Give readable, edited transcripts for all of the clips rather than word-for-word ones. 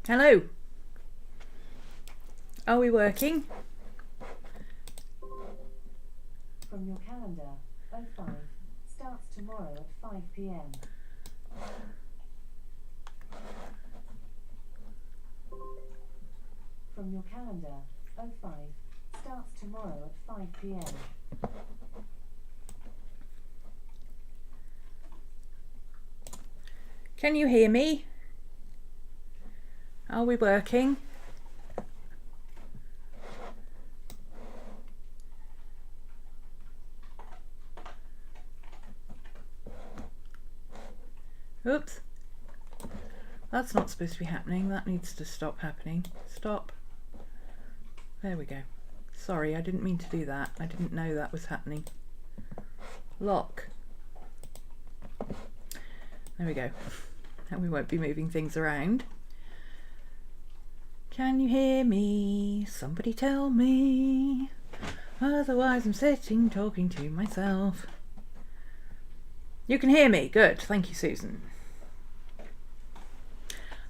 Hello. Are we working? From your calendar, 05 starts tomorrow at 5 p.m. From your calendar, 05 starts tomorrow at 5 p.m. Can you hear me? Are we working? Oops. That's not supposed to be happening. That needs to stop happening. Stop. There we go. Sorry, I didn't mean to do that. I didn't know that was happening. Lock. There we go. And we won't be moving things around. Can you hear me? Somebody tell me. Otherwise I'm sitting talking to myself. You can hear me. Good. Thank you, Susan.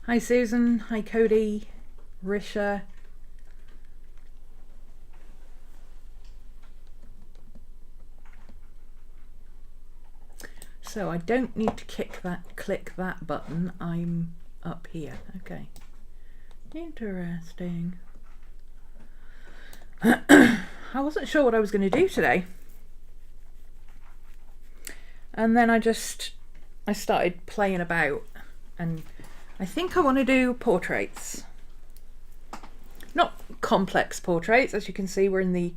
Hi, Susan. Hi, Cody. Risha. So I don't need to click that button. I'm up here. Okay. Interesting. I wasn't sure what I was going to do today. And then I started playing about, and I think I want to do portraits. Not complex portraits, as you can see we're in the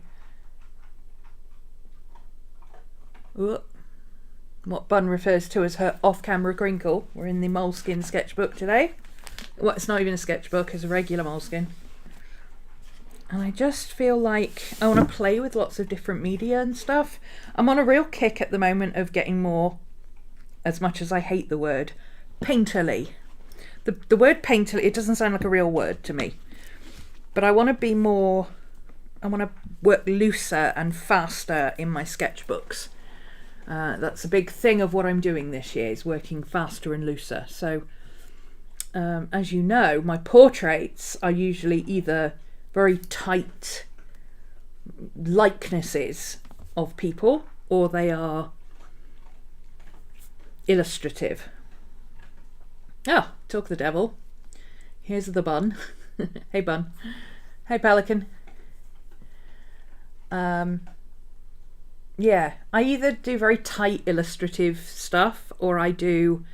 what Bun refers to as her off-camera crinkle. We're in the Moleskine sketchbook today. Well, it's not even a sketchbook, it's a regular Moleskine. And I just feel like I want to play with lots of different media and stuff. I'm on a real kick at the moment of getting more, as much as I hate the word, painterly. The word painterly, it doesn't sound like a real word to me. But I want to be more, I want to work looser and faster in my sketchbooks. That's a big thing of what I'm doing this year, is working faster and looser. So, as you know, my portraits are usually either very tight likenesses of people, or they are illustrative. Oh, talk the devil. Here's the Bun. Hey, Bun. Hey, Pelican. Yeah, I either do very tight illustrative stuff, or I do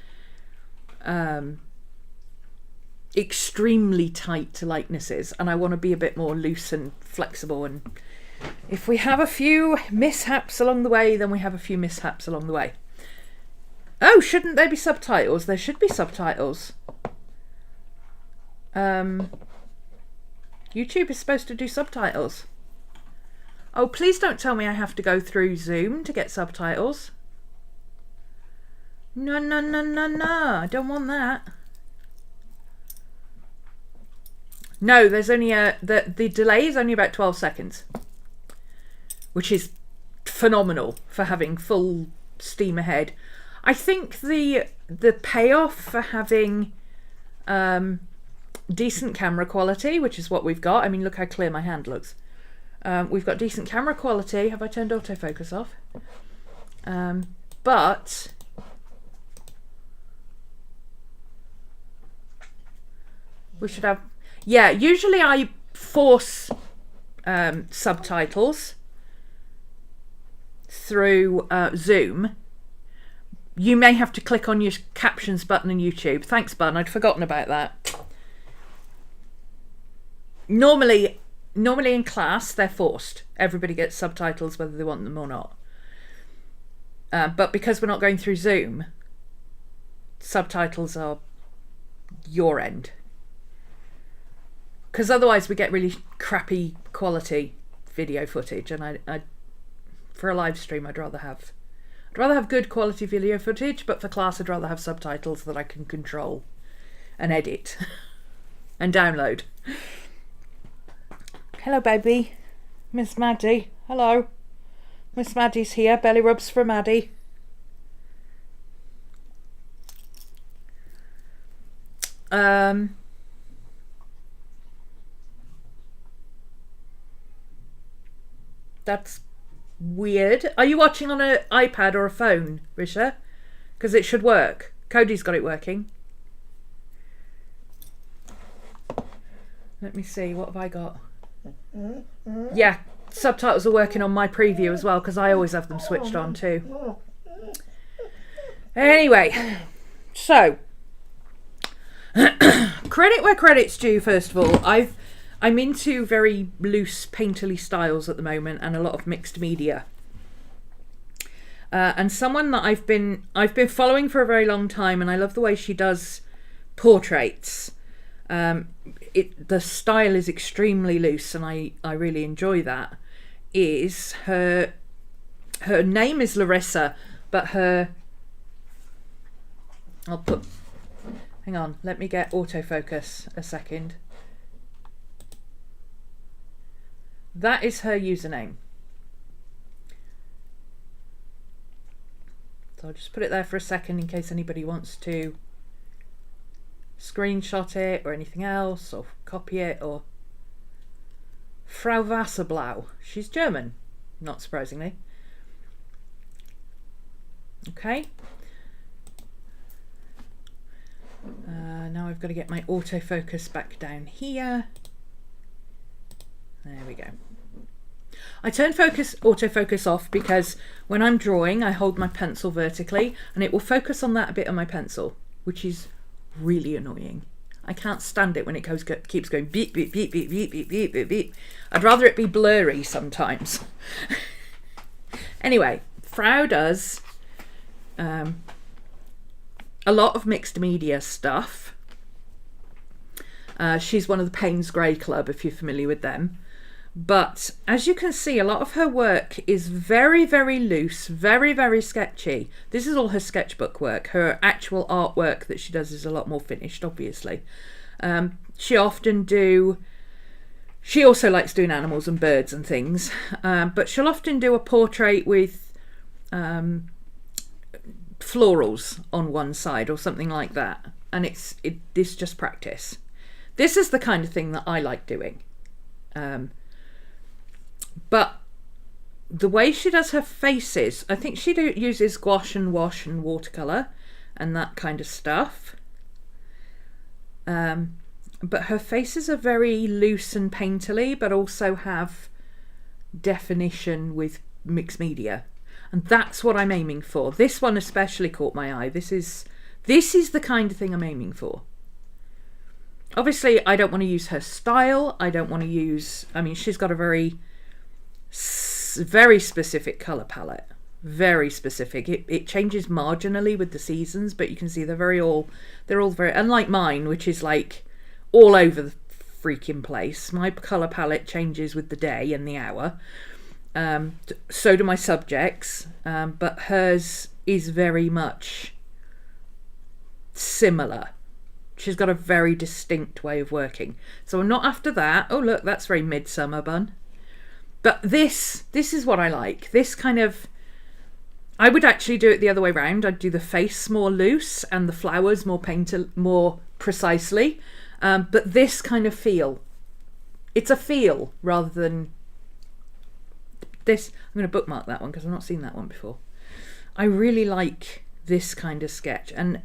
extremely tight likenesses, and I want to be a bit more loose and flexible. And if we have a few mishaps along the way, then we have a few mishaps along the way. Oh, shouldn't there be subtitles? There should be subtitles. YouTube is supposed to do subtitles. Oh, please don't tell me I have to go through Zoom to get subtitles. No, no, no, no, no. I don't want that. No, there's only the delay is only about 12 seconds, which is phenomenal for having full steam ahead. I think the payoff for having decent camera quality, which is what we've got. I mean, look how clear my hand looks. We've got decent camera quality. Have I turned autofocus off? But we should have... Yeah, usually I force subtitles through Zoom. You may have to click on your captions button in YouTube. Thanks, Bun. I'd forgotten about that. Normally in class, they're forced. Everybody gets subtitles whether they want them or not. But because we're not going through Zoom, subtitles are your end. Because otherwise we get really crappy quality video footage, and I for a live stream I'd rather have good quality video footage, but for class I'd rather have subtitles that I can control and edit and download. Hello, baby. Miss Maddie. Hello. Miss Maddie's here. Belly rubs for Maddie. That's weird. Are you watching on an iPad or a phone, Risha? Because it should work. Cody's got it working. Let me see, what have I got? Yeah, subtitles are working on my preview as well, because I always have them switched on too. Anyway, so credit where credit's due. First of all, I'm into very loose painterly styles at the moment, and a lot of mixed media. And someone that I've been following for a very long time, and I love the way she does portraits. The style is extremely loose, and I really enjoy that. Is her name is Larissa, but hang on, let me get autofocus a second. That is her username. So I'll just put it there for a second in case anybody wants to screenshot it or anything else, or copy it, or Frau Wasserblau. She's German, not surprisingly. Okay. Now I've got to get my autofocus back down here. There we go. I turn autofocus off because when I'm drawing, I hold my pencil vertically and it will focus on that bit of my pencil, which is really annoying. I can't stand it when it keeps going beep, beep, beep, beep, beep, beep, beep, beep, beep. I'd rather it be blurry sometimes. Anyway, Frau does a lot of mixed media stuff. She's one of the Payne's Grey Club, if you're familiar with them. But as you can see, a lot of her work is very, very loose, very, very sketchy. This is all her sketchbook work. Her actual artwork that she does is a lot more finished, obviously. She also likes doing animals and birds and things, but she'll often do a portrait with florals on one side or something like that. And it's just practice. This is the kind of thing that I like doing. But the way she does her faces, I think she uses gouache and wash and watercolour and that kind of stuff. But her faces are very loose and painterly, but also have definition with mixed media. And that's what I'm aiming for. This one especially caught my eye. This is the kind of thing I'm aiming for. Obviously, I don't want to use her style. I don't want to use... I mean, she's got a very specific colour palette. Very specific. It changes marginally with the seasons, but you can see they're all very... Unlike mine, which is like all over the freaking place. My colour palette changes with the day and the hour. So do my subjects. But hers is very much similar. She's got a very distinct way of working. So I'm not after that. Oh, look, that's very midsummer bun. But this is what I like. This kind of... I would actually do it the other way around. I'd do the face more loose and the flowers more more precisely. But this kind of feel. It's a feel rather than... this. I'm going to bookmark that one because I've not seen that one before. I really like this kind of sketch. And...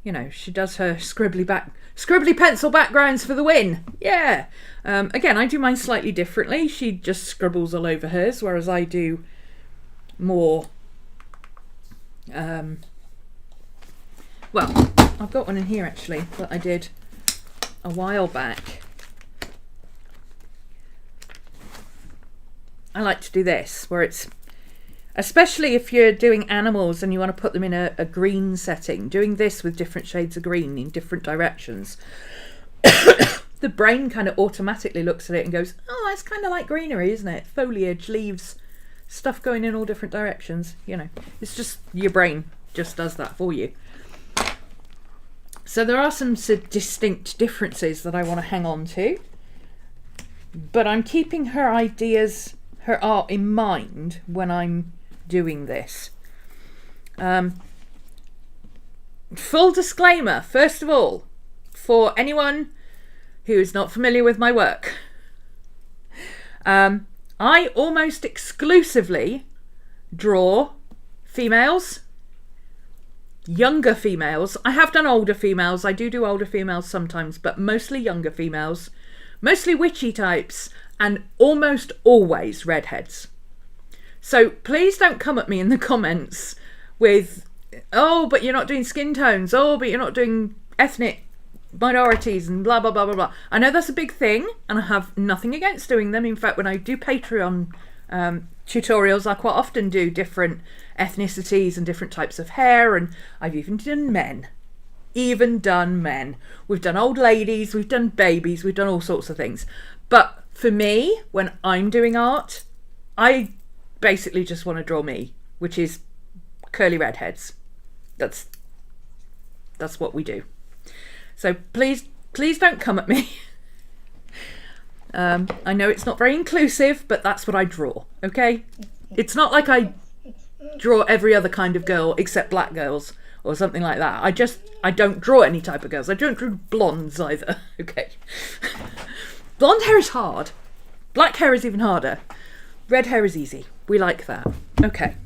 you know, she does her scribbly pencil backgrounds for the win. Yeah. Again, I do mine slightly differently. She just scribbles all over hers, whereas I do more... well, I've got one in here actually that I did a while back. I like to do this, where it's... especially if you're doing animals and you want to put them in a green setting, doing this with different shades of green in different directions, the brain kind of automatically looks at it and goes, oh, that's kind of like greenery, isn't it? Foliage, leaves, stuff going in all different directions. You know, it's just your brain just does that for you. So there are some distinct differences that I want to hang on to, but I'm keeping her ideas, her art in mind when I'm doing this. Full disclaimer, first of all, for anyone who is not familiar with my work, I almost exclusively draw females, younger females. I have done older females. I do older females sometimes, but mostly younger females, mostly witchy types, and almost always redheads. So please don't come at me in the comments with, oh, but you're not doing skin tones. Oh, but you're not doing ethnic minorities and blah, blah, blah, blah, blah. I know that's a big thing and I have nothing against doing them. In fact, when I do Patreon tutorials, I quite often do different ethnicities and different types of hair, and I've even done men. We've done old ladies, we've done babies, we've done all sorts of things. But for me, when I'm doing art, I basically just want to draw me, which is curly redheads. That's what we do. So please don't come at me. I know it's not very inclusive, but that's what I draw, okay? It's not like I draw every other kind of girl except black girls or something like that. I don't draw any type of girls. I don't draw blondes either, okay? Blonde hair is hard. Black hair is even harder. Red hair is easy. We like that. Okay.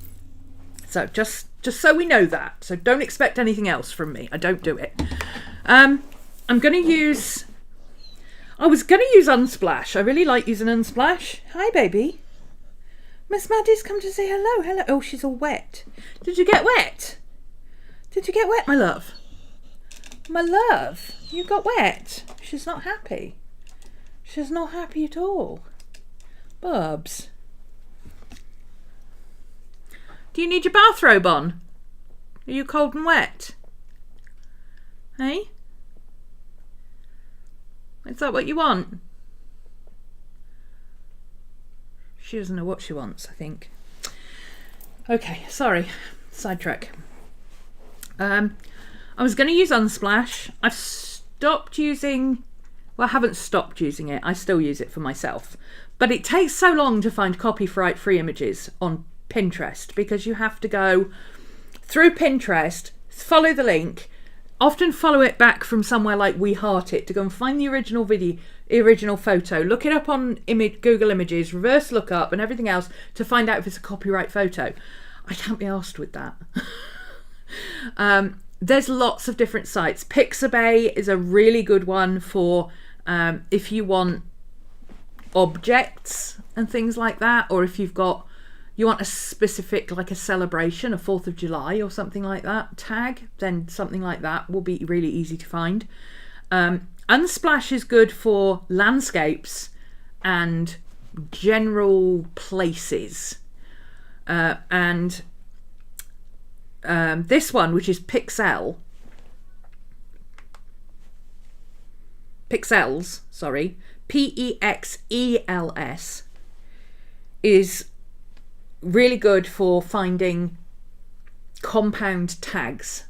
So just so we know that. So don't expect anything else from me. I don't do it. I was going to use Unsplash. I really like using Unsplash. Hi, baby. Miss Maddie's come to say hello. Hello. Oh, she's all wet. Did you get wet? Did you get wet, my love? My love, you got wet. She's not happy. She's not happy at all. Bubs. Do you need your bathrobe on? Are you cold and wet? Hey? Is that what you want? She doesn't know what she wants, I think. Okay, sorry. Sidetrack. I was going to use Unsplash. I've stopped using... Well, I haven't stopped using it. I still use it for myself. But it takes so long to find copyright-free images on Pinterest because you have to go through Pinterest, follow the link, often follow it back from somewhere like We Heart It to go and find the original video, original photo, look it up on Google Images, reverse lookup and everything else to find out if it's a copyright photo. I can't be arsed with that. There's lots of different sites. Pixabay is a really good one for if you want objects and things like that, or if you want a specific, like a celebration, a 4th of July or something like that tag, then something like that will be really easy to find. Unsplash is good for landscapes and general places. And this one, which is Pixels, sorry, Pexels, is really good for finding compound tags.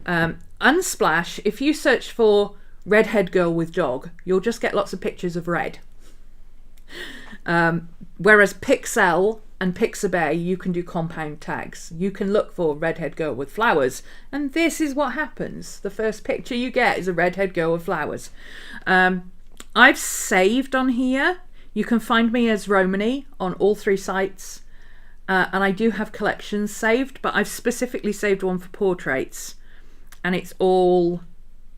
Unsplash, if you search for redhead girl with dog, you'll just get lots of pictures of red. Whereas Pixel and Pixabay, you can do compound tags. You can look for redhead girl with flowers, and this is what happens. The first picture you get is a redhead girl with flowers. I've saved on here. You can find me as Romany on all 3 sites, and I do have collections saved, but I've specifically saved one for portraits, and it's all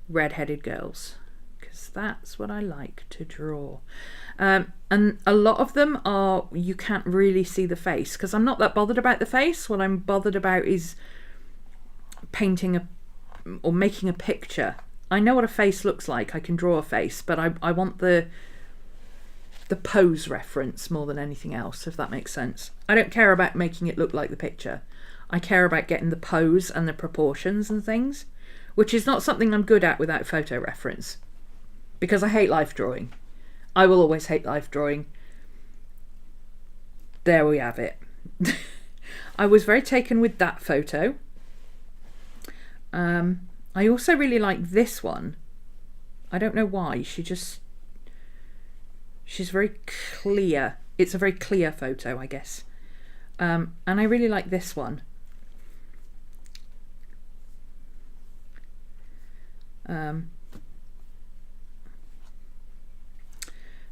redheaded girls because that's what I like to draw. And a lot of them are, you can't really see the face because I'm not that bothered about the face. What I'm bothered about is painting or making a picture. I know what a face looks like. I can draw a face, but I want the pose reference more than anything else, if that makes sense. I don't care about making it look like the picture. I care about getting the pose and the proportions and things, which is not something I'm good at without photo reference because I hate life drawing. I will always hate life drawing. There we have it. I was very taken with that photo. I also really like this one. I don't know why. She's very clear. It's a very clear photo, I guess. And I really like this one.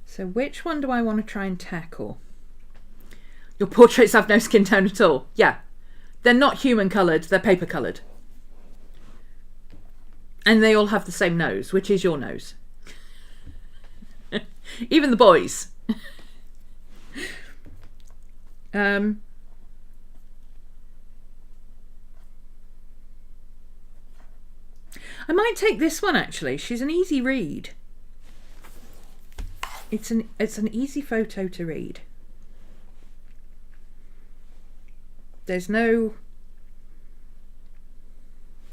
So which one do I want to try and tackle? Your portraits have no skin tone at all. Yeah. They're not human coloured, they're paper coloured. And they all have the same nose, which is your nose. Even the boys. I might take this one actually. She's an easy read. It's an easy photo to read. There's no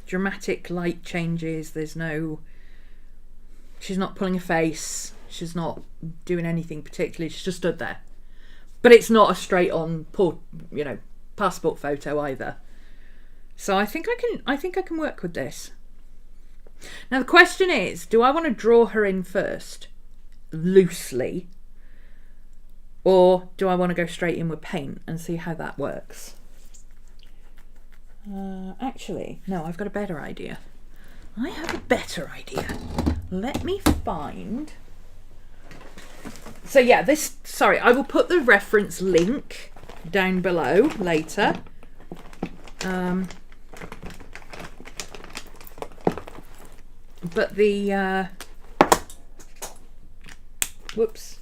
dramatic light changes. There's no... She's not pulling a face. She's not doing anything particularly. She's just stood there. But it's not a straight on, passport photo either. So I think I can work with this. Now the question is, do I want to draw her in first, loosely, or do I want to go straight in with paint and see how that works? Actually, no, I've got a better idea. I have a better idea. Let me find... So yeah, sorry, I will put the reference link down below later. But the... whoops.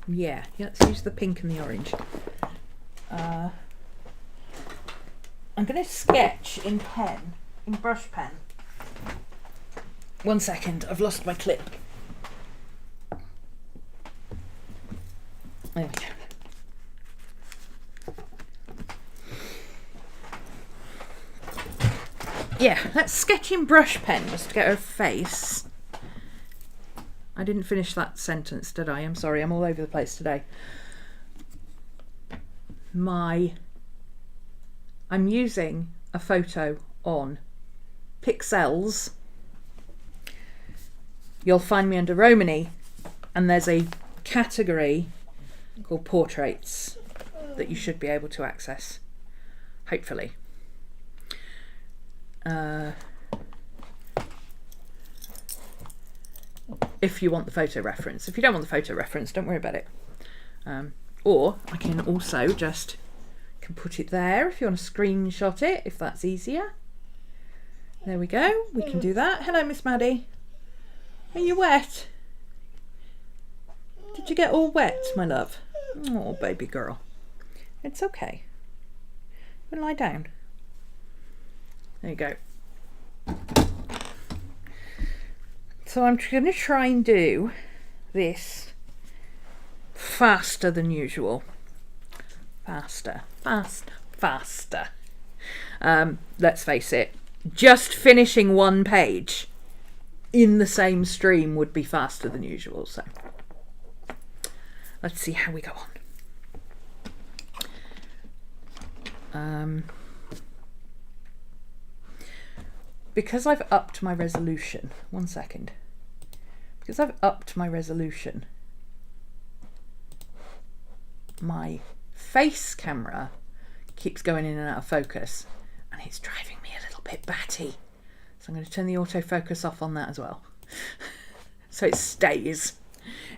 Yeah, let's use the pink and the orange. I'm going to sketch in brush pen. 1 second, I've lost my clip. There we go. Yeah, let's sketch in brush pen just to get her face. I didn't finish that sentence, did I? I'm sorry, I'm all over the place today. I'm using a photo on Pixels. You'll find me under Romany, and there's a category called Portraits that you should be able to access, hopefully. If you want the photo reference. If you don't want the photo reference, don't worry about it. Or I can also just put it there if you want to screenshot it, if that's easier. There we go. We can do that. Hello, Miss Maddie. Are you wet? Did you get all wet, my love? Oh, baby girl. It's okay. You lie down. There you go. So I'm going to try and do this faster than usual. Faster. Let's face it, just finishing one page in the same stream would be faster than usual. So let's see how we go on. Because I've upped my resolution, 1 second. Because I've upped my resolution, my face camera keeps going in and out of focus, and it's driving me a little bit batty. So I'm going to turn the autofocus off on that as well. So it stays.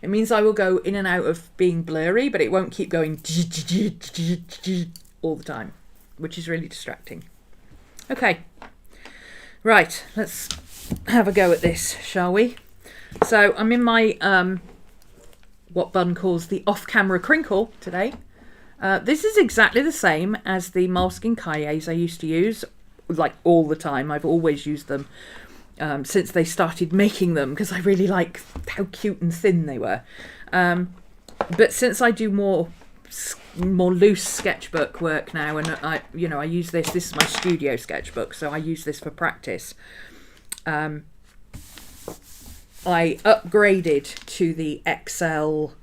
It means I will go in and out of being blurry, but it won't keep going all the time, which is really distracting. Okay. Right, let's have a go at this, shall we? So I'm in my, what Bun calls the off-camera crinkle today. This is exactly the same as the Moleskine cahiers I used to use, like all the time. I've always used them since they started making them, because I really like how cute and thin they were. But since I do more loose sketchbook work now, and I use this is my studio sketchbook, so I use this for practice. I upgraded to the XL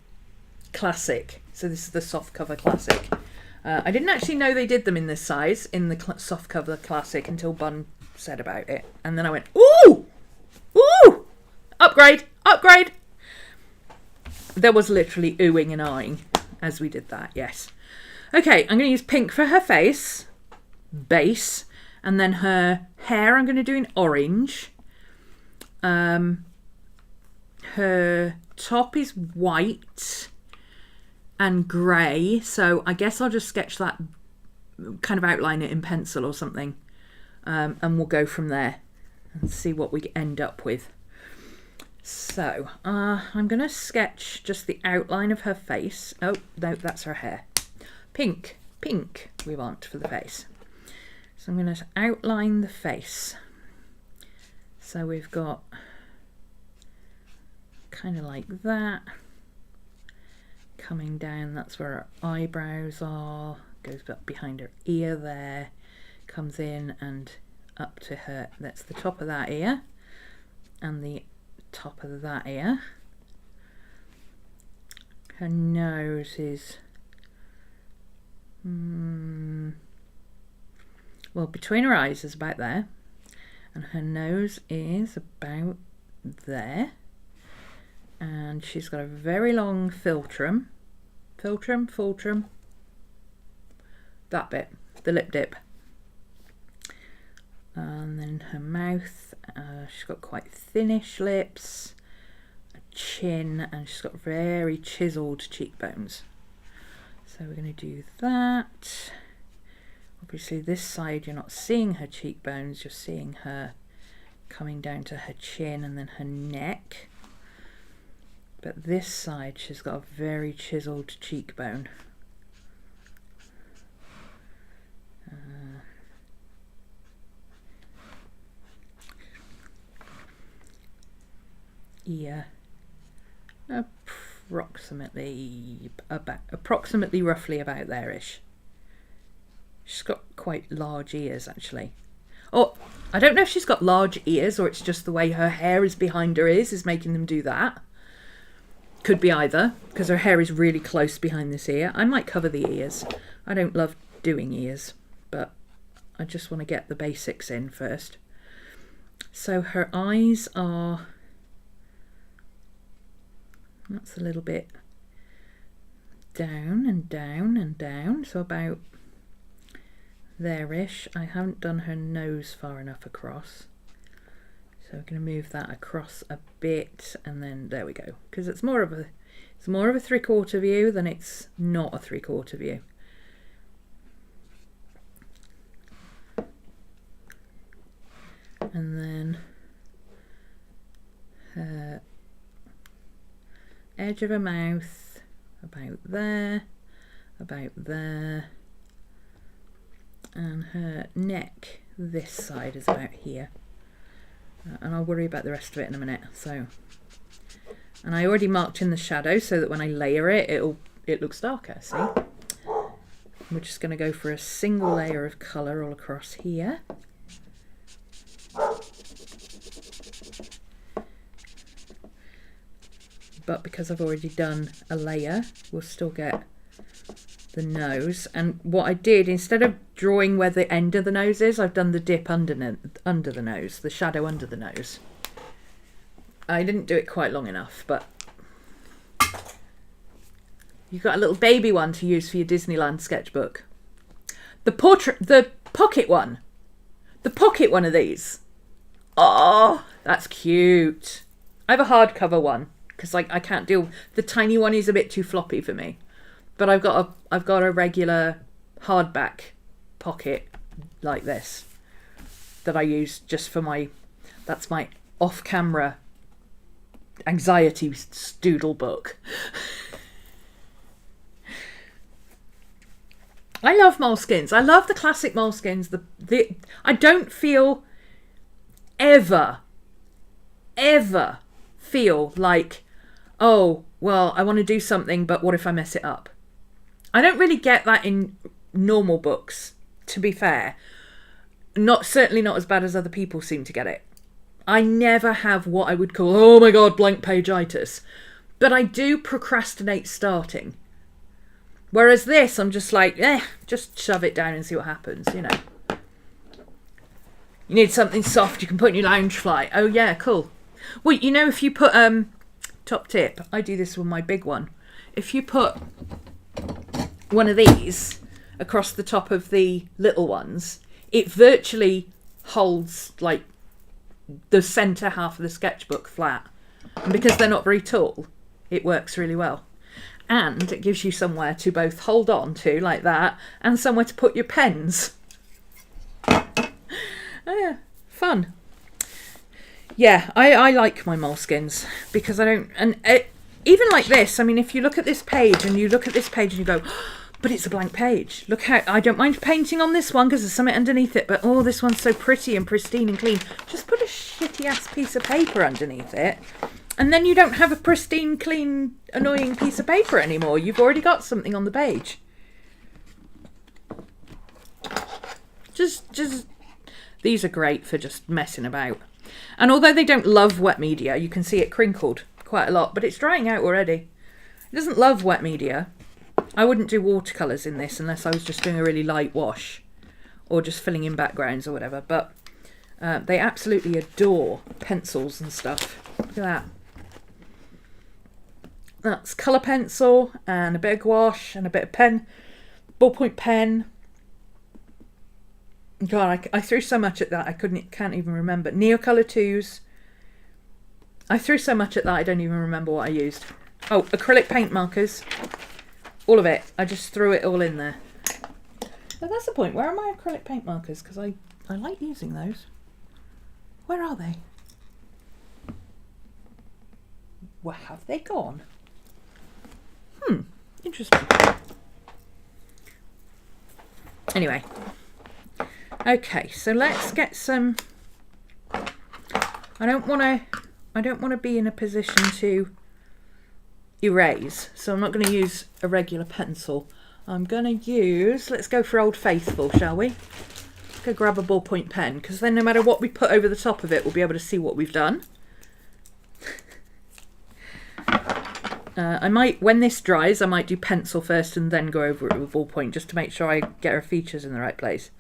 Classic, so this is the soft cover Classic. I didn't actually know they did them in this size in the soft cover Classic until Bun said about it, and then I went, ooh, upgrade. There was literally oohing and eyeing as we did that, yes. Okay, I'm going to use pink for her face, base, And then her hair I'm going to do in orange. Her top is white and grey, so I guess I'll just sketch that, kind of outline it in pencil or something, and we'll go from there and see what we end up with. So I'm going to sketch just the outline of her face. Oh no, that's her hair. Pink we want for the face. So I'm going to outline the face. So we've got kind of like that. Coming down, that's where her eyebrows are. Goes up behind her ear there. Comes in and up to her, that's the top of that ear. And the top of that ear. Her nose is... well, between her eyes is about there. And her nose is about there. And she's got a very long philtrum. Philtrum. That bit, the lip dip. And then her mouth, she's got quite thinnish lips, a chin, and she's got very chiseled cheekbones. So we're going to do that. Obviously this side you're not seeing her cheekbones, you're seeing her coming down to her chin and then her neck. But this side she's got a very chiseled cheekbone. Ear, approximately roughly about there-ish. She's got quite large ears actually. Oh, I don't know if she's got large ears or it's just the way her hair is behind her ears is making them do that. Could be either, because her hair is really close behind this ear. I might cover the ears. I don't love doing ears, but I just want to get the basics in first. So her eyes are... that's a little bit down and down and down, so about there-ish. I haven't done her nose far enough across, so we're going to move that across a bit, and then there we go. Because it's more of a 3/4 view than it's not a 3/4 view. And then her edge of her mouth about there, and her neck this side is about here, and I'll worry about the rest of it in a minute. So, and I already marked in the shadow so that when I layer it, it looks darker. See, we're just going to go for a single layer of colour all across here. But because I've already done a layer, we'll still get the nose. And what I did, instead of drawing where the end of the nose is, I've done the dip under the nose, the shadow under the nose. I didn't do it quite long enough, but you've got a little baby one to use for your Disneyland sketchbook. The pocket one of these. Oh, that's cute. I have a hardcover one, because like I can't deal. The tiny one is a bit too floppy for me, but I've got a regular hardback pocket like this that I use just for my. That's my off-camera anxiety doodle book. I love moleskins. I love the classic moleskins. I don't feel ever feel like, oh, well, I want to do something, but what if I mess it up? I don't really get that in normal books, to be fair. Certainly not as bad as other people seem to get it. I never have what I would call, oh my God, blank page-itis. But I do procrastinate starting. Whereas this, I'm just like, just shove it down and see what happens, you know. You need something soft you can put in your lounge fly. Oh yeah, cool. Well, you know, if you put, top tip, I do this with my big one. If you put one of these across the top of the little ones, it virtually holds like the centre half of the sketchbook flat. And because they're not very tall, it works really well. And it gives you somewhere to both hold on to like that and somewhere to put your pens. Fun. Yeah, I like my moleskins because I don't... And even like this, I mean, if you look at this page and you look at this page and you go, but it's a blank page. Look how... I don't mind painting on this one because there's something underneath it, but oh, this one's so pretty and pristine and clean. Just put a shitty-ass piece of paper underneath it. And then you don't have a pristine, clean, annoying piece of paper anymore. You've already got something on the page. Just these are great for just messing about. And although they don't love wet media, you can see it crinkled quite a lot, but it's drying out already. It doesn't love wet media. I wouldn't do watercolours in this unless I was just doing a really light wash or just filling in backgrounds or whatever. But they absolutely adore pencils and stuff. Look at that. That's colour pencil and a bit of gouache and a bit of pen, ballpoint pen. God, I threw so much at that I can't even remember. Neocolour 2s. I threw so much at that I don't even remember what I used. Oh, acrylic paint markers. All of it. I just threw it all in there. But that's the point. Where are my acrylic paint markers? Because I like using those. Where are they? Where have they gone? Interesting. Anyway. Okay, so let's get some... I don't want to be in a position to erase, so I'm not going to use a regular pencil. I'm going to use... Let's go for Old Faithful, shall we? Let's go grab a ballpoint pen, because then no matter what we put over the top of it, we'll be able to see what we've done. I might, when this dries, I might do pencil first and then go over it with ballpoint just to make sure I get our features in the right place.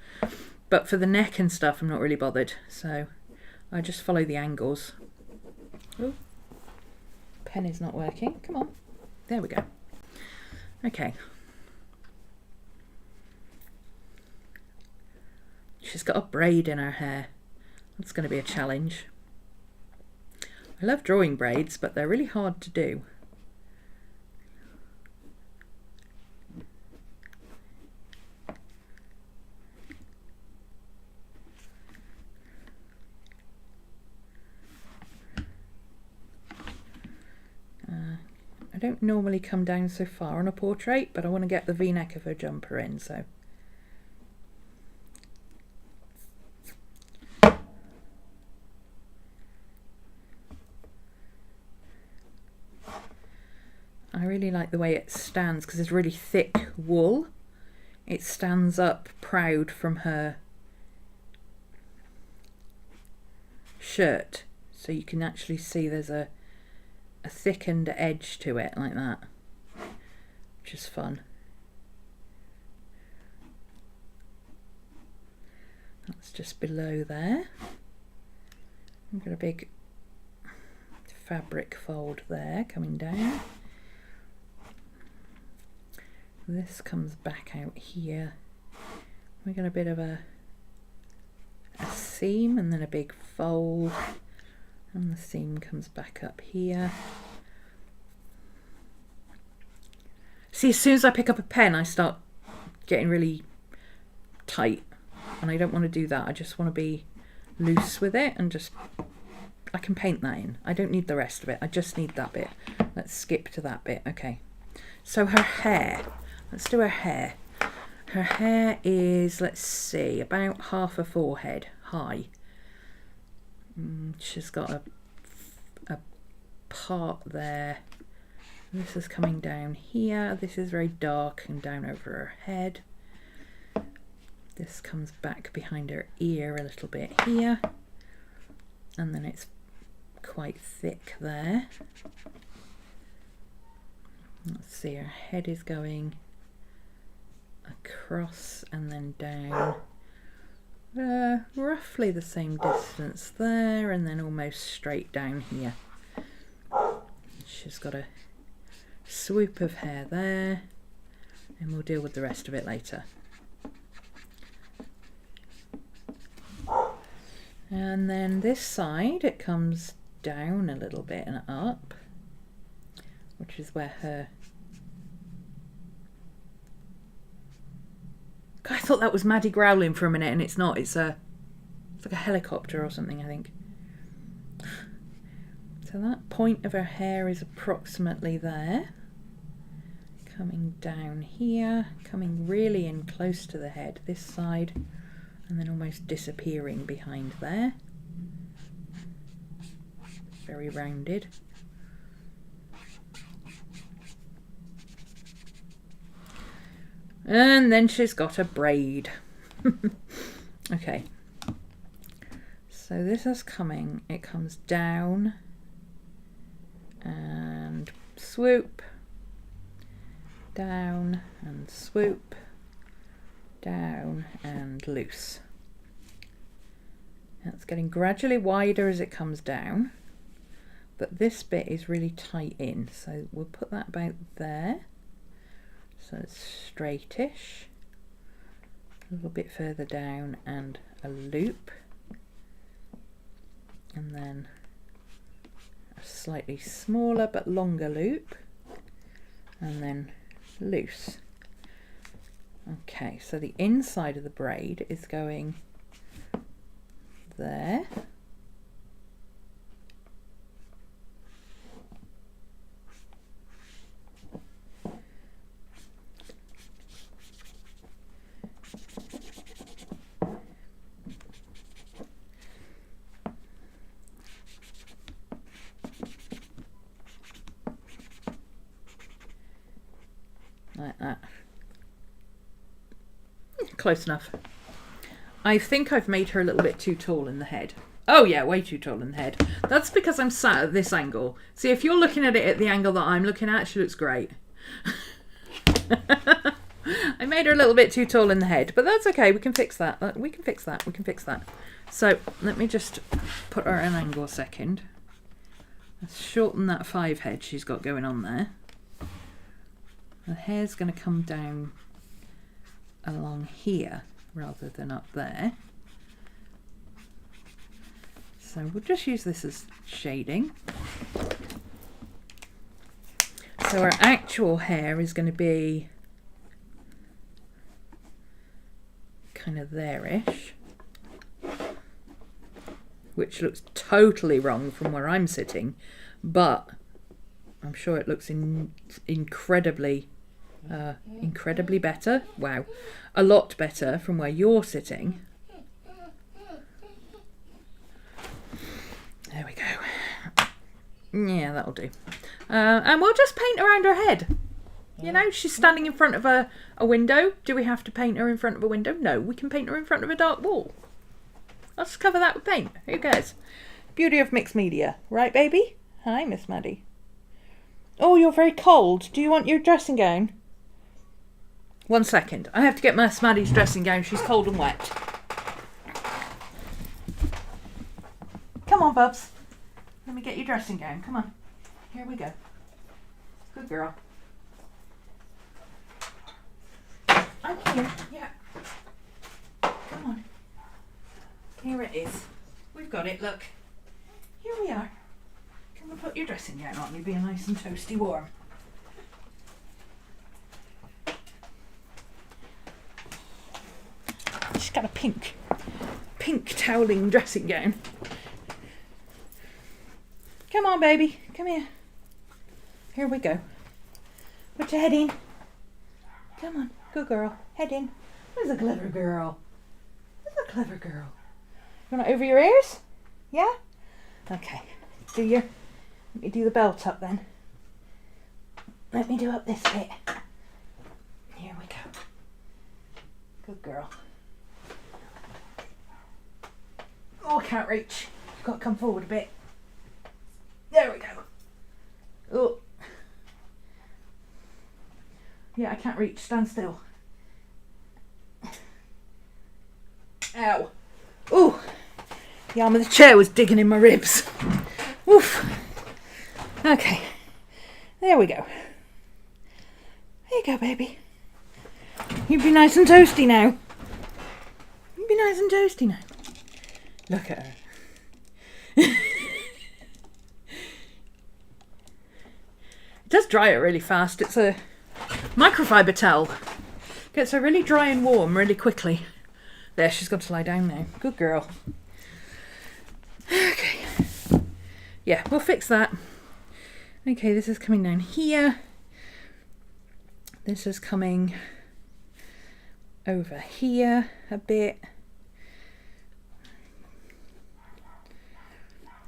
But for the neck and stuff, I'm not really bothered. So I just follow the angles. Ooh. Pen is not working. Come on. There we go. Okay. She's got a braid in her hair. That's going to be a challenge. I love drawing braids, but they're really hard to do. I don't normally come down so far on a portrait, but I want to get the V-neck of her jumper in, so. I really like the way it stands because it's really thick wool. It stands up proud from her shirt, so you can actually see there's a thickened edge to it like that, which is fun. That's just below there. I've got a big fabric fold there coming down. This comes back out here. We got a bit of a seam and then a big fold. And the seam comes back up here. See, as soon as I pick up a pen, I start getting really tight. And I don't want to do that. I just want to be loose with it and just... I can paint that in. I don't need the rest of it. I just need that bit. Let's skip to that bit. Okay. So her hair. Let's do her hair. Her hair is, let's see, about half a forehead high. She's got a part there. This is coming down here. This is very dark and down over her head. This comes back behind her ear a little bit here. And then it's quite thick there. Let's see, her head is going across and then down. Roughly the same distance there, and then almost straight down here. She's got a swoop of hair there, and we'll deal with the rest of it later. And then this side, it comes down a little bit and up, which is where her... God, I thought that was Maddie growling for a minute, and it's not. It's like a helicopter or something, I think. So that point of her hair is approximately there. Coming down here, coming really in close to the head, this side, and then almost disappearing behind there. Very rounded. And then she's got a braid. Okay. So this is coming, it comes down and swoop, down and swoop, down and loose. It's getting gradually wider as it comes down, but this bit is really tight in, so we'll put that about there, so it's straightish, a little bit further down and a loop, and then a slightly smaller but longer loop, and then loose. Okay, so the inside of the braid is going there, like that. Close enough. I think I've made her a little bit too tall in the head. Oh yeah, way too tall in the head. That's because I'm sat at this angle. See, if you're looking at it at the angle that I'm looking at, she looks great. I made her a little bit too tall in the head, but that's okay. We can fix that. We can fix that. We can fix that. So let me just put her at an angle a second. Let's shorten that 5 head she's got going on there. The hair's going to come down along here rather than up there. So we'll just use this as shading. So our actual hair is going to be kind of there-ish, which looks totally wrong from where I'm sitting, but I'm sure it looks incredibly better. Wow, a lot better from where you're sitting. There we go. Yeah, that'll do. And we'll just paint around her head. You know, she's standing in front of a window. Do we have to paint her in front of a window? No, we can paint her in front of a dark wall. I'll just cover that with paint. Who cares? Beauty of mixed media. Right, baby? Hi, Miss Maddie. Oh, you're very cold. Do you want your dressing gown? 1 second. I have to get Miss Maddie's dressing gown. She's cold and wet. Come on, Bubs. Let me get your dressing gown. Come on. Here we go. Good girl. I'm here. Yeah. Come on. Here it is. We've got it. Look. Here we are. Come and put your dressing gown on. You'll be nice and toasty warm. She's got a pink toweling dressing gown. Come on, baby. Come here. Here we go. Put your head in. Come on. Good girl. Head in. Who's a clever girl? Who's a clever girl? You want it over your ears? Yeah? Okay. Let me do the belt up then. Let me do up this bit. Here we go. Good girl. Oh, I can't reach. You've got to come forward a bit. There we go. Oh. Yeah, I can't reach. Stand still. Ow. Ooh. The arm of the chair was digging in my ribs. Oof. Okay. There we go. There you go, baby. You be nice and toasty now. You be nice and toasty now. Look at her. It does dry it really fast. It's a microfiber towel. Gets her really dry and warm really quickly. There, she's got to lie down now. Good girl. Okay. Yeah, we'll fix that. Okay, this is coming down here. This is coming over here a bit.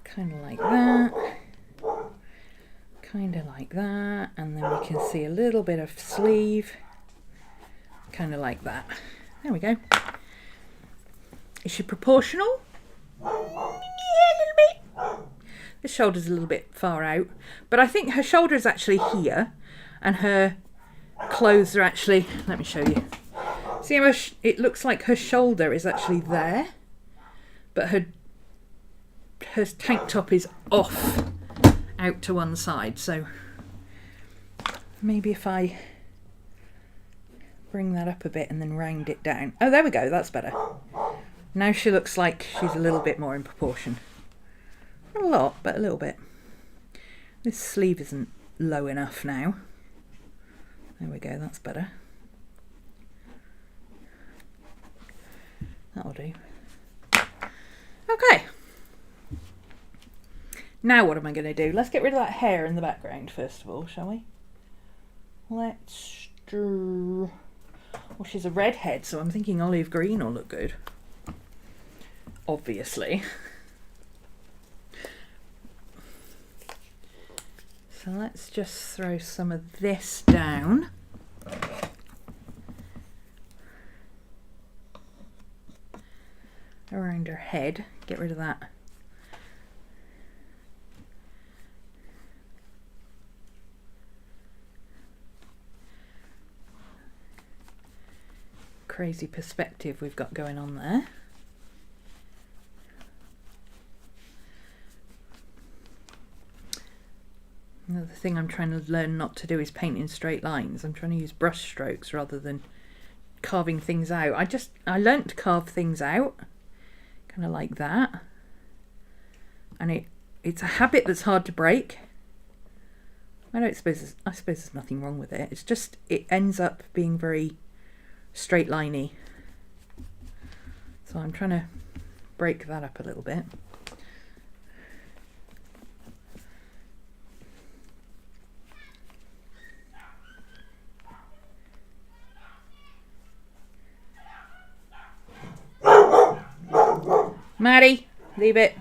Kind of like that. Kind of like that. And then we can see a little bit of sleeve. Kind of like that. There we go. Is she proportional? Yeah, a little bit. The shoulder's a little bit far out. But I think her shoulder is actually here. And her clothes are actually... Let me show you. See how it looks like her shoulder is actually there. But her tank top is off out to one side. So maybe if I bring that up a bit and then round it down. Oh, there we go. That's better. Now she looks like she's a little bit more in proportion. Not a lot, but a little bit. This sleeve isn't low enough now. There we go. That's better. That'll do. Okay. Now what am I going to do? Let's get rid of that hair in the background first of all, shall we? Let's do... Well, she's a redhead, so I'm thinking olive green will look good. Obviously. So let's just throw some of this down. Around her head. Get rid of that. Crazy perspective we've got going on there. Another thing I'm trying to learn not to do is paint in straight lines. I'm trying to use brush strokes rather than carving things out. I learnt to carve things out, kind of like that. And it's a habit that's hard to break. I suppose there's nothing wrong with it. It's just, it ends up being very straight liney. So I'm trying to break that up a little bit. Maddie, leave it.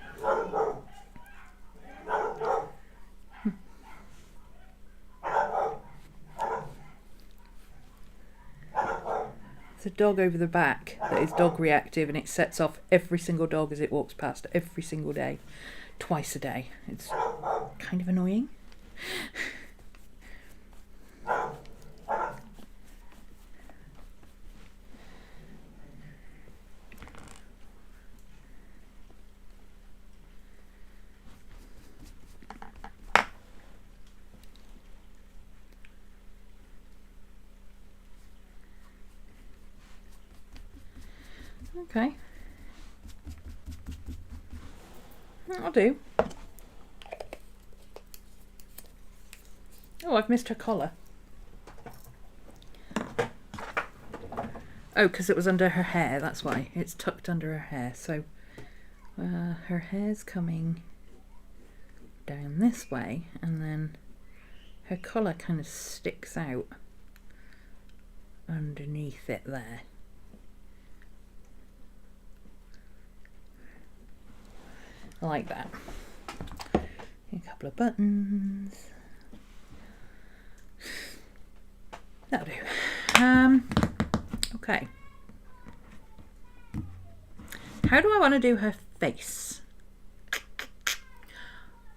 There's a dog over the back that is dog reactive, and it sets off every single dog as it walks past every single day, twice a day. It's kind of annoying. Okay. That'll do. Oh, I've missed her collar. Oh, because it was under her hair, that's why. It's tucked under her hair. So her hair's coming down this way, and then her collar kind of sticks out underneath it there. I like that. A couple of buttons. That'll do. Okay. How do I want to do her face?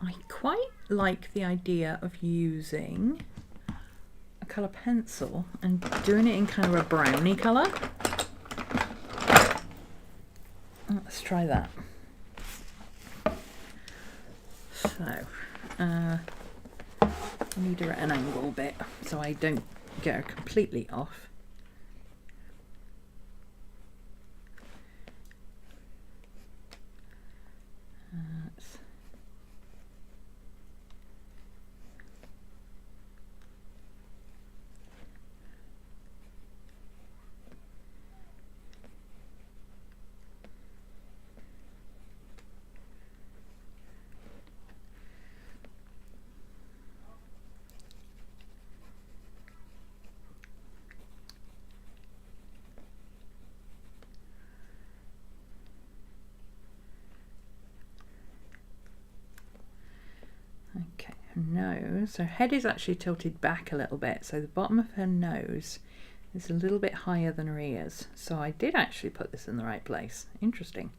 I quite like the idea of using a colour pencil and doing it in kind of a brownie colour. Let's try that. So, I need her at an angle a bit so I don't get her completely off. bits. Okay, her nose, her head is actually tilted back a little bit, so the bottom of her nose is a little bit higher than her ears. So I did actually put this in the right place. Interesting.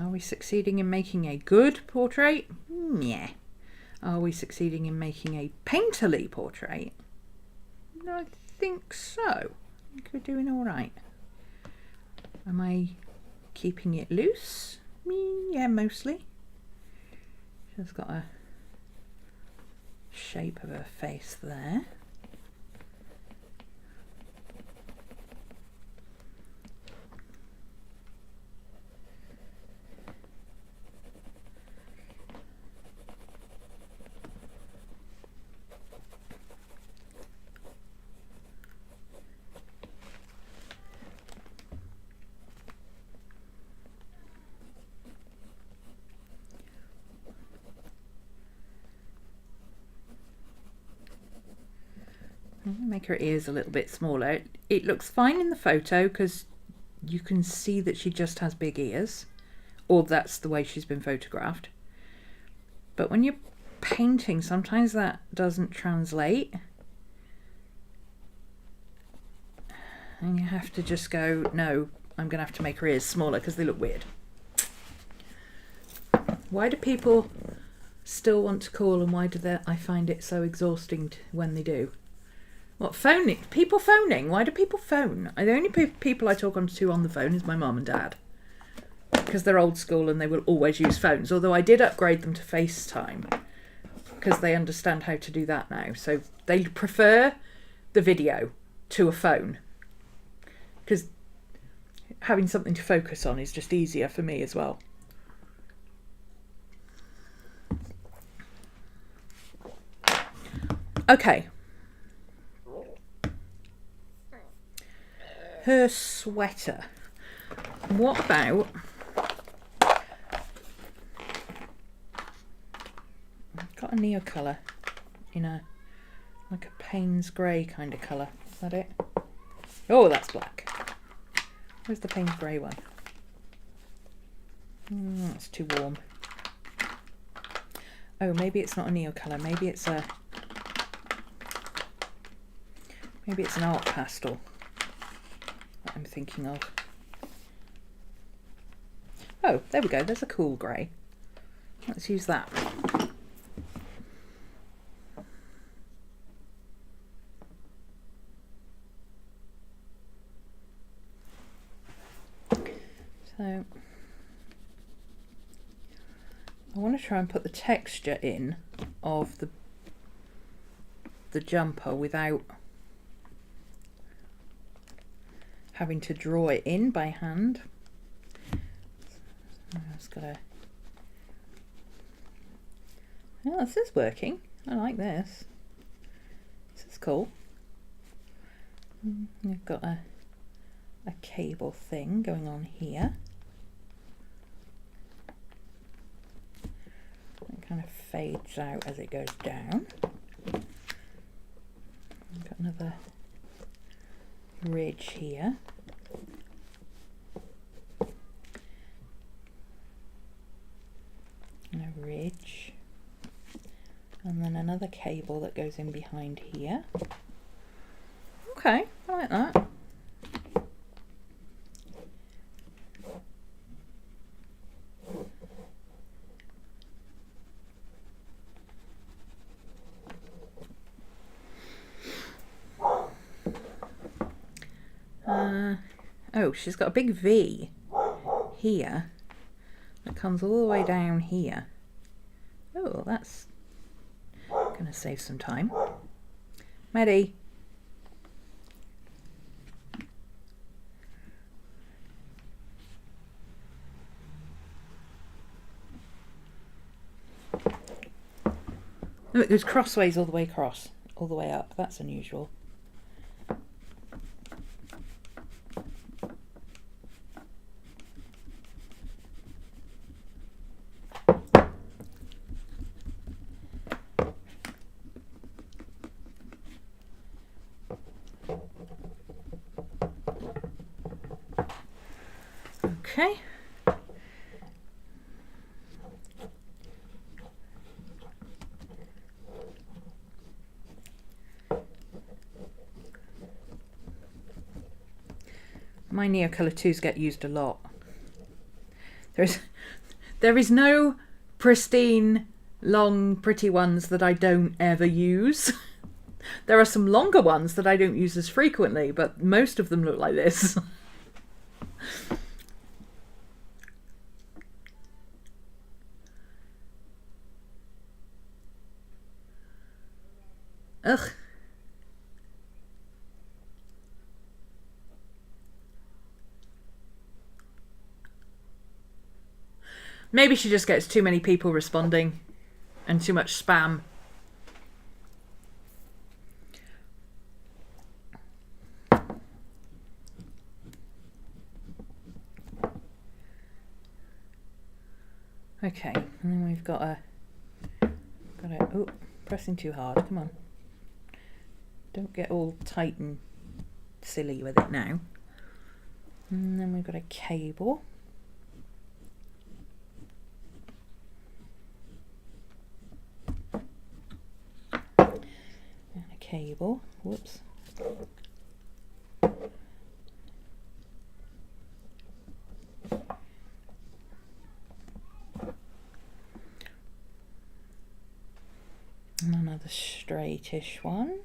Are we succeeding in making a good portrait? Yeah. Are we succeeding in making a painterly portrait? I think so. I think we're doing all right. Am I keeping it loose? Yeah, mostly. She's got a shape of her face there. Make her ears a little bit smaller. It looks fine in the photo because you can see that she just has big ears, or that's the way she's been photographed. But when you're painting, sometimes that doesn't translate, and you have to just go, no, I'm going to have to make her ears smaller because they look weird. Why do people still want to call, and why do I find it so exhausting when they do? What, phoning? People phoning? Why do people phone? The only people I talk to on the phone is my mum and dad. Because they're old school and they will always use phones. Although I did upgrade them to FaceTime. Because they understand how to do that now. So they prefer the video to a phone. Because having something to focus on is just easier for me as well. Okay. Her sweater. What about... I've got a neo colour in a like a Payne's grey kind of colour. Is that it? Oh, that's black. Where's the Payne's grey one? That's too warm. Oh, maybe it's not a neo colour. Maybe it's an art pastel that I'm thinking of. Oh, there we go. There's a cool grey. Let's use that. So I want to try and put the texture in of the jumper without having to draw it in by hand. So I've just got to... Oh, this is working. I like this. This is cool. We've got a cable thing going on here. It kind of fades out as it goes down. We've got another ridge here. And a ridge. And then another cable that goes in behind here. Okay, I like that. Oh, she's got a big V here that comes all the way down here. Oh, that's gonna save some time. Maddie. Oh, it goes crossways all the way across, all the way up. That's unusual. Okay. My Neocolor 2s get used a lot. There is no pristine, long, pretty ones that I don't ever use. There are some longer ones that I don't use as frequently, but most of them look like this. Ugh. Maybe she just gets too many people responding and too much spam. Okay, and then we've got a oh, pressing too hard, come on. Don't get all tight and silly with it now. And then we've got a cable. And a cable, whoops. And another straightish one.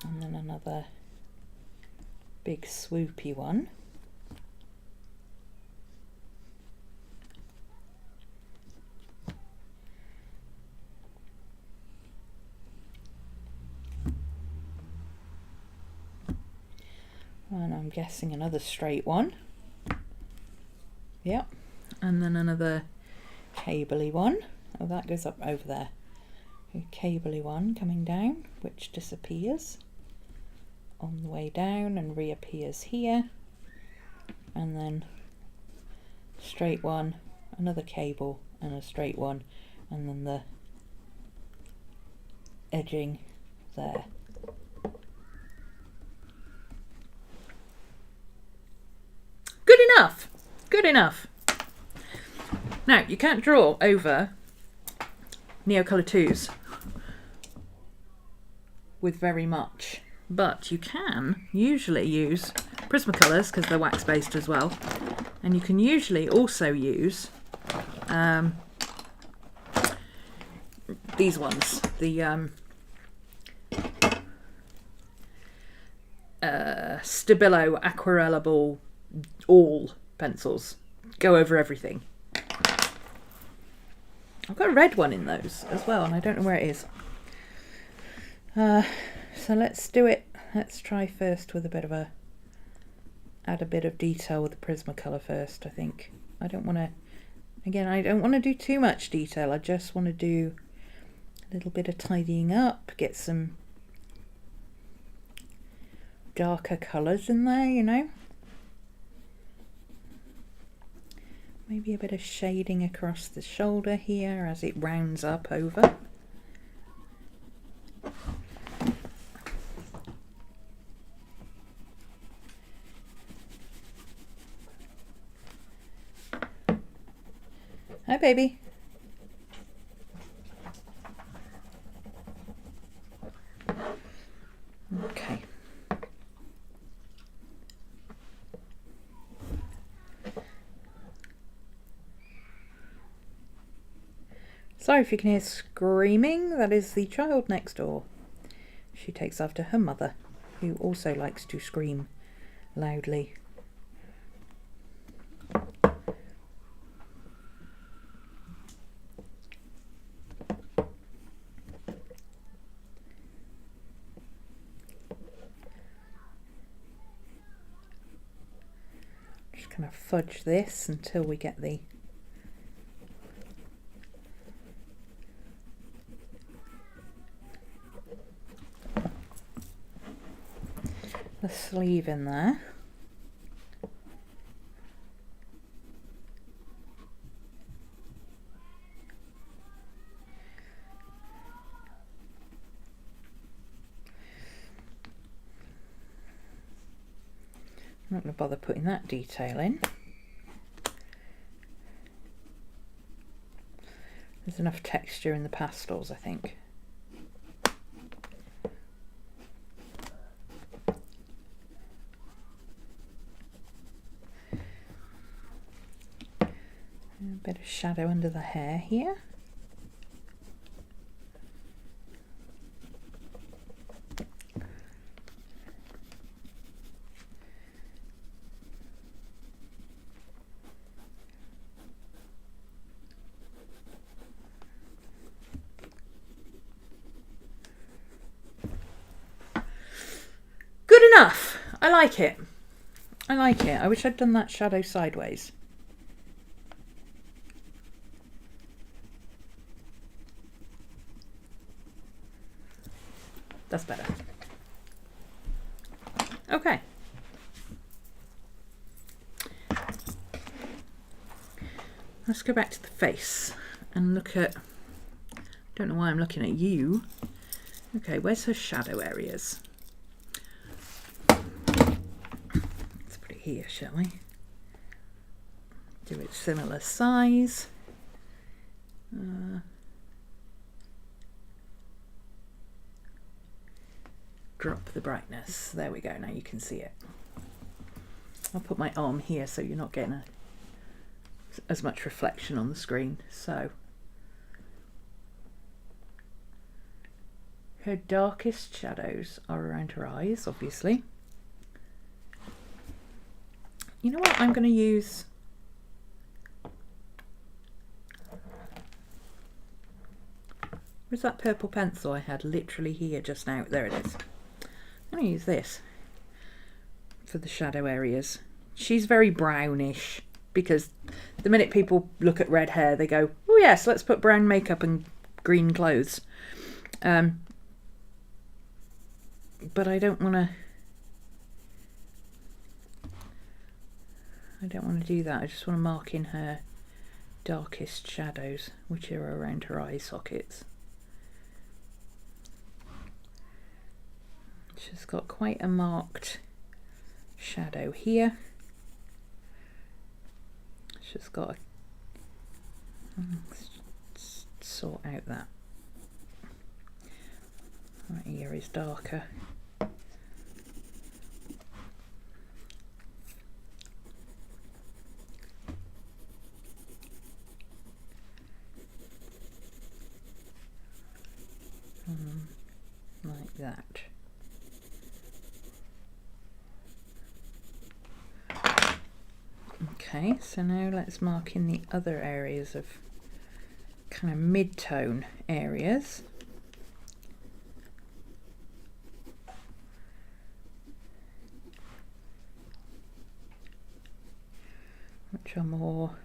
And then another big swoopy one. And I'm guessing another straight one. Yep. And then another cabley one. Oh, that goes up over there. A cabley one coming down, which disappears on the way down and reappears here. And then straight one, another cable and a straight one, and then the edging there. Good enough. Good enough. Now, you can't draw over Neocolor 2s with very much, but you can usually use Prismacolors because they're wax based as well, and you can usually also use these ones, the Stabilo Aquarellable All pencils. Go over everything. I've got a red one in those as well, and I don't know where it is. So let's do it. Let's try first with add a bit of detail with the Prismacolor first, I think. I don't want to do too much detail. I just want to do a little bit of tidying up, get some darker colours in there, you know. Maybe a bit of shading across the shoulder here as it rounds up over. Hi, baby. Okay. Sorry if you can hear screaming, that is the child next door. She takes after her mother, who also likes to scream loudly. Just kind of fudge this until we get the sleeve in there. I'm not going to bother putting that detail in. There's enough texture in the pastels, I think. A bit of shadow under the hair here. Good enough. I like it. I like it. I wish I'd done that shadow sideways. That's better. Okay. Let's go back to the face and look at, don't know why I'm looking at you. Okay, where's her shadow areas? Let's put it here, shall we? Do it similar size. Drop the brightness. There we go, now you can see it. I'll put my arm here so you're not getting as much reflection on the screen. So, her darkest shadows are around her eyes, obviously. You know what I'm going to use? Where's that purple pencil I had literally here just now? There it is. I'm going to use this for the shadow areas. She's very brownish because the minute people look at red hair, they go, oh yes, let's put brown makeup and green clothes. But I don't want to do that. I just want to mark in her darkest shadows, which are around her eye sockets. She's got quite a marked shadow here. She's got let's sort out that. Right here is darker. Like that. Okay, so now let's mark in the other areas of kind of mid-tone areas. Which are more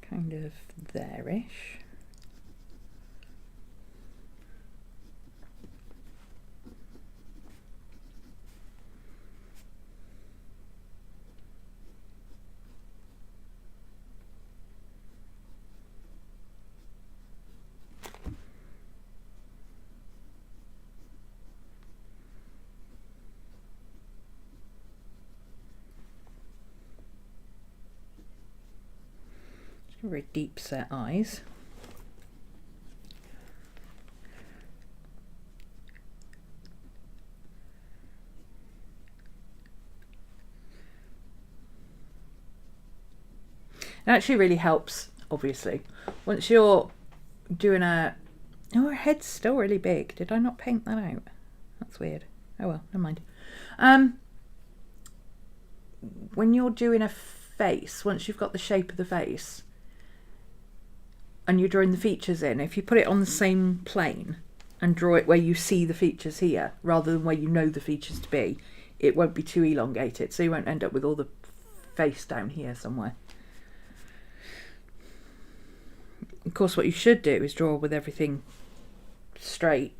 kind of there-ish. Very deep set eyes. It actually really helps, obviously. Once you're doing a... Oh, her head's still really big. Did I not paint that out? That's weird. Oh well, never mind. When you're doing a face, once you've got the shape of the face and you're drawing the features in, if you put it on the same plane and draw it where you see the features here rather than where you know the features to be, it won't be too elongated, so you won't end up with all the face down here somewhere. Of course, what you should do is draw with everything straight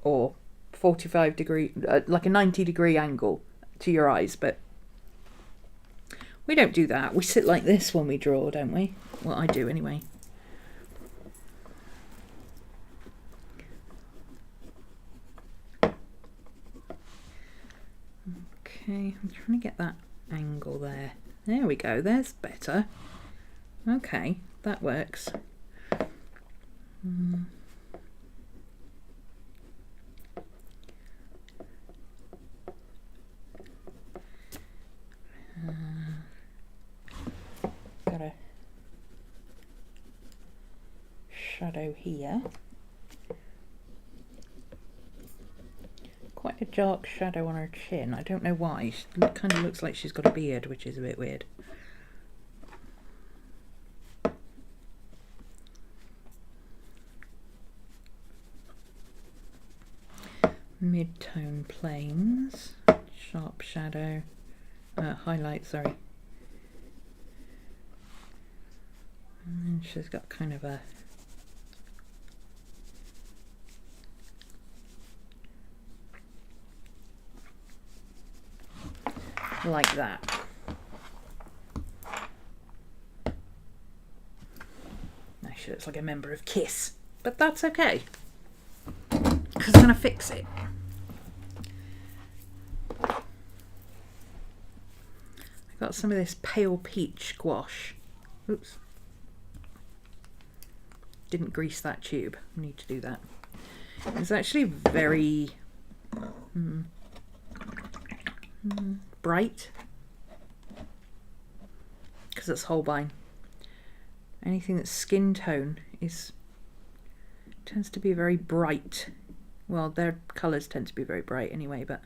or 45 degree, like a 90-degree angle to your eyes, but we don't do that. We sit like this when we draw, don't we? Well, I do anyway. Okay, I'm trying to get that angle there. There we go, there's better. Okay, that works. Got a shadow here. Quite a dark shadow on her chin. I don't know why. She kind of looks like she's got a beard, which is a bit weird. Mid-tone planes, sharp shadow, highlight, sorry. And then she's got kind of a like that. Now she looks like a member of Kiss, but that's okay, because I'm going to fix it. I've got some of this pale peach gouache. Oops. Didn't grease that tube. I need to do that. It's actually very bright, because it's Holbein. Anything that's skin tone tends to be very bright. Well, their colours tend to be very bright anyway, but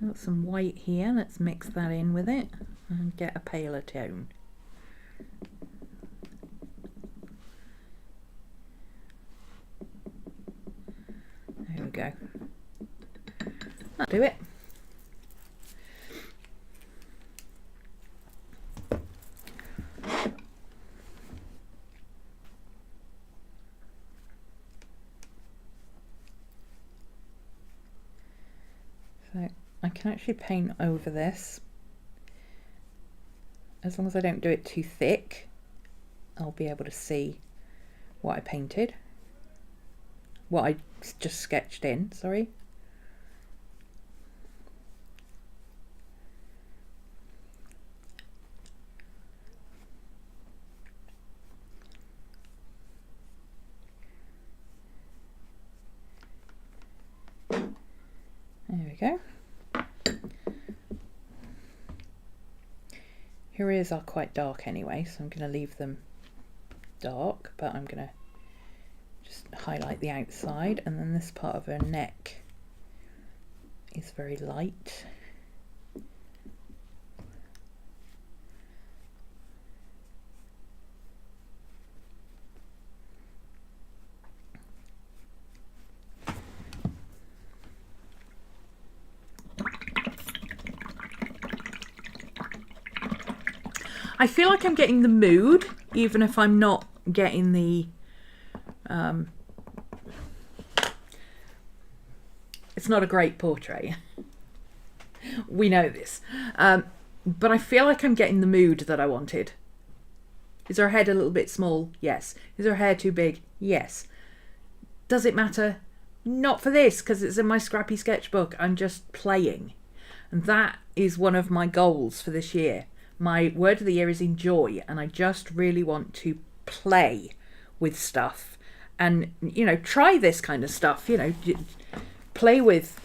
I've got some white here. Let's mix that in with it and get a paler tone. There we go. That'll do it. So I can actually paint over this. As long as I don't do it too thick, I'll be able to see what I painted. What I just sketched in, sorry. There we go. Her ears are quite dark anyway, so I'm going to leave them dark, but I'm going to just highlight the outside, and then this part of her neck is very light. I feel like I'm getting the mood, even if I'm not getting the... it's not a great portrait. We know this. But I feel like I'm getting the mood that I wanted. Is her head a little bit small? Yes. Is her hair too big? Yes. Does it matter? Not for this, because it's in my scrappy sketchbook. I'm just playing. And that is one of my goals for this year. My word of the year is enjoy, and I just really want to play with stuff and, you know, try this kind of stuff, you know, play with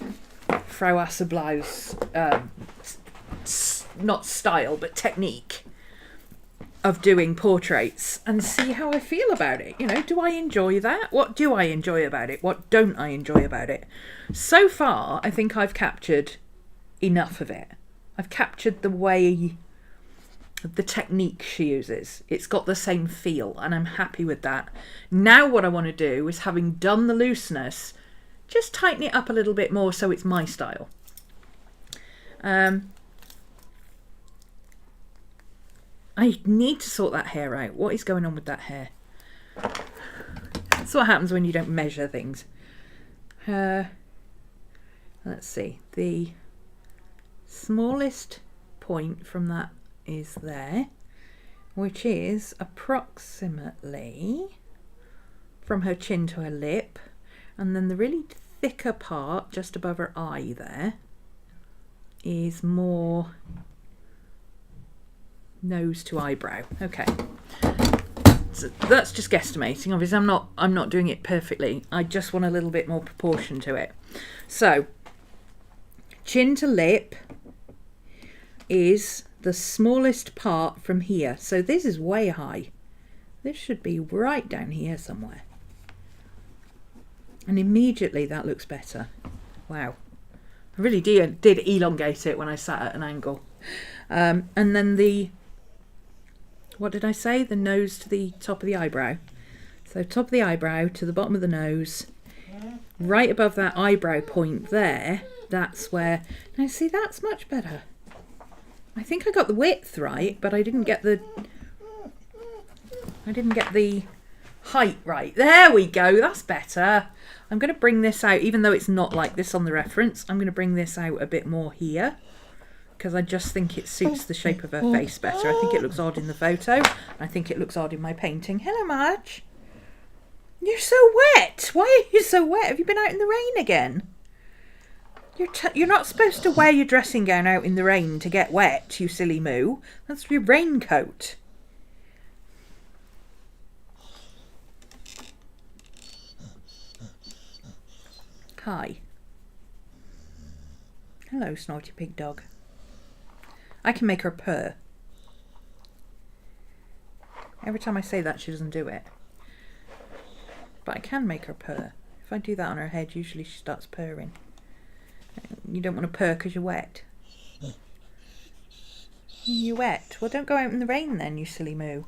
Frau Hasselblau's, not style, but technique. of doing portraits and see how I feel about it. You know, do I enjoy that? What do I enjoy about it? What don't I enjoy about it? So far, I think I've captured enough of it. I've captured the way, the technique she uses. It's got the same feel and I'm happy with that. Now what I want to do is, having done the looseness, just tighten it up a little bit more so it's my style. I need to sort that hair out. What is going on with that hair? That's what happens when you don't measure things. Let's see. The smallest point from that is there, which is approximately from her chin to her lip. And then the really thicker part just above her eye there is more nose to eyebrow. Okay, so that's just guesstimating. Obviously I'm not doing it perfectly. I just want a little bit more proportion to it. So chin to lip is the smallest part from here. So this is way high. This should be right down here somewhere. And immediately that looks better. Wow, I really did elongate it when I sat at an angle. And then the, what did I say? The nose to the top of the eyebrow. So top of the eyebrow to the bottom of the nose, right above that eyebrow point there, that's where, now see, that's much better. I think I got the width right, but I didn't get the height right. There we go, that's better. I'm going to bring this out, even though it's not like this on the reference, I'm going to bring this out a bit more here, because I just think it suits the shape of her face better. I think it looks odd in the photo. I think it looks odd in my painting. Hello, Marge. You're so wet. Why are you so wet? Have you been out in the rain again? You're not supposed to wear your dressing gown out in the rain to get wet, you silly moo. That's your raincoat. Hi. Hello, snorty pig dog. I can make her purr. Every time I say that, she doesn't do it. But I can make her purr. If I do that on her head, usually she starts purring. You don't want to purr because you're wet. You're wet. Well, don't go out in the rain then, you silly moo.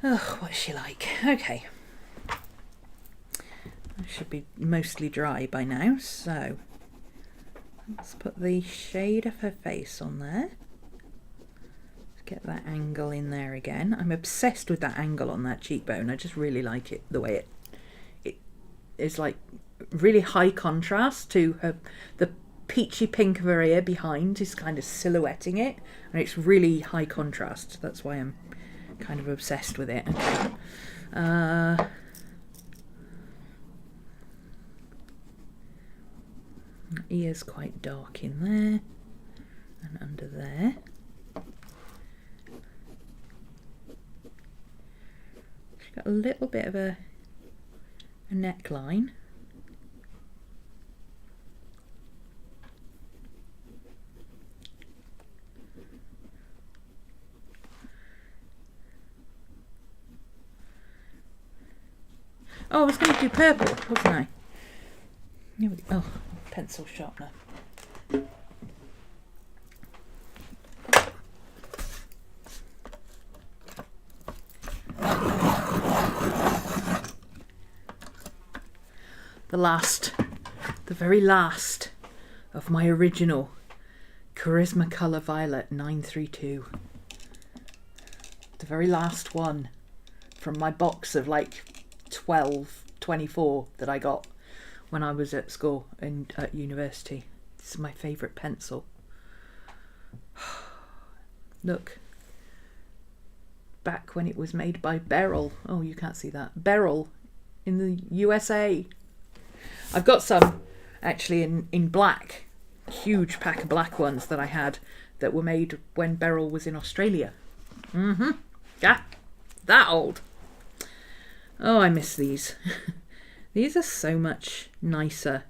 Ugh, what's she like? Okay. It should be mostly dry by now, so let's put the shade of her face on there. Let's get that angle in there again. I'm obsessed with that angle on that cheekbone. I just really like it, the way it is like really high contrast to her. The peachy pink of her ear behind is kind of silhouetting it, and it's really high contrast. That's why I'm kind of obsessed with it. Okay. Ear's quite dark in there and under there. She's got a little bit of a neckline. Oh, I was going to do purple, wasn't I? Here we go. Oh, pencil sharpener. The very last of my original Charisma Colour Violet 932. The very last one from my box of like 24 that I got when I was at school and at university. This is my favourite pencil. Look. Back when it was made by Beryl. Oh, you can't see that. Beryl in the USA. I've got some actually in black. Huge pack of black ones that I had that were made when Beryl was in Australia. Yeah, that old. Oh, I miss these. These are so much nicer.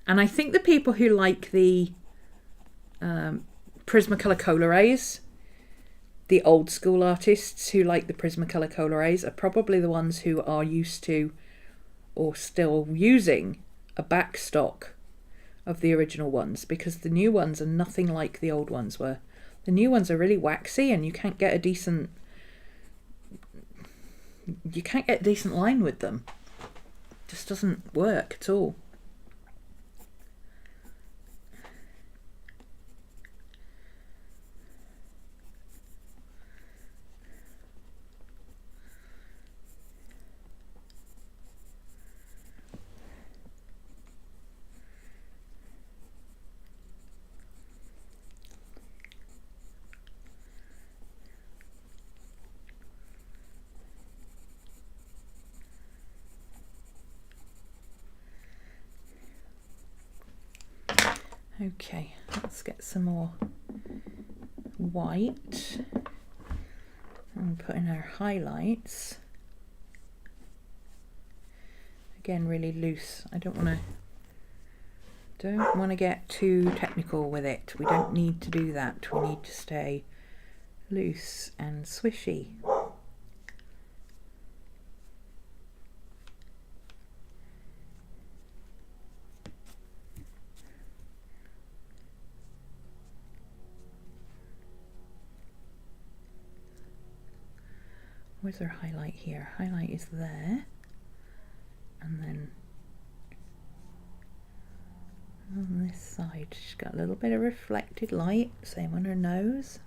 And I think the people who like the Prismacolor Colorways, the old school artists who like the Prismacolor Colorways, are probably the ones who are used to or still using a backstock of the original ones, because the new ones are nothing like the old ones were. The new ones are really waxy and you can't get a decent line with them. It just doesn't work at all. Okay, let's get some more white and put in our highlights. Again, really loose. I don't want to get too technical with it. We don't need to do that. We need to stay loose and swishy. Where's our highlight here? Highlight is there. And then on this side, she's got a little bit of reflected light, same on her nose.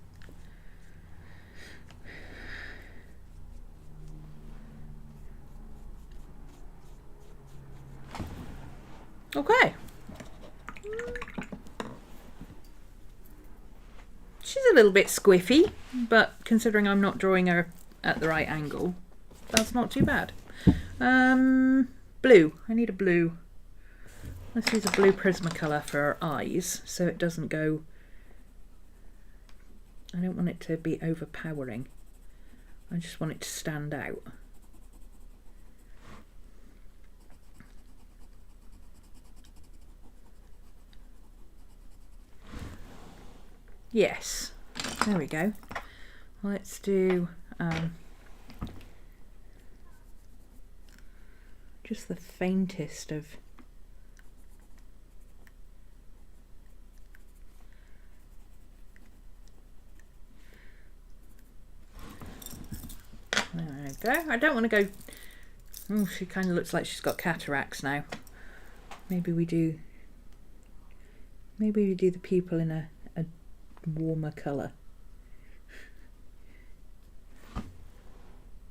Okay. She's a little bit squiffy, but considering I'm not drawing her at the right angle, that's not too bad. Blue. I need a blue. Let's use a blue Prismacolor for her eyes so it doesn't go... I don't want it to be overpowering. I just want it to stand out. Yes, there we go. Let's do just the faintest of there we go. I don't want to go, oh, she kind of looks like she's got cataracts now. Maybe we do the pupil in a warmer colour.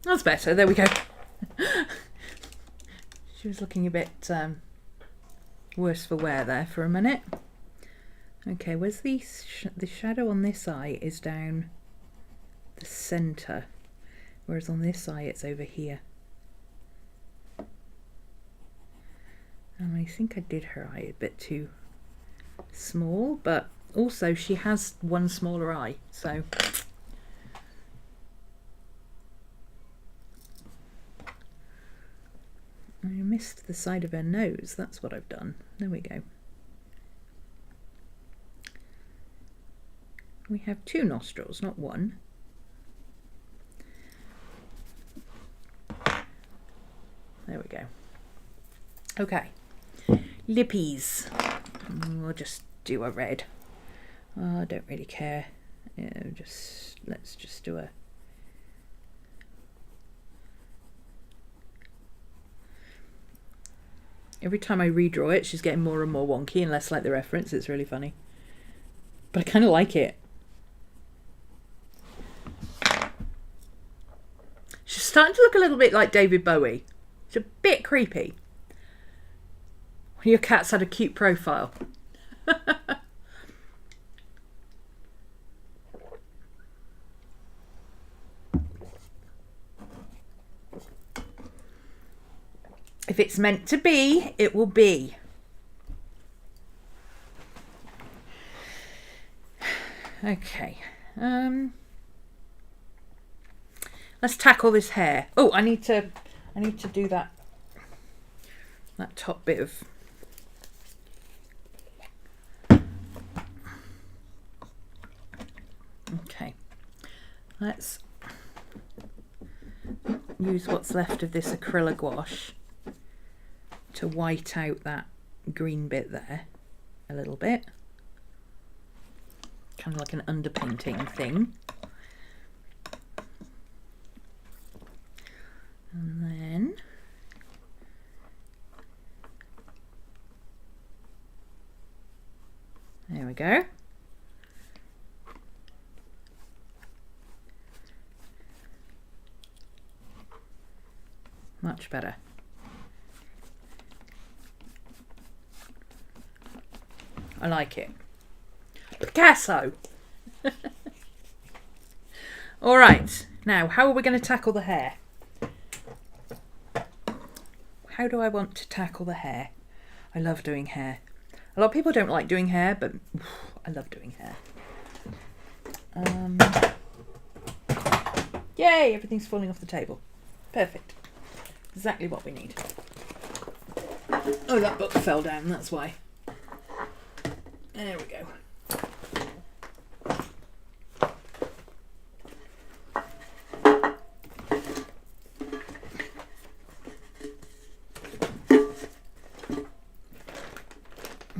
That's better, there we go. She was looking a bit worse for wear there for a minute. Okay, where's the shadow on this eye is down the centre, whereas on this eye it's over here. And I think I did her eye a bit too small, but also she has one smaller eye, so I missed the side of her nose, that's what I've done. There we go. We have two nostrils, not one. There we go. Okay, lippies. We'll just do a red. I don't really care. Let's just do a... Every time I redraw it, she's getting more and more wonky and less like the reference. It's really funny. But I kind of like it. She's starting to look a little bit like David Bowie. It's a bit creepy. Your cat's had a cute profile. If it's meant to be, it will be. Okay. Let's tackle this hair. Oh, I need to do that top bit of Let's use what's left of this acrylic gouache to white out that green bit there a little bit. Kind of like an underpainting thing. And then there we go. Much better. I like it. Picasso! Alright, now how are we going to tackle the hair? How do I want to tackle the hair? I love doing hair. A lot of people don't like doing hair, but I love doing hair. Yay, everything's falling off the table. Perfect. Exactly what we need. Oh, that book fell down, that's why. There we go.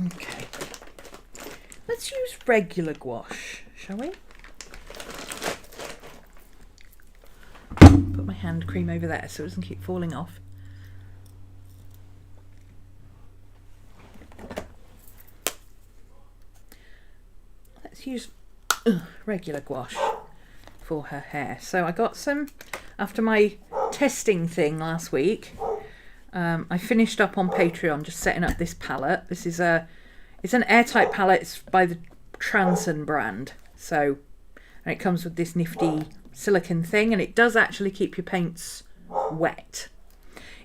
Okay. Let's use regular gouache, shall we? Put my hand cream over there so it doesn't keep falling off. Let's use regular gouache for her hair. So I got some after my testing thing last week. I finished up on Patreon just setting up this palette. This is it's an airtight palette. It's by the Transon brand. So, and it comes with this nifty silicone thing, and it does actually keep your paints wet.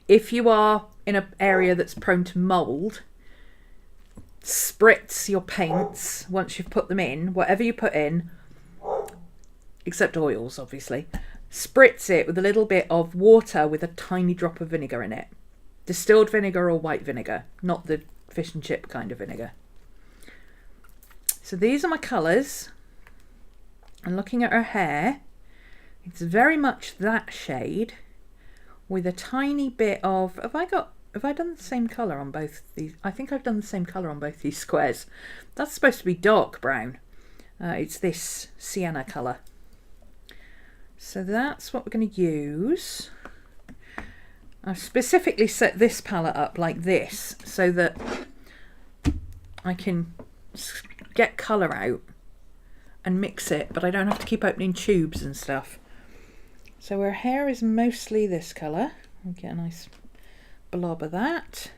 If you are in an area that's prone to mould, spritz your paints once you've put them in, whatever you put in, except oils obviously, spritz it with a little bit of water with a tiny drop of vinegar in it. Distilled vinegar or white vinegar, not the fish and chip kind of vinegar. So these are my colours. And looking at her hair, it's very much that shade with a tiny bit of, have I done the same colour on both these? I think I've done the same colour on both these squares. That's supposed to be dark brown. It's this sienna colour. So that's what we're going to use. I've specifically set this palette up like this so that I can get colour out and mix it, but I don't have to keep opening tubes and stuff. So her hair is mostly this colour. We'll get a nice blob of that.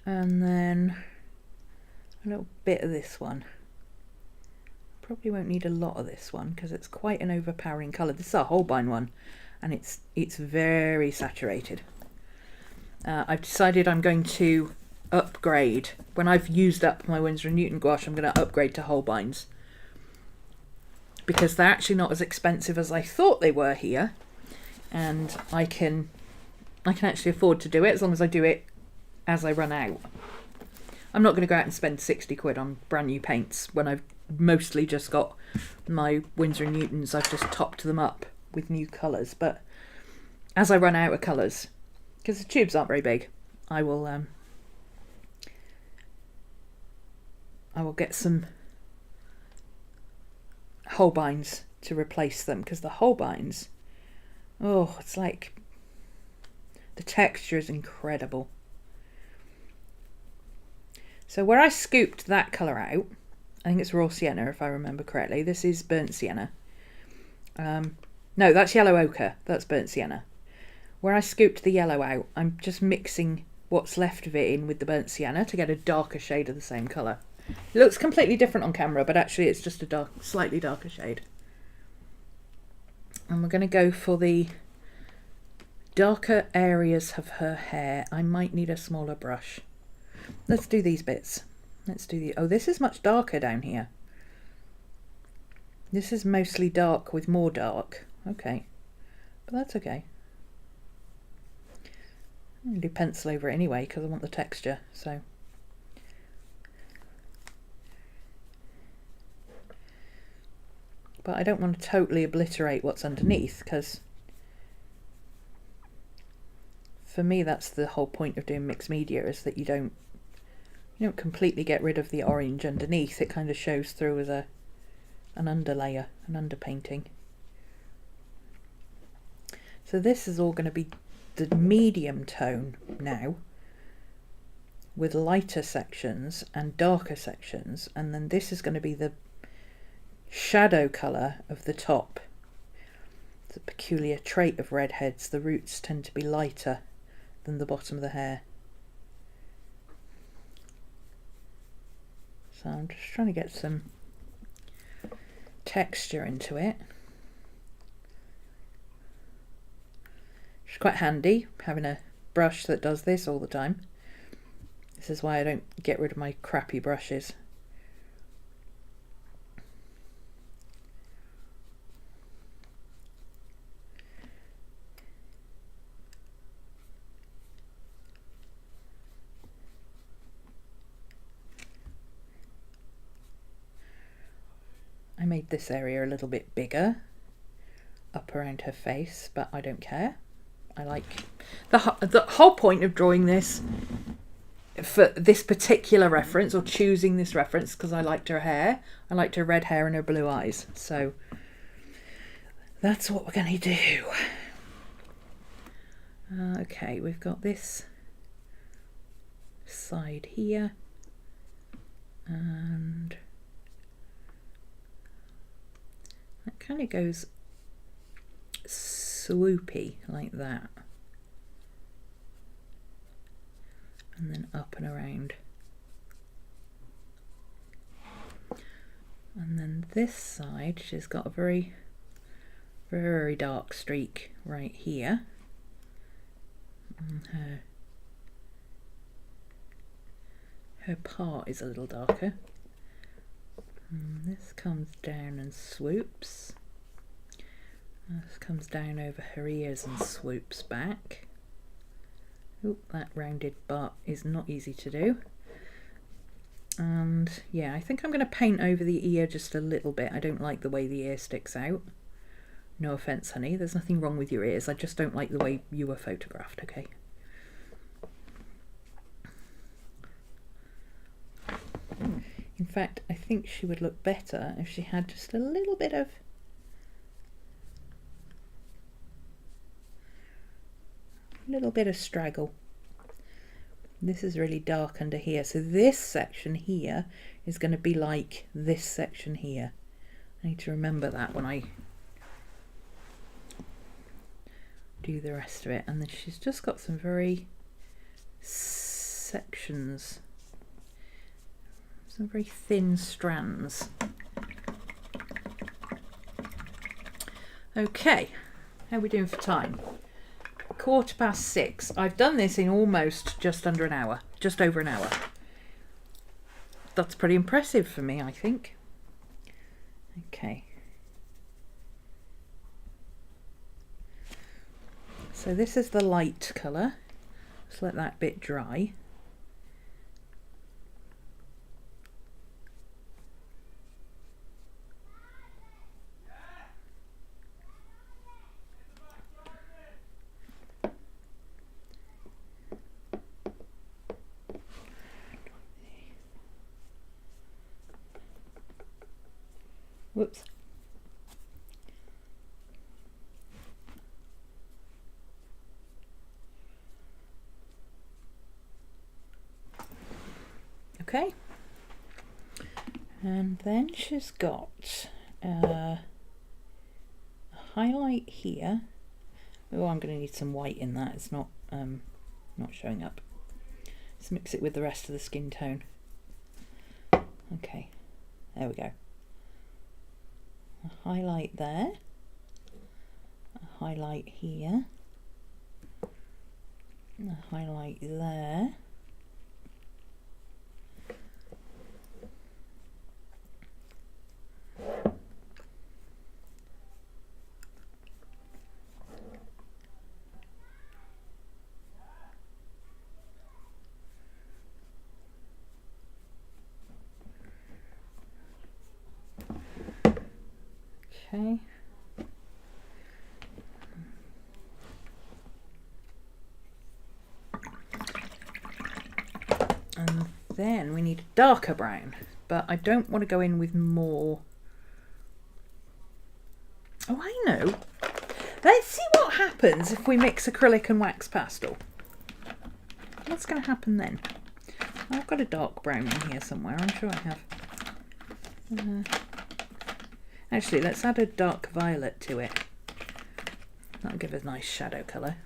And then a little bit of this one. Probably won't need a lot of this one because it's quite an overpowering colour. This is a Holbein one, and it's very saturated. I've decided I'm going to upgrade. When I've used up my Winsor & Newton gouache, I'm going to upgrade to Holbeins because they're actually not as expensive as I thought they were here, and I can actually afford to do it as long as I do it as I run out. I'm not going to go out and spend 60 quid on brand new paints when I've mostly just got my Winsor & Newtons. I've just topped them up with new colours, but as I run out of colours, because the tubes aren't very big, I will get some Holbeins to replace them, because the Holbeins, oh, it's like the texture is incredible. So where I scooped that colour out, I think it's raw sienna if I remember correctly. This is burnt sienna. No, that's yellow ochre. That's burnt sienna. Where I scooped the yellow out, I'm just mixing what's left of it in with the burnt sienna to get a darker shade of the same colour. It looks completely different on camera, but actually it's just a slightly darker shade. And we're going to go for the darker areas of her hair. I might need a smaller brush. Let's do these bits. Let's do the... Oh, this is much darker down here. This is mostly dark with more dark. Okay. But that's okay. I'm going to do pencil over it anyway because I want the texture, so... But I don't want to totally obliterate what's underneath, because for me that's the whole point of doing mixed media, is that you don't completely get rid of the orange underneath. It kind of shows through as an underlayer, an underpainting. So this is all going to be the medium tone now, with lighter sections and darker sections, and then this is going to be the shadow colour of the top. It's a peculiar trait of redheads. The roots tend to be lighter than the bottom of the hair. So I'm just trying to get some texture into it. It's quite handy having a brush that does this all the time. This is why I don't get rid of my crappy brushes. I made this area a little bit bigger up around her face, but I don't care. I like the whole point of drawing this for this particular reference, or choosing this reference, because I liked her hair. I liked her red hair and her blue eyes. So that's what we're going to do. Okay, we've got this side here, and that kind of goes swoopy like that, and then up and around, and then this side she's got a very, very dark streak right here, and her part is a little darker. And this comes down and swoops. This comes down over her ears and swoops back. Oh, that rounded butt is not easy to do. And yeah, I think I'm going to paint over the ear just a little bit. I don't like the way the ear sticks out. No offence, honey, there's nothing wrong with your ears. I just don't like the way you were photographed, okay? In fact, I think she would look better if she had just a little bit of straggle. This is really dark under here, so this section here is going to be like this section here. I need to remember that when I do the rest of it. And then she's just got some very sections, some very thin strands. Okay, how are we doing for time? 6:15. I've done this in almost just under an hour, just over an hour. That's pretty impressive for me, I think. Okay. So this is the light colour. Just let that bit dry. Whoops. Okay. And then she's got a highlight here. Oh, I'm going to need some white in that. It's not showing up. Let's mix it with the rest of the skin tone. Okay, there we go. A highlight there, a highlight here, a highlight there, Okay. And then we need a darker brown, but I don't want to go in with more. Oh, I know. Let's see what happens if we mix acrylic and wax pastel. What's going to happen then? I've got a dark brown in here somewhere, I'm sure I have. Actually, let's add a dark violet to it. That'll give us a nice shadow colour.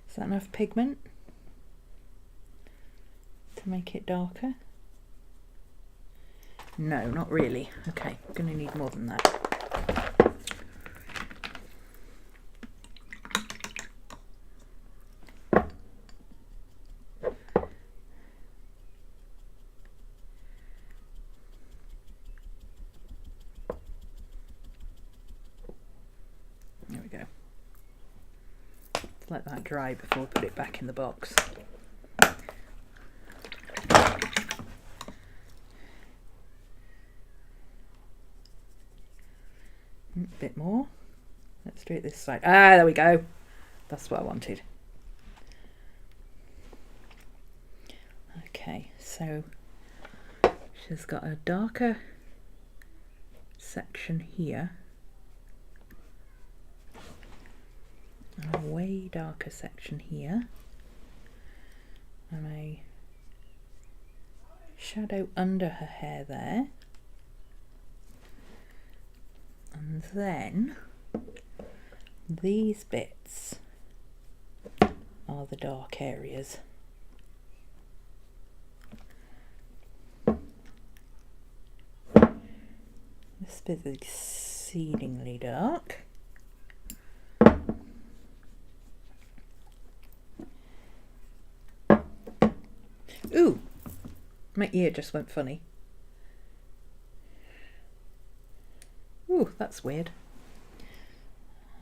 Is that enough pigment to make it darker? No, not really. Okay, I'm going to need more than that. There we go. Let's let that dry before we put it back in the box. A bit more. Let's do it this side. Ah, there we go. That's what I wanted. Okay, so she's got a darker section here and a way darker section here and a shadow under her hair there. And then these bits are the dark areas. This bit is exceedingly dark. Ooh, my ear just went funny. Ooh, that's weird.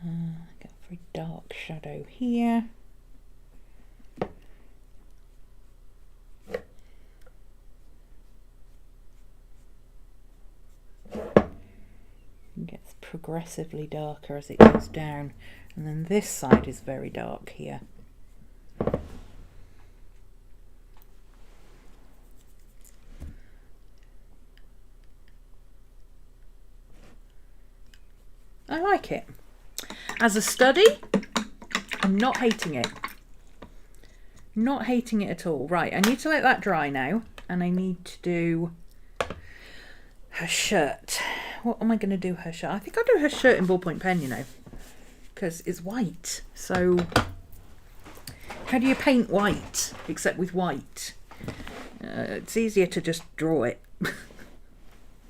Got a very dark shadow here. It gets progressively darker as it goes down, and then this side is very dark here. I like it. As a study, I'm not hating it. Not hating it at all. Right, I need to let that dry now, and I need to do her shirt. What am I going to do her shirt? I think I'll do her shirt in ballpoint pen, you know, because it's white. So how do you paint white except with white? It's easier to just draw it,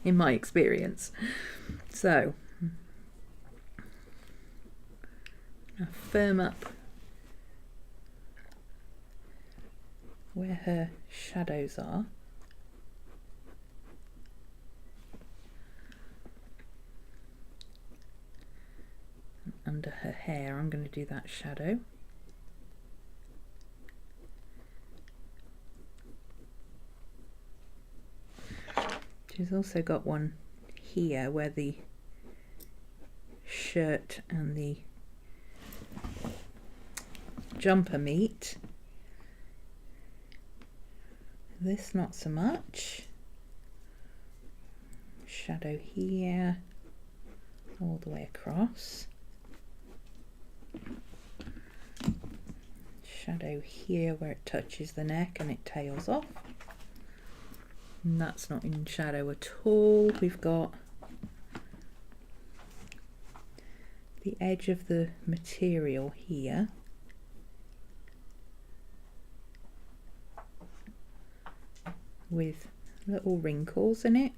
in my experience. So firm up where her shadows are. And under her hair, I'm going to do that shadow. She's also got one here where the shirt and the jumper meet. This not so much. Shadow here, all the way across. Shadow here where it touches the neck and it tails off. And that's not in shadow at all. We've got the edge of the material here. With little wrinkles in it.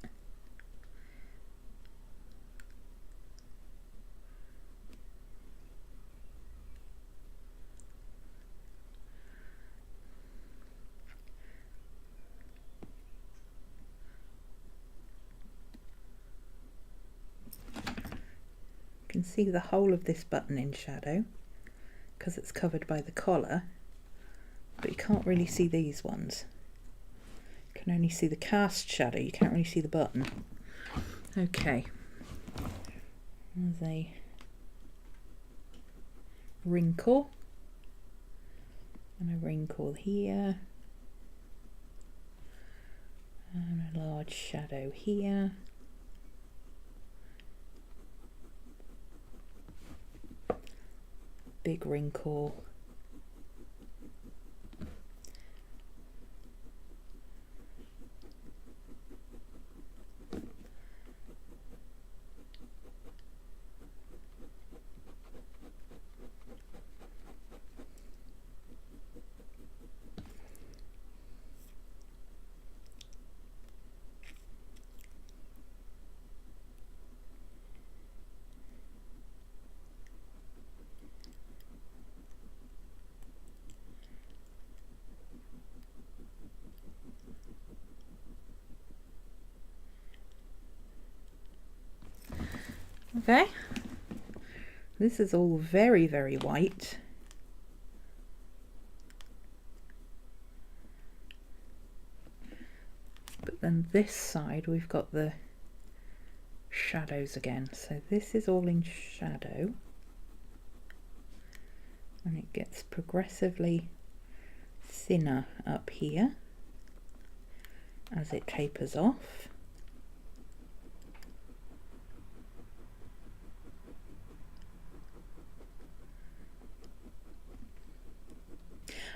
can see the whole of this button in shadow because it's covered by the collar, but you can't really see these ones. You can only see the cast shadow, you can't really see the button. Okay, there's a wrinkle and a wrinkle here and a large shadow here. Big wrinkle. Okay, this is all very, very white. But then this side we've got the shadows again. So this is all in shadow. And it gets progressively thinner up here as it tapers off.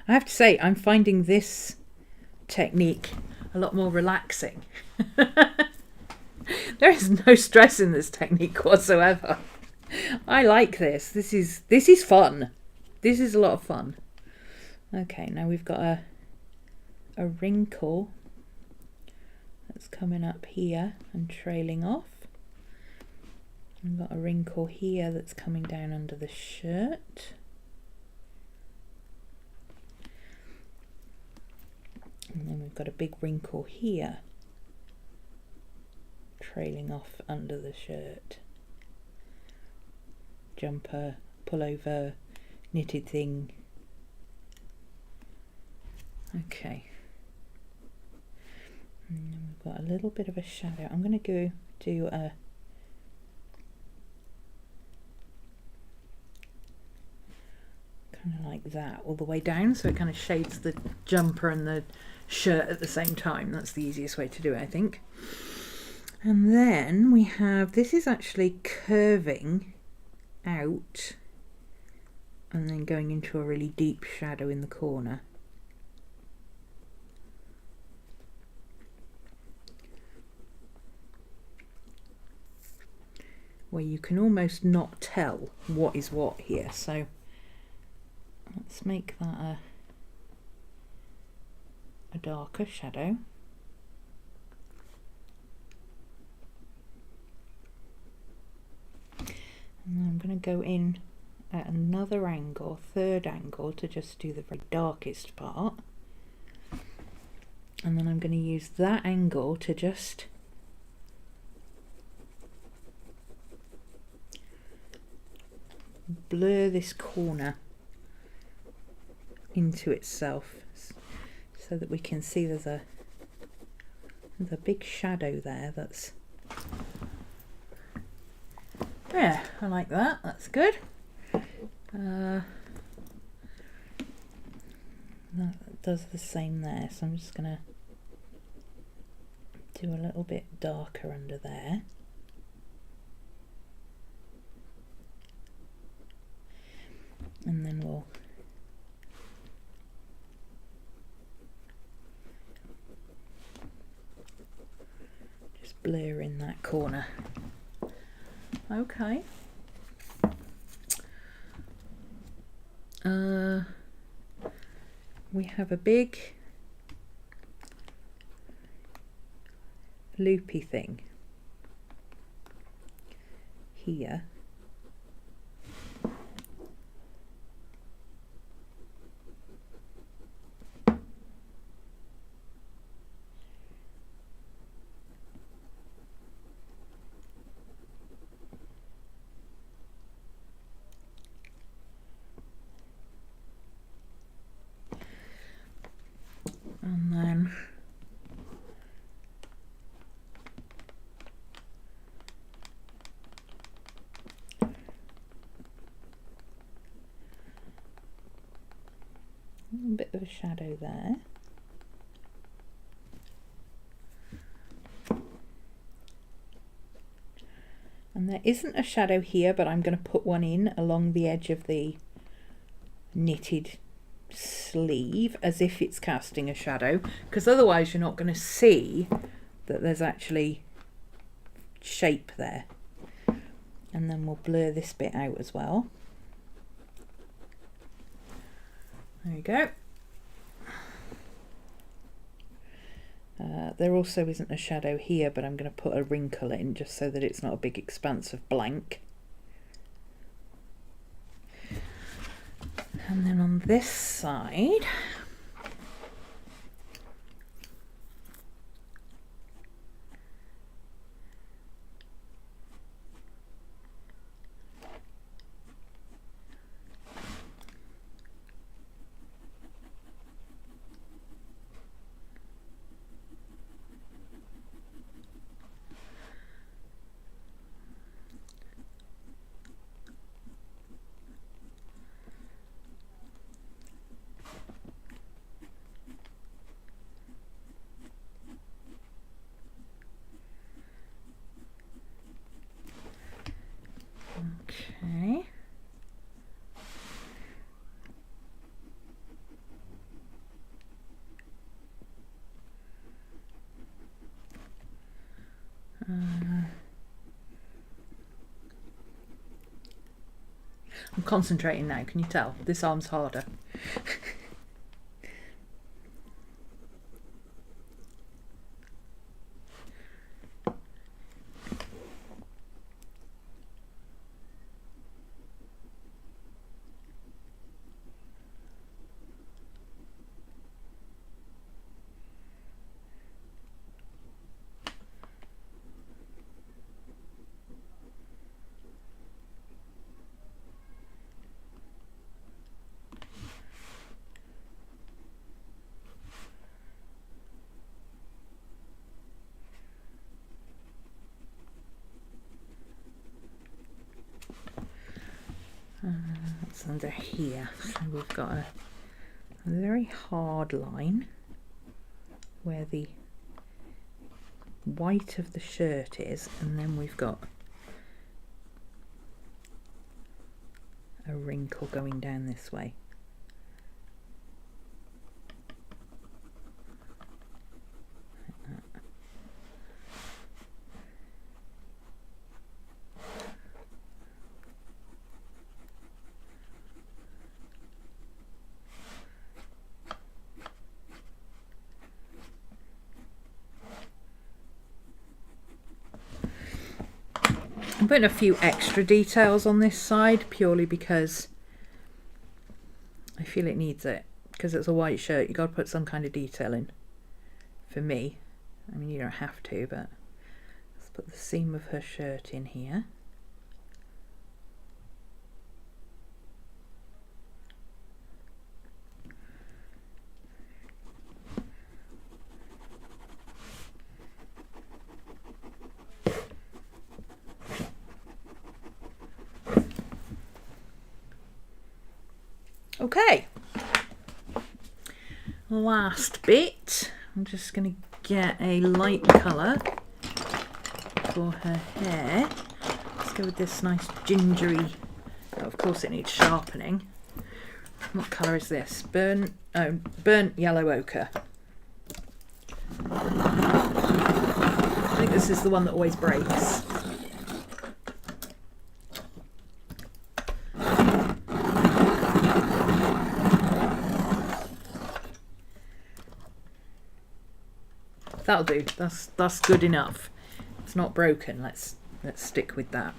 I have to say, I'm finding this technique a lot more relaxing. There is no stress in this technique whatsoever. I like this. This is fun. This is a lot of fun. Okay, now we've got a wrinkle that's coming up here and trailing off. We've got a wrinkle here that's coming down under the shirt. And then we've got a big wrinkle here, trailing off under the shirt. Jumper, pullover, knitted thing. Okay. And then we've got a little bit of a shadow. I'm going to go do a kind of like that all the way down, so it kind of shades the jumper and the shirt at the same time. That's the easiest way to do it, I think. And then we have, this is actually curving out and then going into a really deep shadow in the corner. Where you can almost not tell what is what here. So let's make that a darker shadow. And then I'm going to go in at another angle, third angle, to just do the very darkest part. And then I'm going to use that angle to just blur this corner into itself so that we can see there's a big shadow there. That's, yeah, I like that. That's good. That does the same there, so I'm just gonna do a little bit darker under there. And then we'll just blur in that corner. Okay. We have a big loopy thing here. And then a bit of a shadow there. And there isn't a shadow here, but I'm going to put one in along the edge of the knitted sleeve as if it's casting a shadow, because otherwise you're not going to see that there's actually shape there. And then we'll blur this bit out as well. There you go. There also isn't a shadow here, but I'm going to put a wrinkle in just so that it's not a big expanse of blank. And then on this side, okay. I'm concentrating now, can you tell? This arm's harder. That's under here. So we've got a very hard line where the white of the shirt is, and then we've got a wrinkle going down this way. I'm putting a few extra details on this side purely because I feel it needs it. Because it's a white shirt, you've got to put some kind of detail in. For me. I mean, you don't have to, but let's put the seam of her shirt in here. Okay, last bit, I'm just going to get a light colour for her hair. Let's go with this nice gingery, oh, of course it needs sharpening. What colour is this? Burnt yellow ochre. I think this is the one that always breaks. That'll do. That's good enough. It's not broken. Let's stick with that.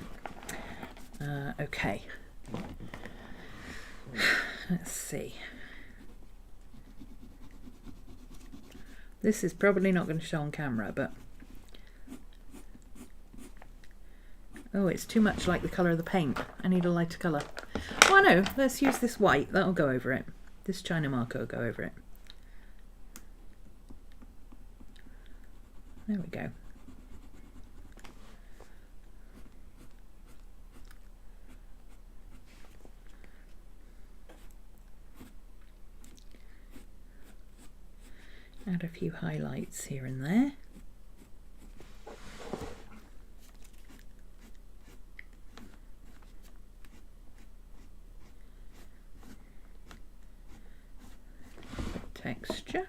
Okay. Let's see. This is probably not going to show on camera, but oh, it's too much like the colour of the paint. I need a lighter colour. Oh no, let's use this white. That'll go over it. This China marker will go over it. There we go. Add a few highlights here and there. Texture.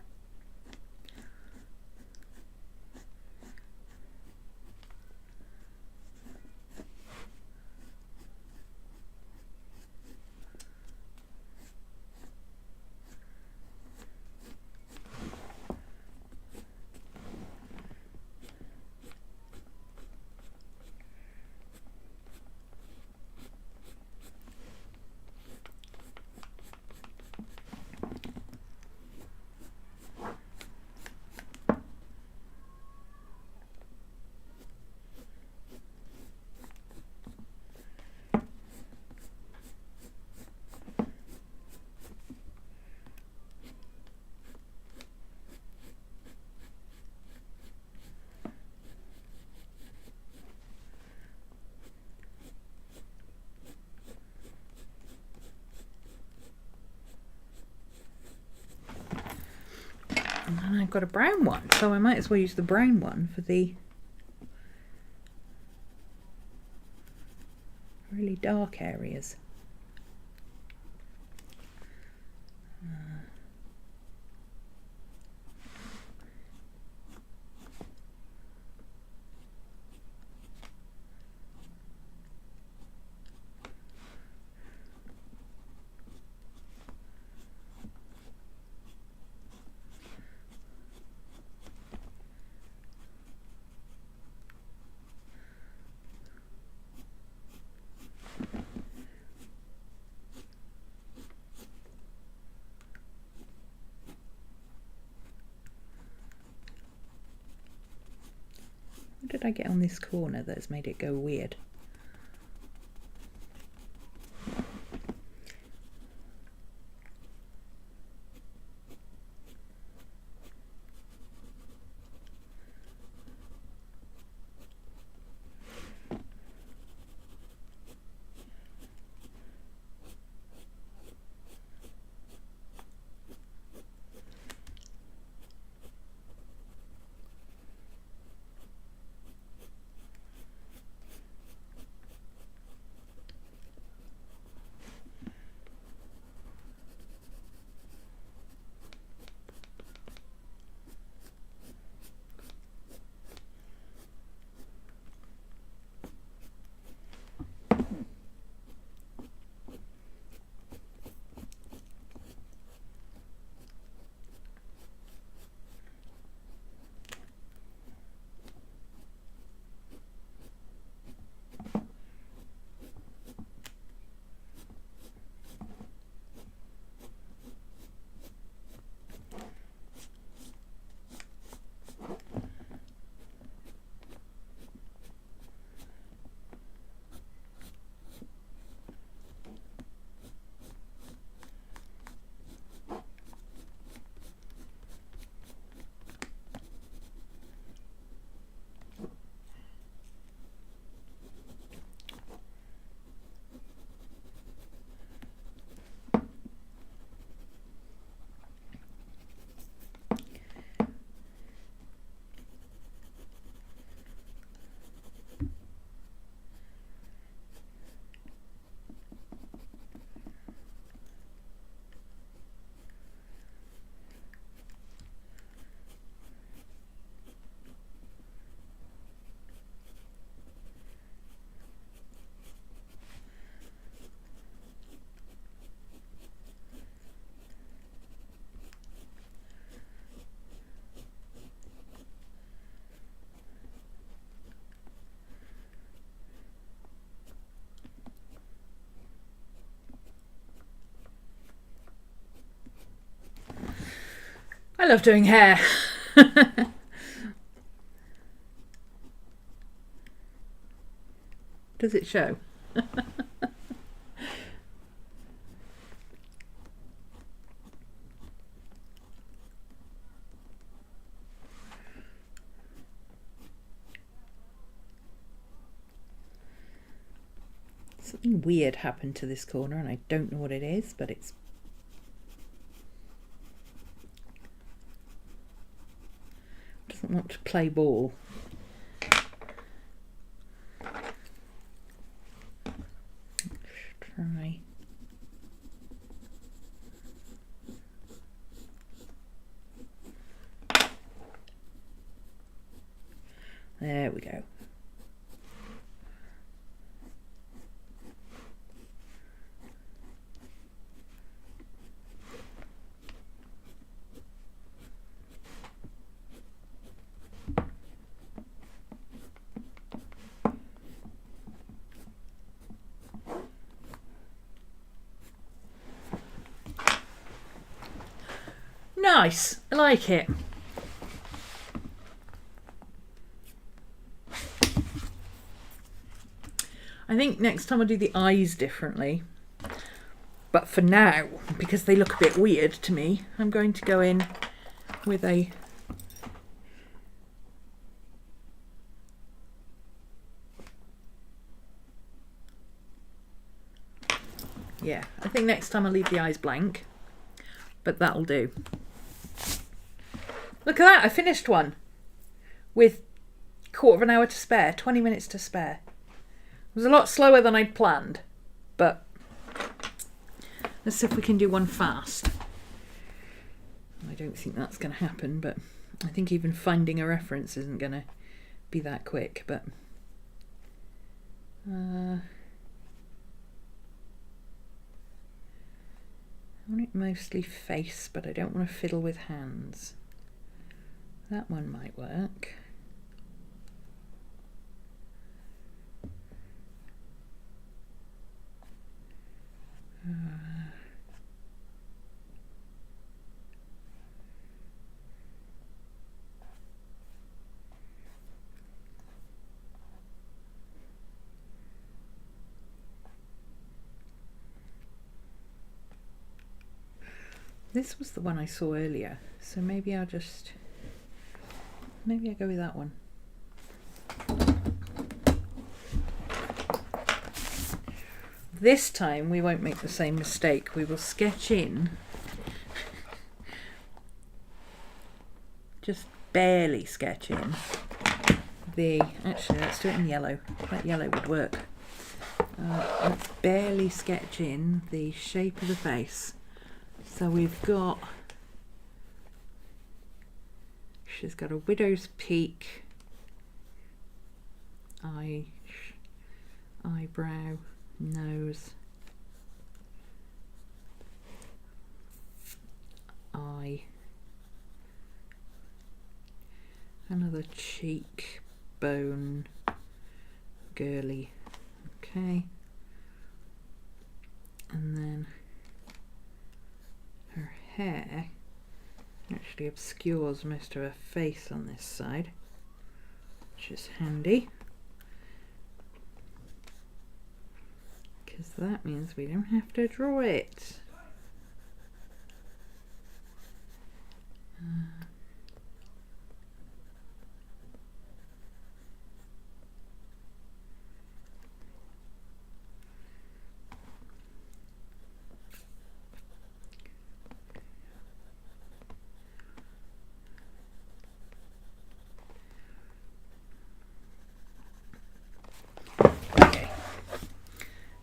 And I've got a brown one, so I might as well use the brown one for the really dark areas. What did I get on this corner that's made it go weird? I love doing hair. Does it show? Something weird happened to this corner and I don't know what it is, but it's doesn't want to play ball. Try. There we go. Nice, I like it. I think next time I'll do the eyes differently. But for now, because they look a bit weird to me, I'm going to go in with a yeah, I think next time I'll leave the eyes blank, but that'll do. Look at that, I finished one with a quarter of an hour to spare, 20 minutes to spare. It was a lot slower than I'd planned, but let's see if we can do one fast. I don't think that's going to happen, but I think even finding a reference isn't going to be that quick, but I want it mostly face, but I don't want to fiddle with hands. That one might work. This was the one I saw earlier, so maybe I'll go with that one. This time we won't make the same mistake. We will sketch in, just barely sketch in actually let's do it in yellow. That yellow would work. Let's barely sketch in the shape of the face. So we've got, she's got a widow's peak, eyebrow, nose, eye, another cheek, bone, girly, okay, and then her hair actually obscures most of her face on this side, which is handy because that means we don't have to draw it.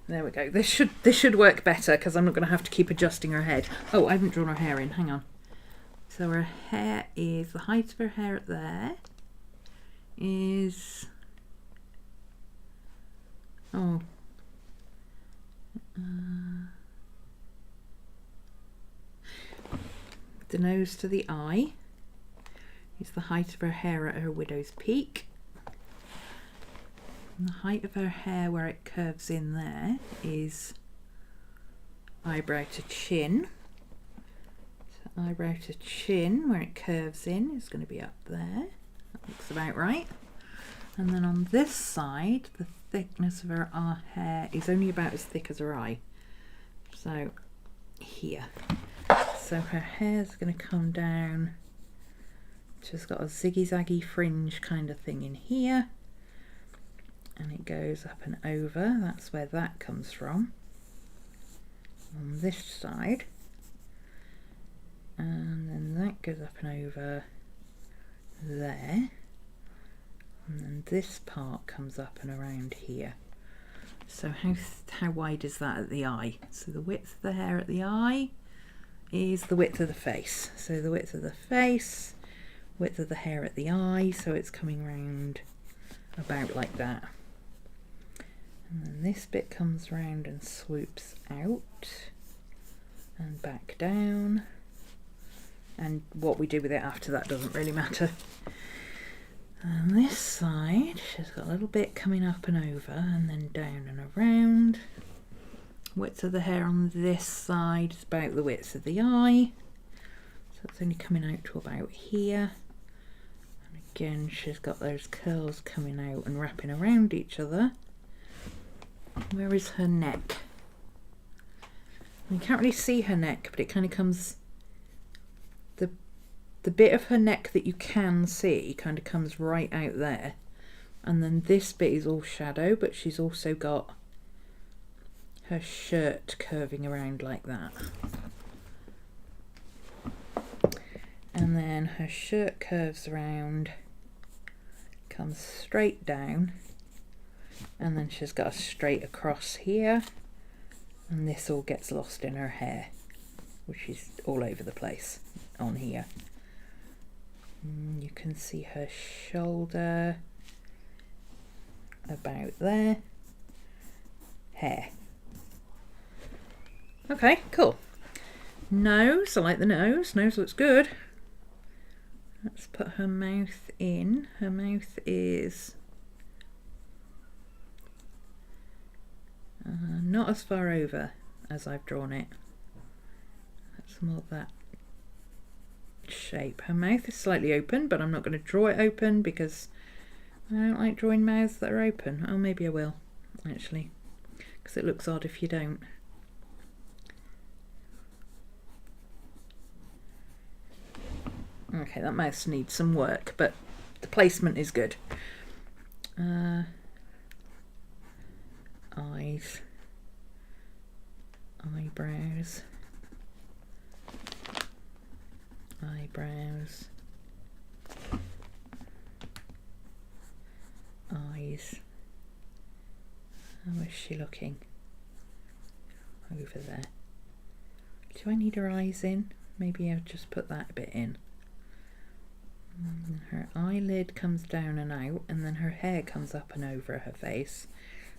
There we go. This should work better because I'm not going to have to keep adjusting her head. Oh, I haven't drawn her hair in. Hang on. So her hair is, the height of her hair at there is, the nose to the eye is the height of her hair at her widow's peak. And the height of her hair where it curves in there is eyebrow to chin. So eyebrow to chin where it curves in is going to be up there. That looks about right. And then on this side, the thickness of her hair is only about as thick as her eye. So here. So her hair's going to come down. She's got a ziggy-zaggy fringe kind of thing in here. and it goes up and over. That's where that comes from, on this side. And then that goes up and over there. And then this part comes up and around here. So how wide is that at the eye? So the width of the hair at the eye is the width of the face. So the width of the face, width of the hair at the eye, so it's coming round about like that. And then this bit comes round and swoops out and back down. And what we do with it after that doesn't really matter. And this side, she's got a little bit coming up and over and then down and around. Width of the hair on this side is about the width of the eye. So it's only coming out to about here. And again, she's got those curls coming out and wrapping around each other. Where is her neck? You can't really see her neck, but it kind of comes... The bit of her neck that you can see kind of comes right out there. And then this bit is all shadow, but she's also got her shirt curving around like that. And then her shirt curves around, comes straight down, and then she's got a straight across here, and this all gets lost in her hair, which is all over the place on here. You can see her shoulder about there. Hair. Okay, cool. Nose, I like the nose. Nose looks good. Let's put her mouth in. Her mouth is not as far over as I've drawn it. That's more that shape. Her mouth is slightly open, but I'm not going to draw it open because I don't like drawing mouths that are open. Oh, maybe I will, actually, because it looks odd if you don't. Okay, that mouth needs some work, but the placement is good. Eyes, eyebrows, eyebrows, eyes. How is she looking? Over there. Do I need her eyes in? Maybe I'll just put that bit in. Her eyelid comes down and out, and then her hair comes up and over her face,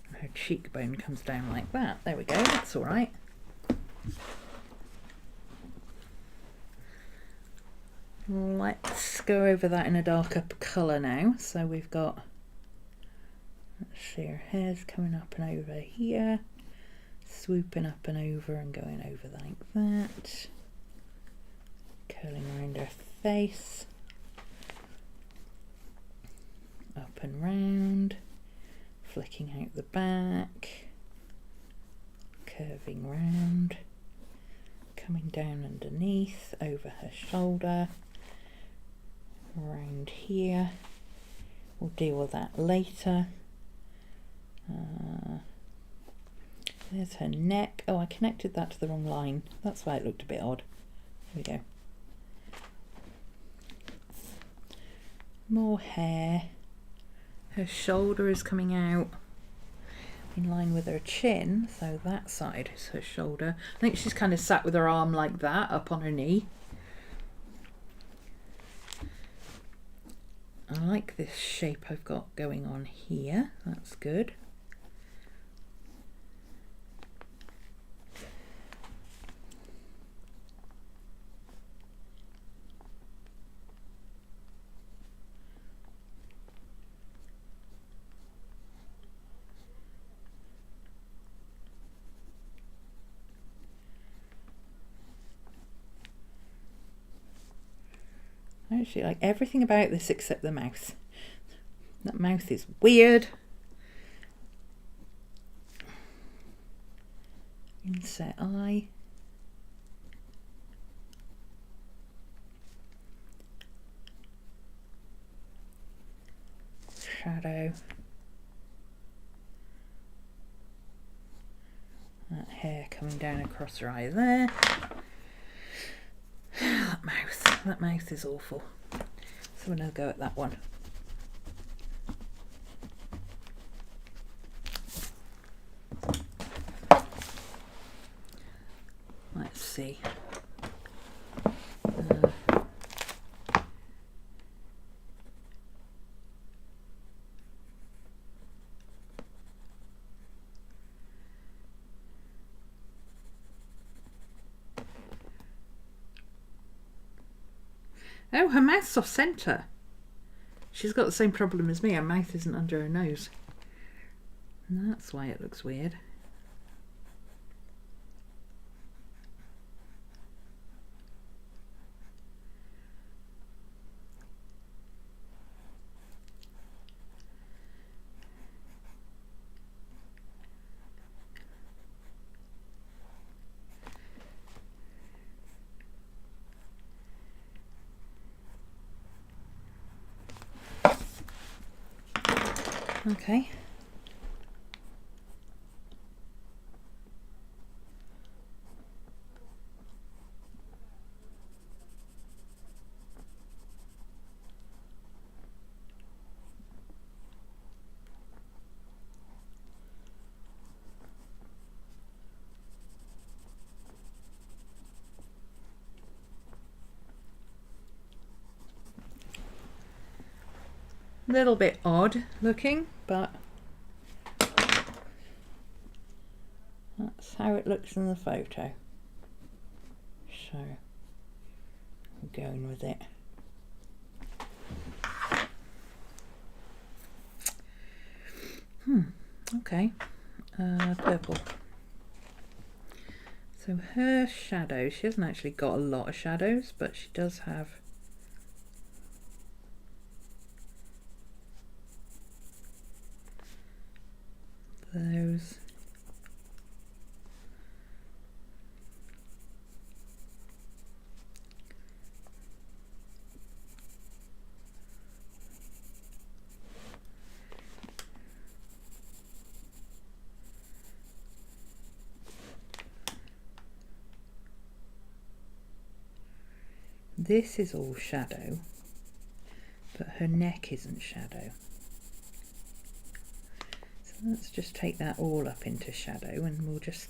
and her cheekbone comes down like that. There we go, that's all right. Let's go over that in a darker colour now. So we've got, let's see, her hair's coming up and over here, swooping up and over and going over like that, curling around her face, up and round, flicking out the back, curving round, coming down underneath, over her shoulder, around here. We'll deal with that later. There's her neck. Oh, I connected that to the wrong line. That's why it looked a bit odd. There we go. More hair. Her shoulder is coming out in line with her chin, so that side is her shoulder. I think she's kind of sat with her arm like that up on her knee. I like this shape I've got going on here, that's good. I actually like everything about this except the mouth. That mouth is weird. Inset eye. Shadow. That hair coming down across her eye there. That mouth is awful. So I'm going to go at that one. Let's see. Oh, her mouth's off centre. She's got the same problem as me. Her mouth isn't under her nose. And that's why it looks weird. Okay. Little bit odd looking, but that's how it looks in the photo. So I'm going with it. Okay. Purple. So her shadow, she hasn't actually got a lot of shadows, but she does have those. This is all shadow, but her neck isn't shadow. So let's just take that all up into shadow and we'll just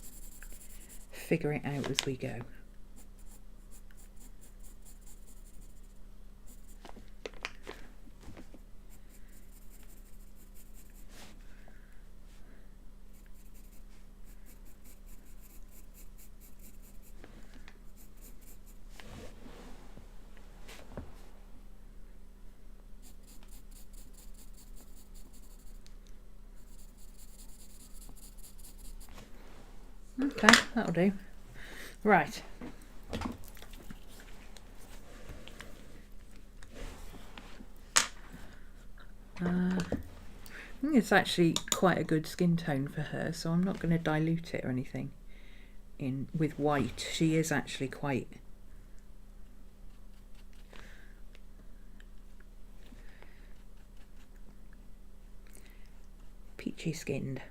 figure it out as we go. Okay, that'll do. Right. I think it's actually quite a good skin tone for her, so I'm not going to dilute it or anything in with white. She is actually quite peachy skinned.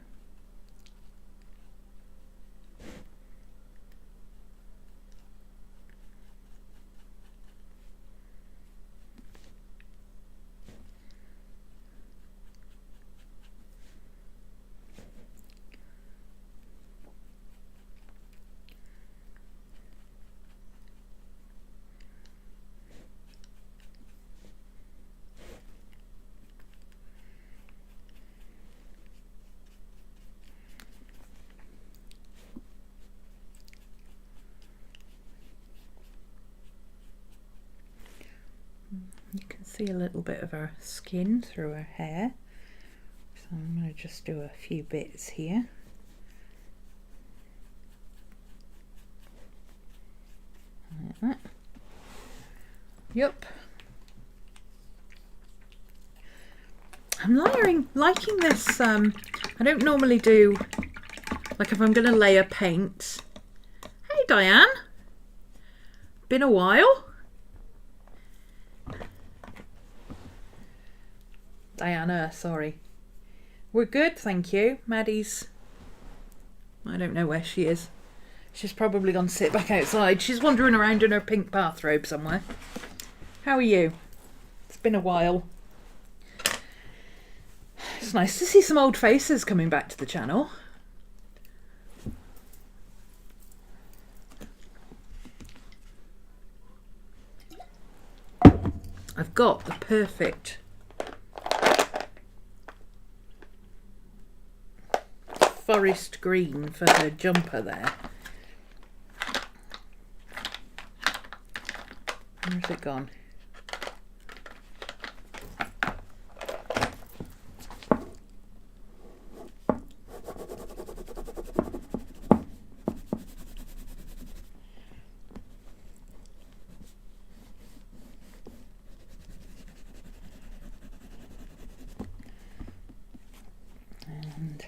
You can see a little bit of her skin through her hair, so I'm going to just do a few bits here. Like that. Yep. I'm liking this. I don't normally do, like if I'm going to layer paint. Hey Diane, been a while. Diana, sorry. We're good, thank you. Maddie's I don't know where she is. She's probably gone to sit back outside. She's wandering around in her pink bathrobe somewhere. How are you? It's been a while. It's nice to see some old faces coming back to the channel. I've got the perfect forest green for her jumper there. Where's it gone? And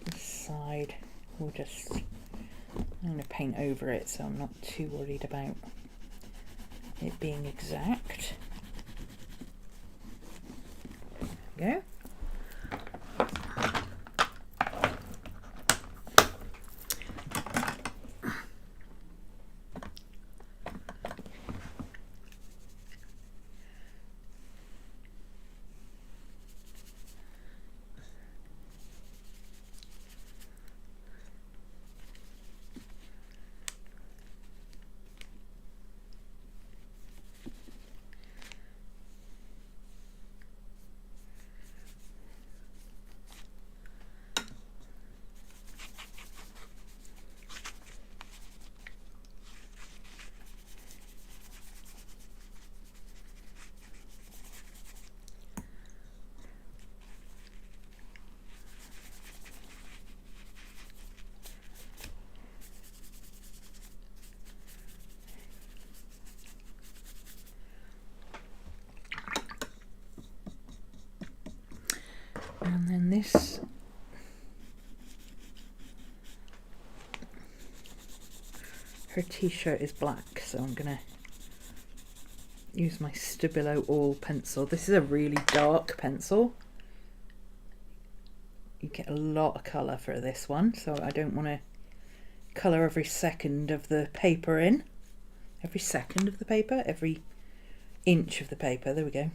this side we'll just, I'm going to paint over it so I'm not too worried about it being exact. There we go. And then this, her t-shirt is black, so I'm gonna use my Stabilo All pencil. This is a really dark pencil. You get a lot of colour for this one, so I don't want to colour every second of the paper in. Every second of the paper, every inch of the paper, there we go.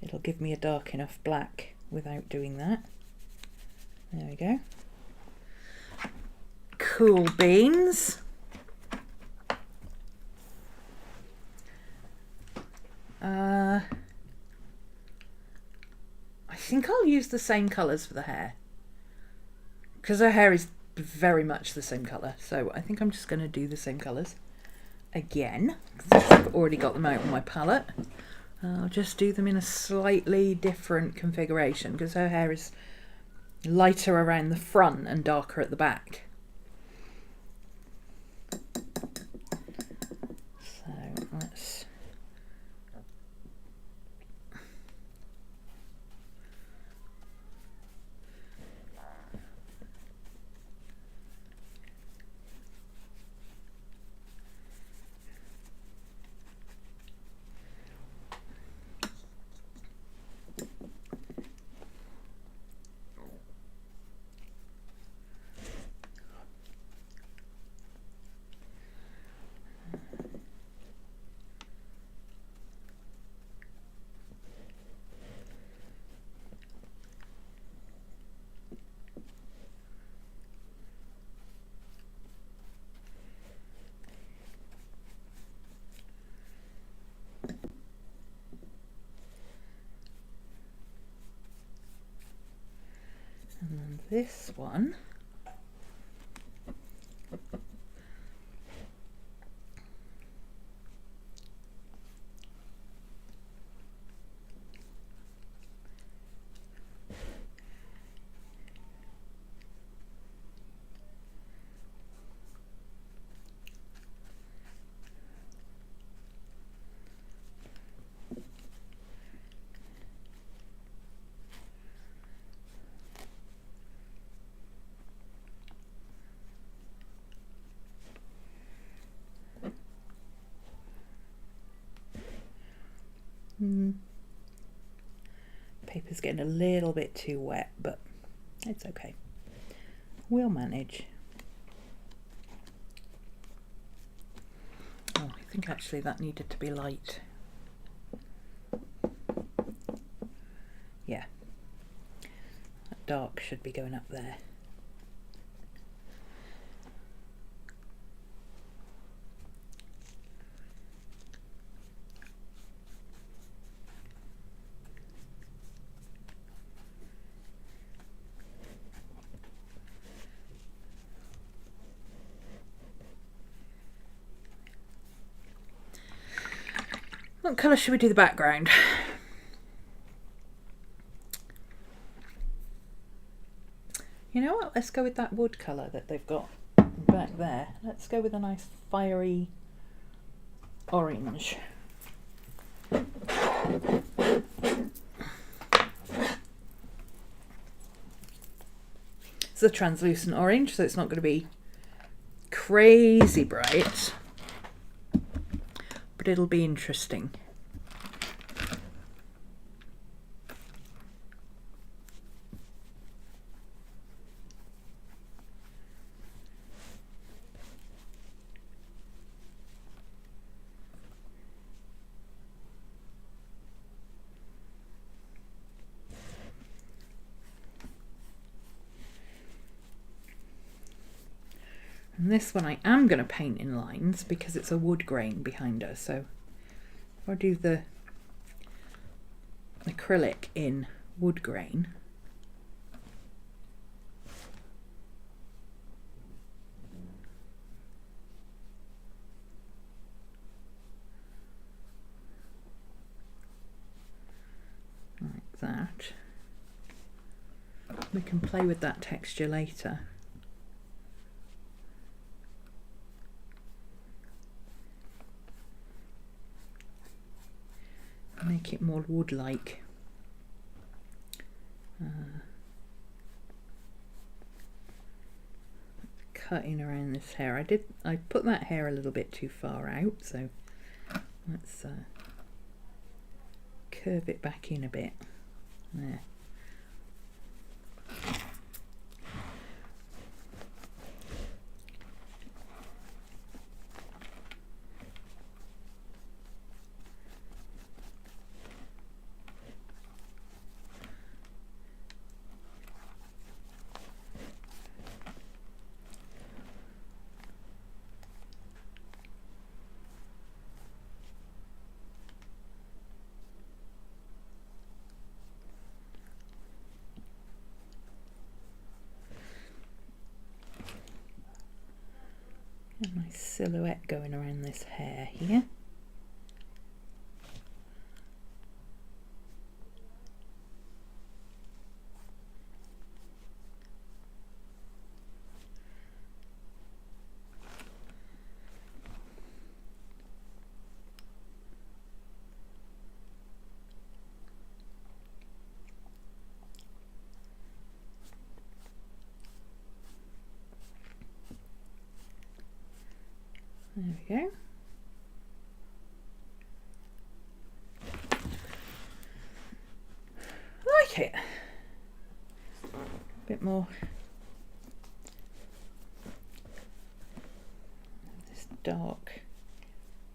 It'll give me a dark enough black without doing that. There we go. Cool beans. I think I'll use the same colours for the hair, because her hair is very much the same colour, so I think I'm just going to do the same colours again, because I've already got them out on my palette. I'll just do them in a slightly different configuration because her hair is lighter around the front and darker at the back. So let's and then this one, paper's getting a little bit too wet, but it's okay. We'll manage. Oh, I think actually that needed to be light. Yeah. That dark should be going up there. What colour should we do the background? You know what? Let's go with that wood colour that they've got back there. Let's go with a nice fiery orange. It's a translucent orange, so it's not going to be crazy bright, but it'll be interesting. And this one I am going to paint in lines because it's a wood grain behind her. So if I do the acrylic in wood grain, like that, we can play with that texture later. Make it more wood-like. Cutting around this hair. I put that hair a little bit too far out, so let's curve it back in a bit. There. A nice silhouette going around this hair here. There we go. I like it. A bit more. This dark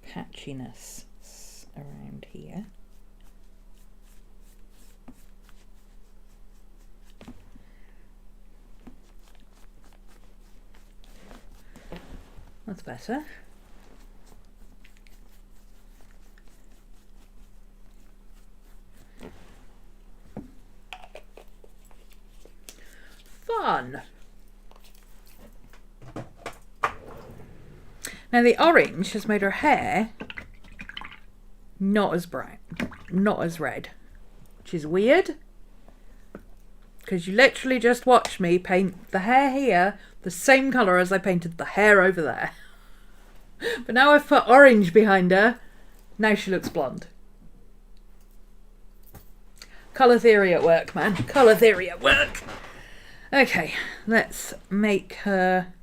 patchiness around here. That's better. Fun. Now the orange has made her hair not as bright, not as red, which is weird because you literally just watched me paint the hair here the same colour as I painted the hair over there. But now I've put orange behind her, now she looks blonde. Colour theory at work, man. Colour theory at work. Okay, let's make her...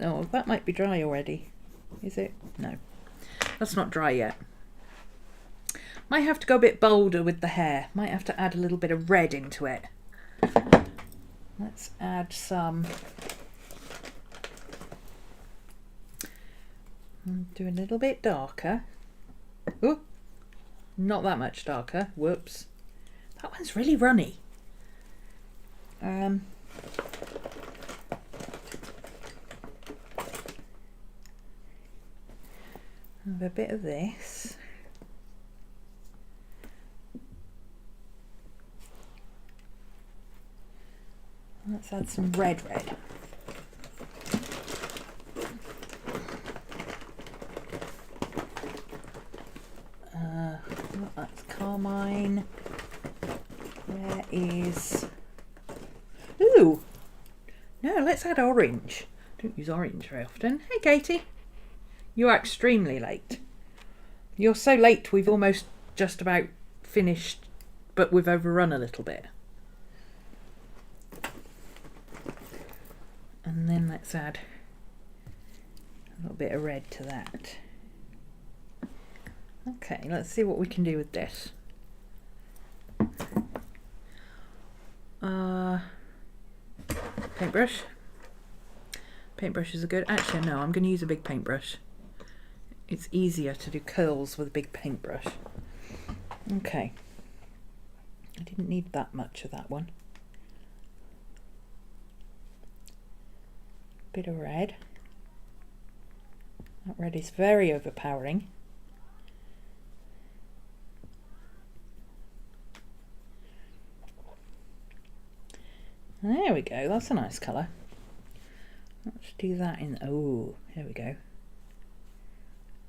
Oh, that might be dry already. Is it? No, that's not dry yet. Might have to go a bit bolder with the hair. Might have to add a little bit of red into it. Let's add some, do a little bit darker. Oh, not that much darker. Whoops. That one's really runny. Have a bit of this. Let's add some red. That's carmine. There is... Ooh! No, let's add orange. Don't use orange very often. Hey, Katie. You're extremely late. You're so late we've almost just about finished, but we've overrun a little bit. And then let's add a little bit of red to that. Okay, let's see what we can do with this. Paintbrush. Paintbrushes are good. Actually, no, I'm going to use a big paintbrush. It's easier to do curls with a big paintbrush. Okay. I didn't need that much of that one. Bit of red. That red is very overpowering. There we go, that's a nice colour. Let's do that in, oh, there we go.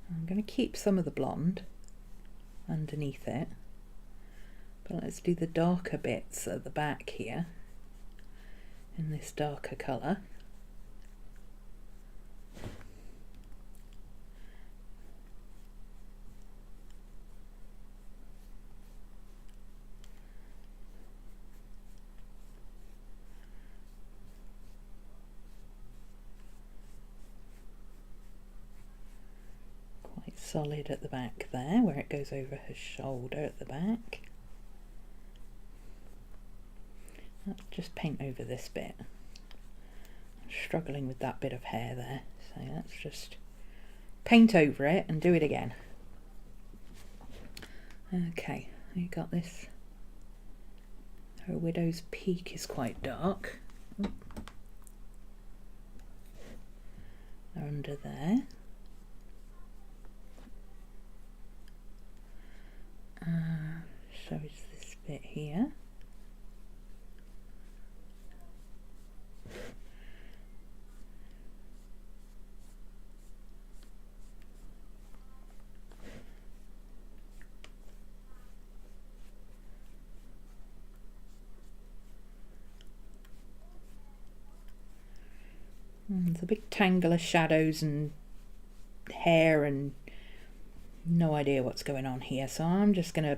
I'm going to keep some of the blonde underneath it, but let's do the darker bits at the back here in this darker colour. Solid at the back there where it goes over her shoulder at the back. Let's just paint over this bit. I'm struggling with that bit of hair there, so let's just paint over it and do it again. Okay, we got this. Her widow's peak is quite dark. Under there. So is this bit here. There's a big tangle of shadows and hair and no idea what's going on here, so I'm just going to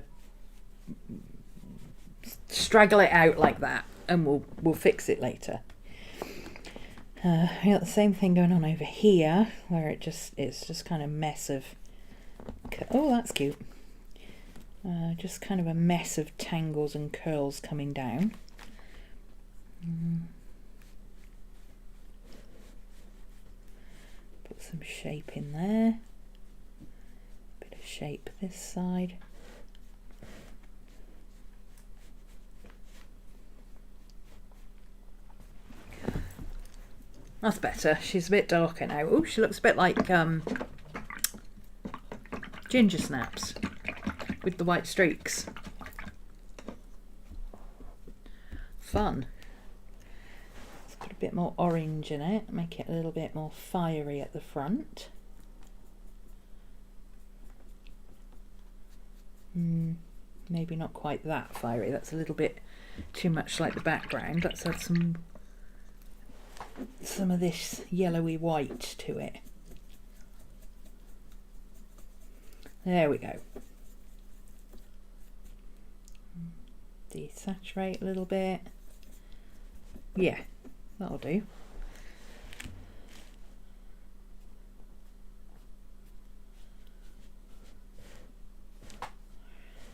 straggle it out like that and we'll fix it later. We got the same thing going on over here where it's just kind of mess of, oh that's cute, just kind of a mess of tangles and curls coming down. Put some shape in there. Shape this side. That's better. She's a bit darker now. Oh, she looks a bit like ginger snaps with the white streaks. Fun. Let's put a bit more orange in it, make it a little bit more fiery at the front. Maybe not quite that fiery, that's a little bit too much like the background. Let's add some of this yellowy white to it. There we go. Desaturate a little bit. Yeah, that'll do.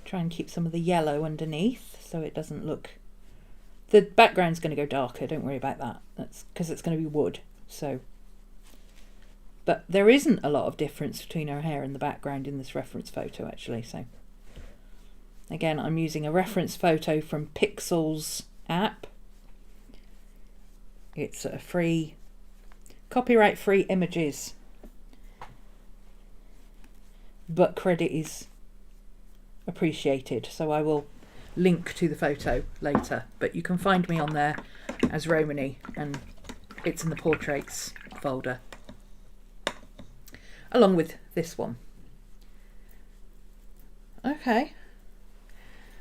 Try and keep some of the yellow underneath so it doesn't look The background's going to go darker, don't worry about that. That's because it's going to be wood. So, but there isn't a lot of difference between her hair and the background in this reference photo actually. So again, I'm using a reference photo from Pixels app. It's a free, copyright free images, but credit is appreciated. So I will link to the photo later, but you can find me on there as Romany, and it's in the portraits folder along with this one. Okay,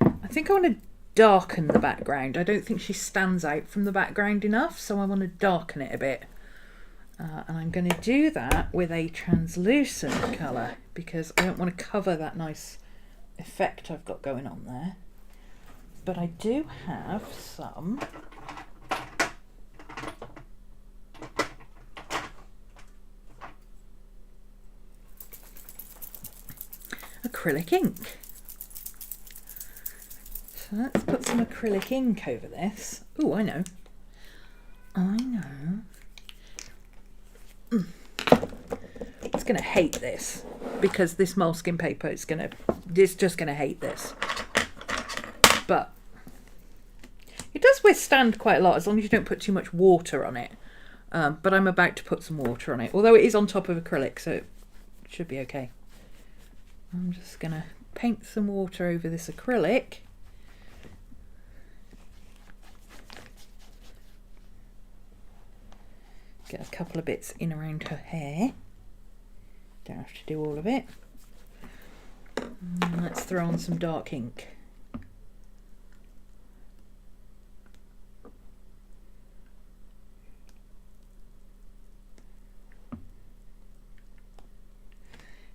I think I want to darken the background. I don't think she stands out from the background enough, so I want to darken it a bit, and I'm going to do that with a translucent colour because I don't want to cover that nice effect I've got going on there. But I do have some acrylic ink. So let's put some acrylic ink over this. Oh, I know. It's going to hate this because this moleskin paper is just going to hate this. But it does withstand quite a lot as long as you don't put too much water on it. But I'm about to put some water on it, although it is on top of acrylic, so it should be okay. I'm just going to paint some water over this acrylic. Get a couple of bits in around her hair. Don't have to do all of it. Let's throw on some dark ink.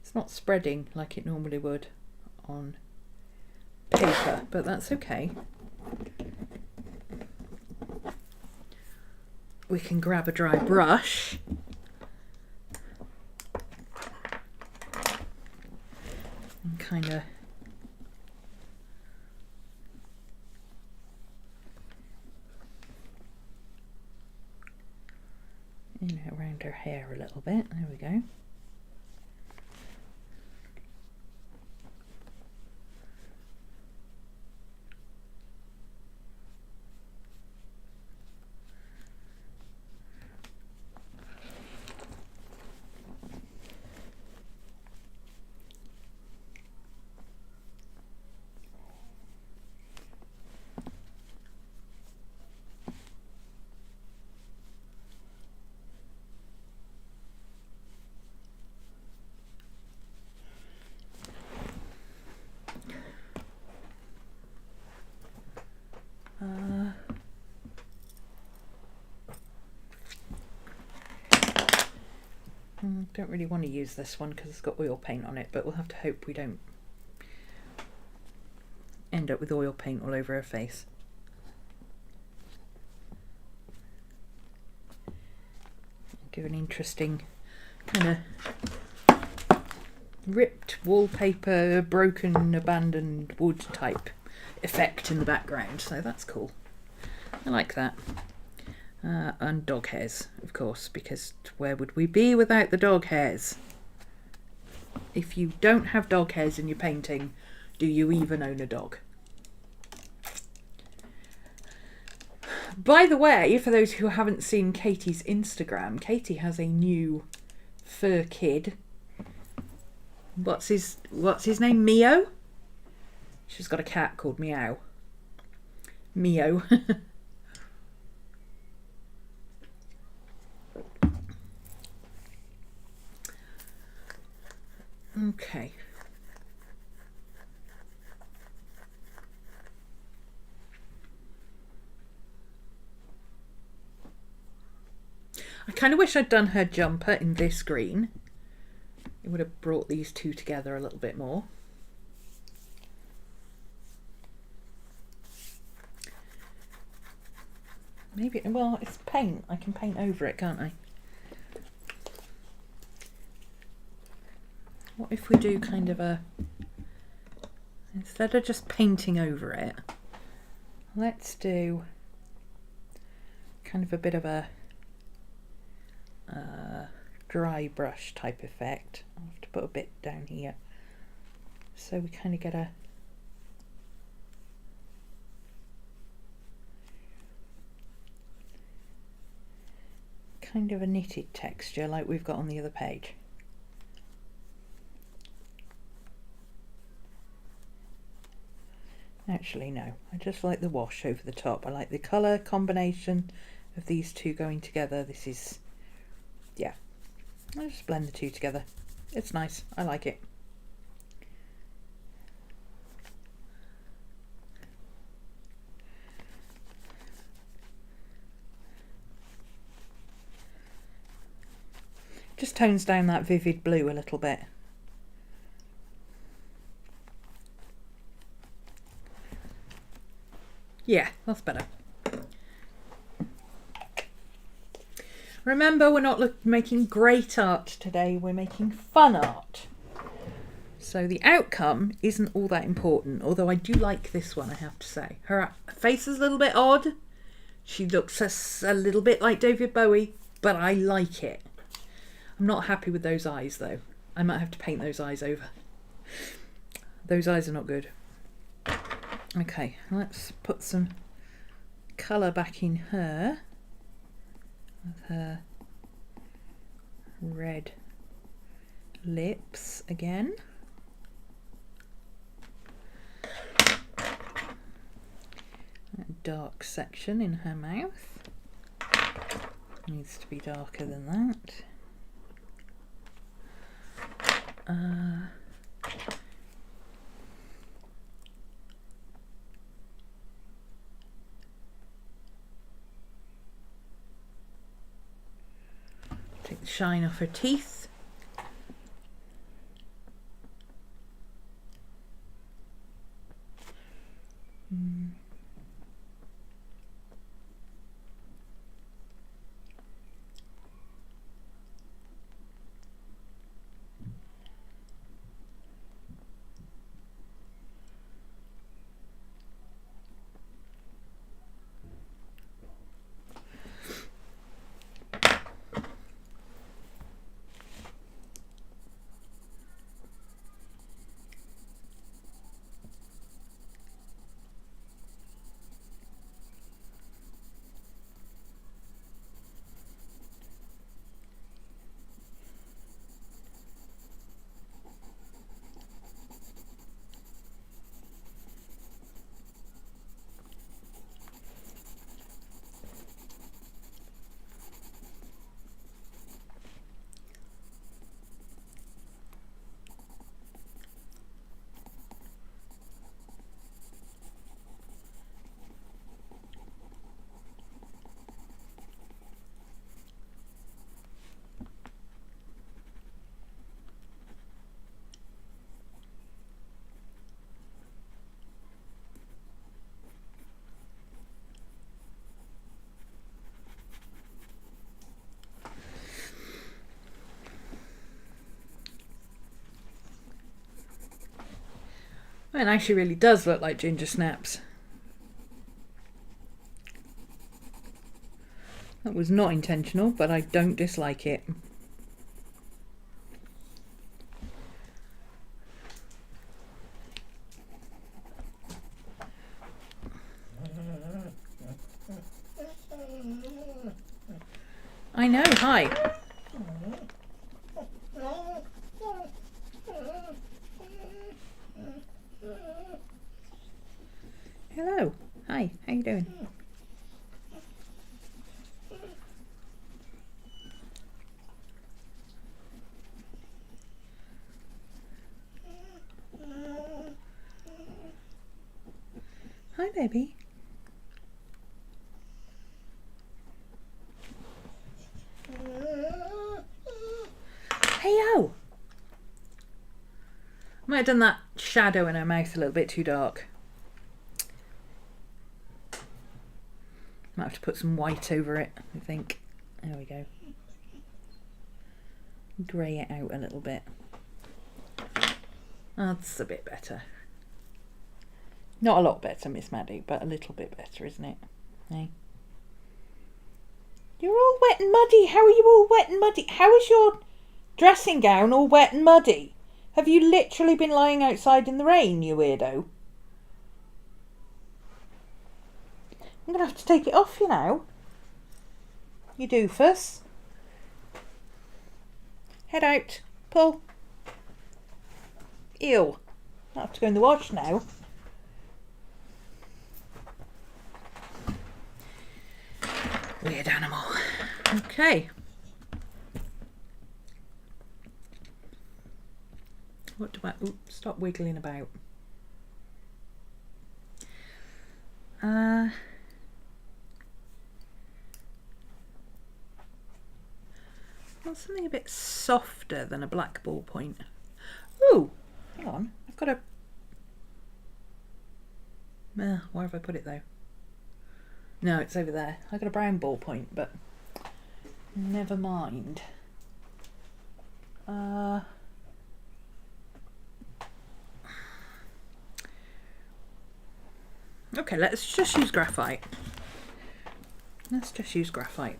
It's not spreading like it normally would on paper, but that's okay. We can grab a dry brush and kind of around her hair a little bit. There we go. Don't really want to use this one because it's got oil paint on it, but we'll have to hope we don't end up with oil paint all over her face. Give an interesting kind of ripped wallpaper, broken, abandoned wood type effect in the background, so that's cool. I like that. And dog hairs, of course, because where would we be without the dog hairs? If you don't have dog hairs in your painting, do you even own a dog? By the way, for those who haven't seen Katie's Instagram, Katie has a new fur kid. What's his name? Mio? She's got a cat called Meow. Mio. Okay. I kind of wish I'd done her jumper in this green. It would have brought these two together a little bit more. Maybe, well, it's paint. I can paint over it, can't I? What if we do kind of a, instead of just painting over it, let's do kind of a bit of a dry brush type effect. I'll have to put a bit down here so we kind of get a kind of a knitted texture like we've got on the other page. Actually no, I just like the wash over the top. I like the colour combination of these two going together. This is, yeah, I'll just blend the two together. It's nice, I like it. Just tones down that vivid blue a little bit. Yeah, that's better. Remember, we're not making great art today, we're making fun art. So the outcome isn't all that important, although I do like this one, I have to say. Her face is a little bit odd. She looks a little bit like David Bowie, but I like it. I'm not happy with those eyes though. I might have to paint those eyes over. Those eyes are not good. Okay, let's put some colour back in her with her red lips again. That dark section in her mouth needs to be darker than that. Take the shine off her teeth. It actually really does look like Ginger Snaps. That was not intentional, but I don't dislike it. I know, hi. Hello. Hi, how you doing? Hi, baby. Hey, yo! Might have done that shadow in her mouth a little bit too dark. Might have to put some white over it, I think. There we go. Grey it out a little bit. That's a bit better. Not a lot better, Miss Maddie, but a little bit better, isn't it? Hey? You're all wet and muddy. How are you all wet and muddy? How is your dressing gown all wet and muddy? Have you literally been lying outside in the rain, you weirdo? I'm going to have to take it off you now. You doofus. Head out. Pull. Ew. I have to go in the wash now. Weird animal. Okay. What do I... Oops, stop wiggling about. Want something a bit softer than a black ballpoint. Ooh, hang on. I've got a... where have I put it though? No, it's over there. I've got a brown ballpoint, but never mind. Okay, let's just use graphite. Let's just use graphite.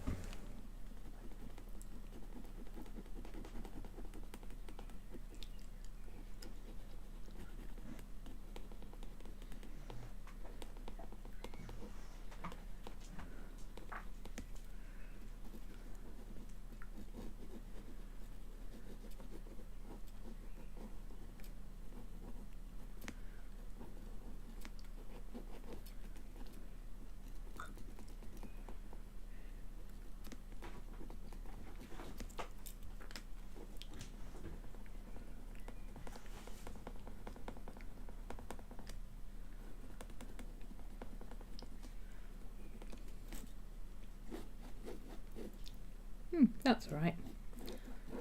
That's all right.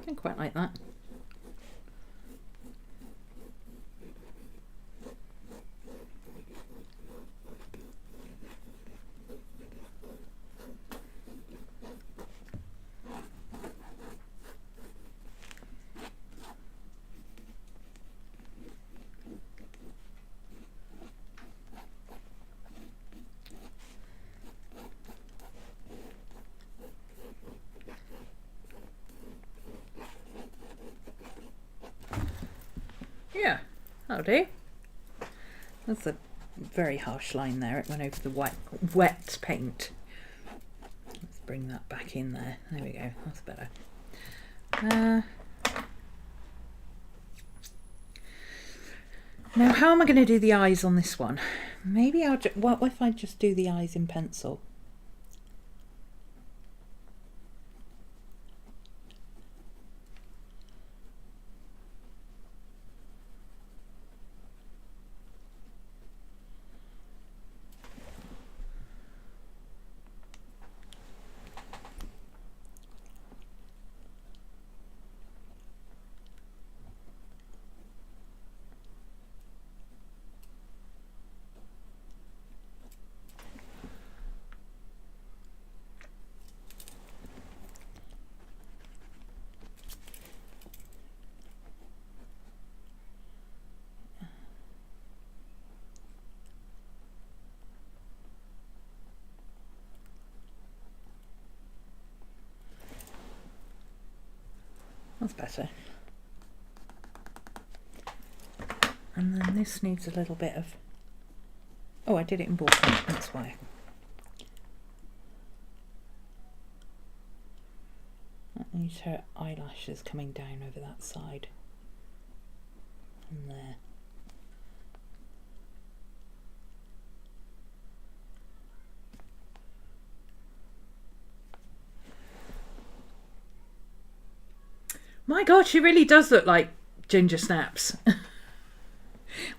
I quite like that. Yeah, that'll do. That's a very harsh line there. It went over the wet paint. Let's bring that back in there. There we go. That's better. Now, how am I going to do the eyes on this one? Maybe I'll what if I just do the eyes in pencil? That's better. And then this needs a little bit of... Oh, I did it in ballpoint, that's why. That needs her eyelashes coming down over that side. And there. My God, she really does look like Ginger Snaps.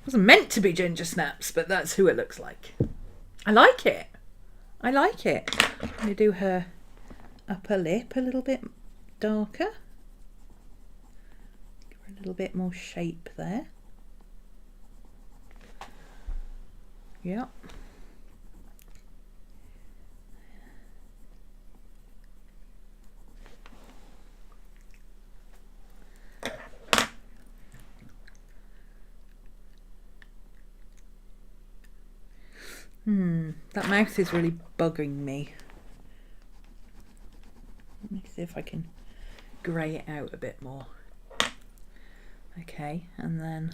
Wasn't meant to be Ginger Snaps, but that's who it looks like. I like it. I like it. I'm going to do her upper lip a little bit darker. Give her a little bit more shape there. Yep. That mouth is really bugging me. Let me see if I can grey it out a bit more. Okay, and then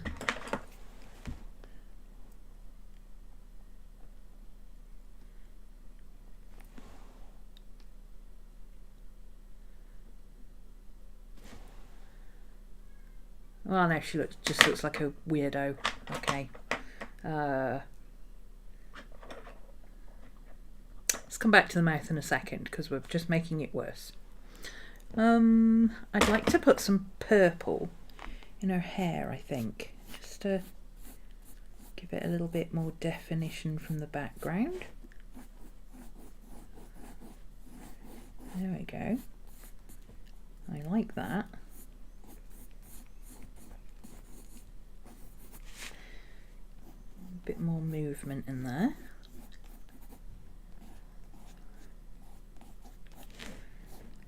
well, no, she just looks like a weirdo. Okay. Let's come back to the mouth in a second because we're just making it worse. I'd like to put some purple in her hair, I think, just to give it a little bit more definition from the background. There we go. I like that. A bit more movement in there.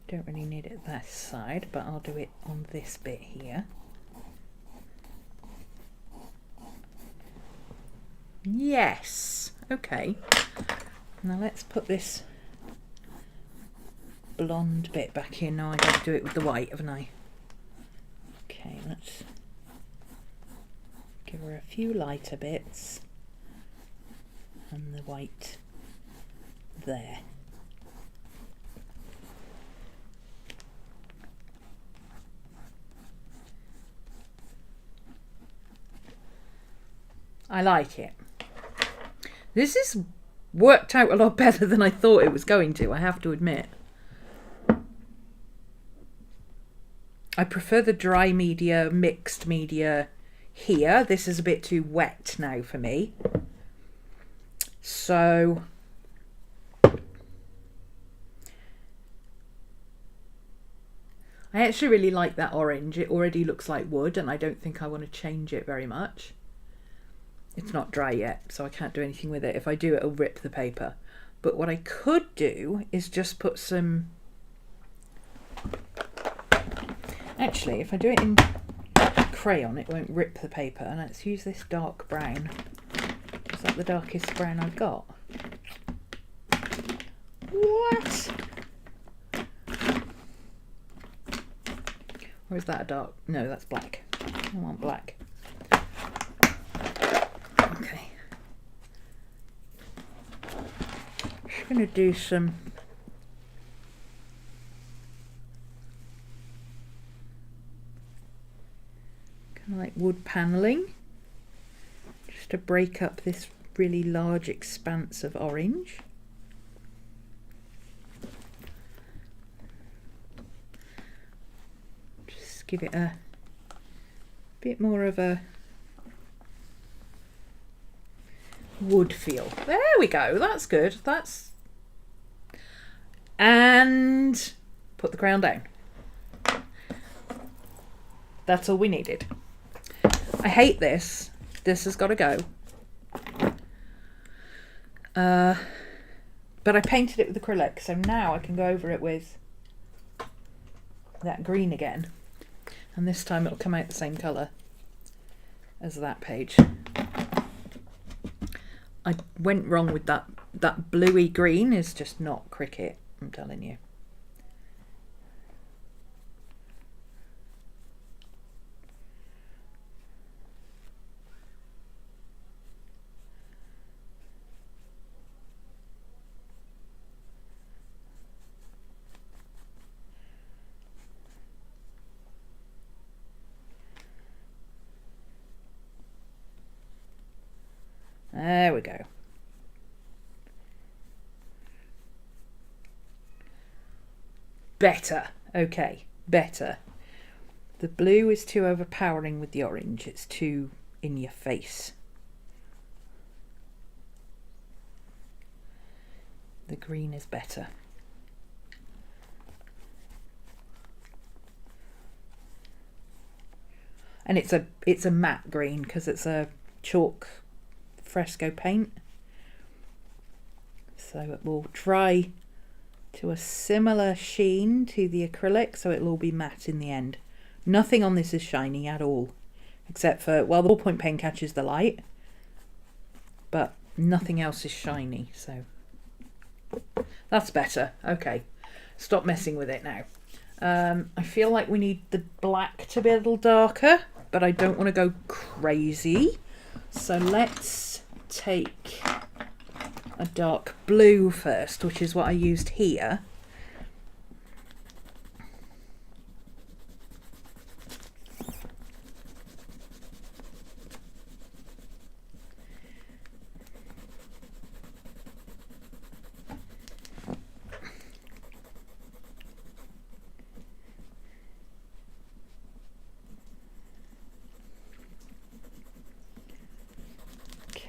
Don't really need it this side, but I'll do it on this bit here. Yes, okay. Now let's put this blonde bit back in. Now I got to do it with the white, haven't I? Okay, let's give her a few lighter bits and the white there. I like it. This has worked out a lot better than I thought it was going to, I have to admit. I prefer the dry media, mixed media here. This is a bit too wet now for me. So I actually really like that orange. It already looks like wood and I don't think I want to change it very much. It's not dry yet, so I can't do anything with it. If I do, it'll rip the paper. But what I could do is just put some... Actually, if I do it in crayon, it won't rip the paper. And let's use this dark brown. Is that the darkest brown I've got? What? Or is that a dark? No, that's black. I want black. Okay. Just going to do some kind of like wood paneling just to break up this really large expanse of orange. Just give it a bit more of a wood feel. There we go, that's good. That's... And put the crown down. That's all we needed. I hate this. This has got to go. But I painted it with acrylic, so now I can go over it with that green again. And this time it'll come out the same colour as that page. I went wrong with that. That bluey green is just not cricket, I'm telling you. There we go. Better. Okay, better. The blue is too overpowering with the orange. It's too in your face. The green is better. And it's a matte green because it's a chalk fresco paint, so it will dry to a similar sheen to the acrylic, so it'll all be matte in the end. Nothing on this is shiny at all, except for, well, the ballpoint pen catches the light, but nothing else is shiny, so that's better. Okay, stop messing with it now. I feel like we need the black to be a little darker, but I don't want to go crazy. So let's take a dark blue first, which is what I used here.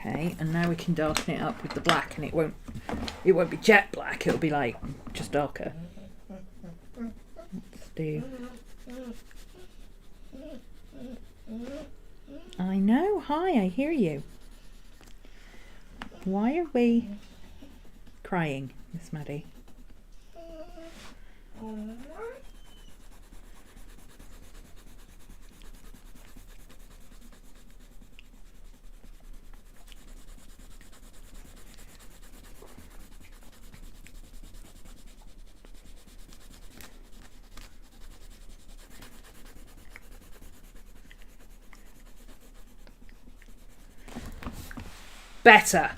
Okay, and now we can darken it up with the black, and it won't be jet black, it'll be like just darker. Let's do. I know, hi, I hear you. Why are we crying, Miss Maddie? Better.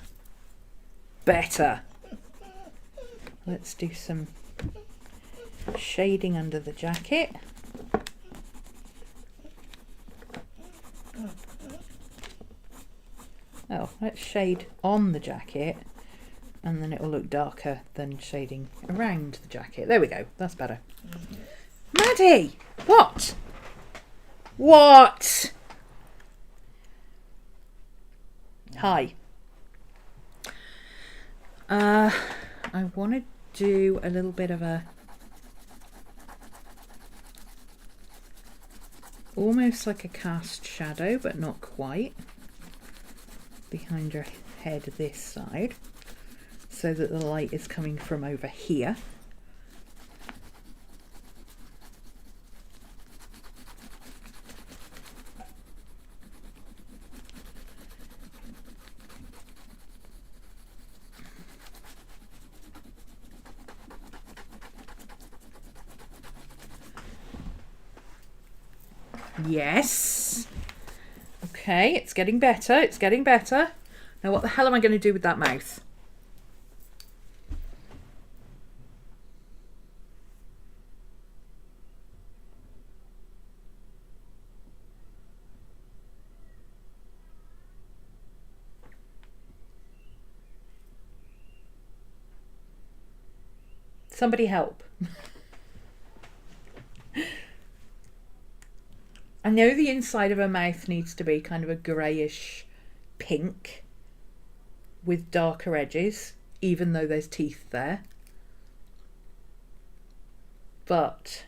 Let's do some shading under the jacket. Oh, let's shade on the jacket, and then it will look darker than shading around the jacket. There we go, that's better. Maddie! What? What? Hi. I want to do a little bit of a, almost like a cast shadow, but not quite, behind your head this side, so that the light is coming from over here. Yes. Okay, it's getting better. It's getting better. Now what the hell am I going to do with that mouth? Somebody help. I know the inside of her mouth needs to be kind of a greyish pink with darker edges, even though there's teeth there. But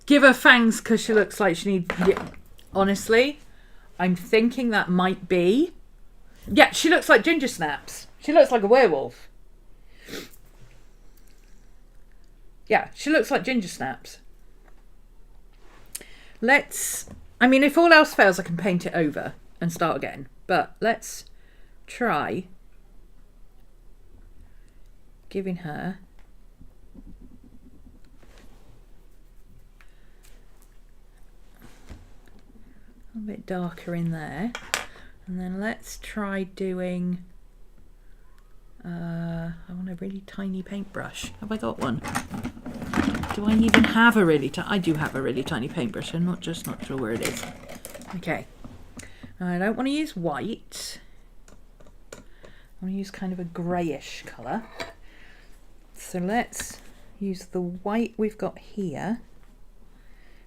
give her fangs because she looks like she needs... Yeah. Honestly, I'm thinking that might be... Yeah, she looks like Ginger Snaps. She looks like a werewolf. Yeah, she looks like Ginger Snaps. Let's... I mean, if all else fails, I can paint it over and start again. But let's try giving her... a bit darker in there, and then let's try doing I want a really tiny paintbrush. Have I got one? Do I even have a really I do have a really tiny paintbrush. I'm not sure where it is. Okay, now I don't want to use white. I want to use kind of a greyish colour, so let's use the white we've got here,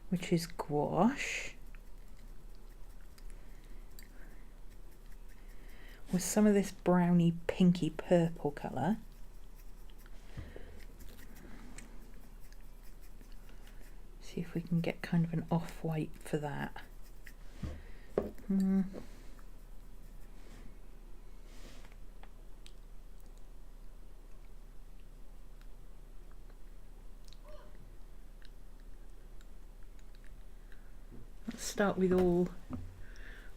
which is gouache, with some of this browny pinky purple colour. See if we can get kind of an off-white for that. start with all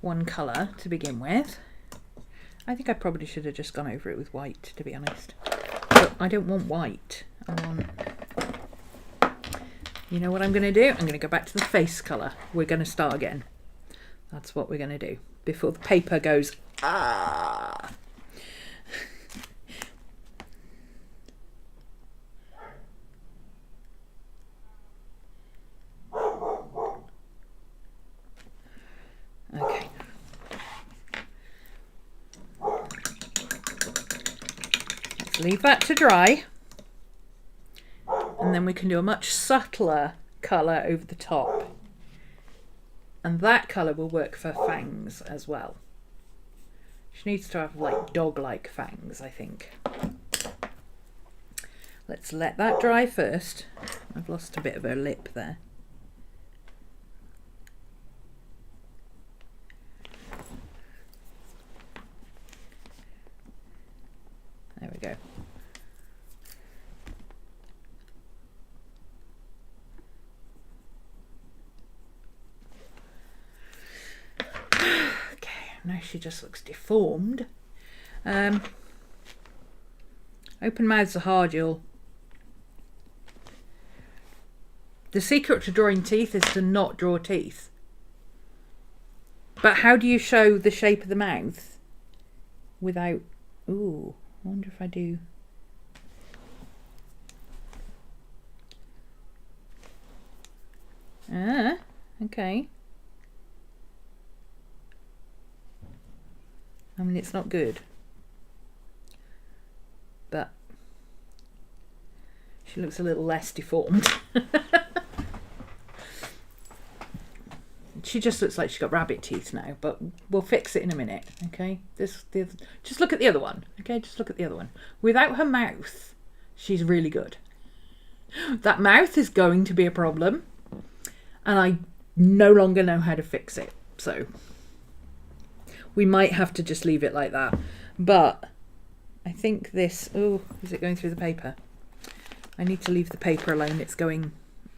one colour to begin with. I think I probably should have just gone over it with white, to be honest. But I don't want white. I want... You know what I'm going to do? I'm going to go back to the face colour. We're going to start again. That's what we're going to do. Before the paper goes, ah! Okay. Let's leave that to dry. And then we can do a much subtler colour over the top. And that colour will work for fangs as well. She needs to have like dog-like fangs, I think. Let's let that dry first. I've lost a bit of her lip there. There we go. Now she just looks deformed. Open mouths are hard, y'all. The secret to drawing teeth is to not draw teeth. But how do you show the shape of the mouth without... Ooh, I wonder if I do... Ah, okay. I mean, it's not good, but she looks a little less deformed. She just looks like she's got rabbit teeth now, but we'll fix it in a minute, okay? Just look at the other one, okay? Just look at the other one. Without her mouth, she's really good. That mouth is going to be a problem, and I no longer know how to fix it, so... We might have to just leave it like that. But I think this... Oh, is it going through the paper? I need to leave the paper alone. It's going...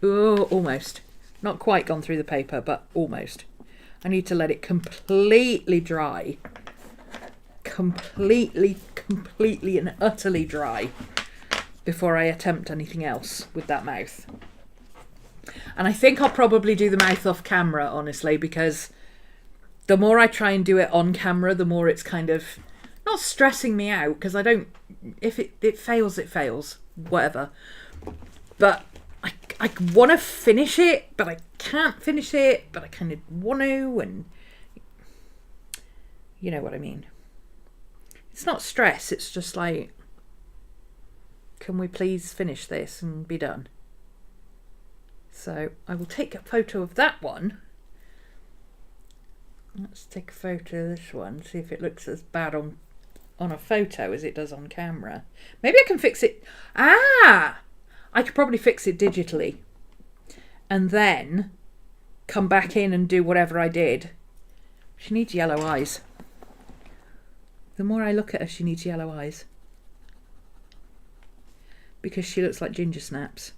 Oh, almost. Not quite gone through the paper, but almost. I need to let it completely dry. Completely and utterly dry before I attempt anything else with that mouth. And I think I'll probably do the mouth off camera, honestly, because... The more I try and do it on camera, the more it's kind of not stressing me out, because I don't, if it fails, it fails, whatever. But I want to finish it, but I can't finish it, but I kind of want to, and you know what I mean. It's not stress, it's just like, can we please finish this and be done? So I will take a photo of that one. Let's take a photo of this one, see if it looks as bad on a photo as it does on camera. Maybe I can fix it. Ah! I could probably fix it digitally. And then come back in and do whatever I did. She needs yellow eyes. The more I look at her, she needs yellow eyes. Because she looks like ginger snaps.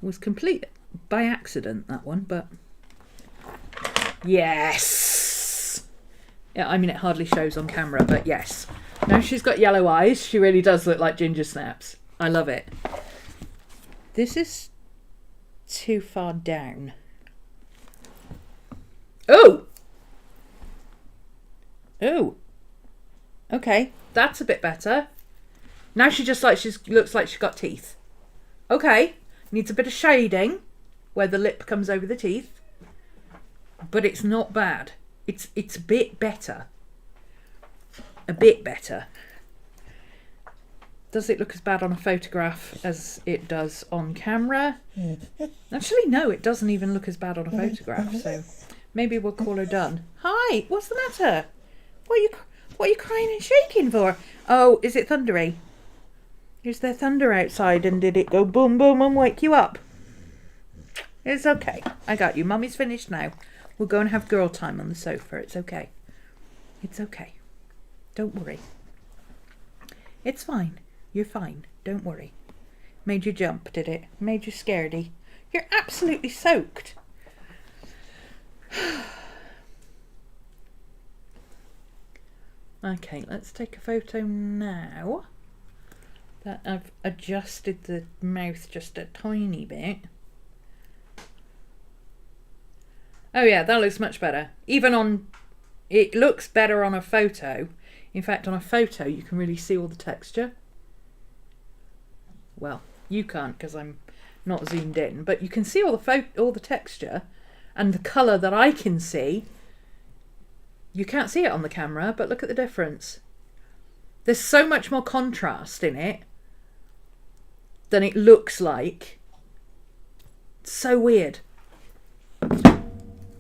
It was complete by accident, that one, but... Yes! Yeah, I mean, it hardly shows on camera, but yes. Now she's got yellow eyes, she really does look like ginger snaps. I love it. This is too far down. Oh! Oh! Okay, that's a bit better. Now she just looks like she's got teeth. Okay, needs a bit of shading where the lip comes over the teeth. But it's not bad. It's a bit better. A bit better. Does it look as bad on a photograph as it does on camera? Actually, no, it doesn't even look as bad on a photograph. So maybe we'll call her done. Hi, what's the matter? What are you crying and shaking for? Oh, is it thundery? Is there thunder outside and did it go boom boom and wake you up? It's okay. I got you. Mummy's finished now. We'll go and have girl time on the sofa. It's okay. It's okay. Don't worry. It's fine. You're fine. Don't worry. Made you jump, did it? Made you scaredy? You're absolutely soaked. Okay, let's take a photo now. That I've adjusted the mouth just a tiny bit. Oh yeah, that looks much better. Even on, it looks better on a photo. In fact, on a photo you can really see all the texture. Well, you can't because I'm not zoomed in, but you can see all the texture and the colour that I can see. You can't see it on the camera, but look at the difference. There's so much more contrast in it than it looks like. It's so weird.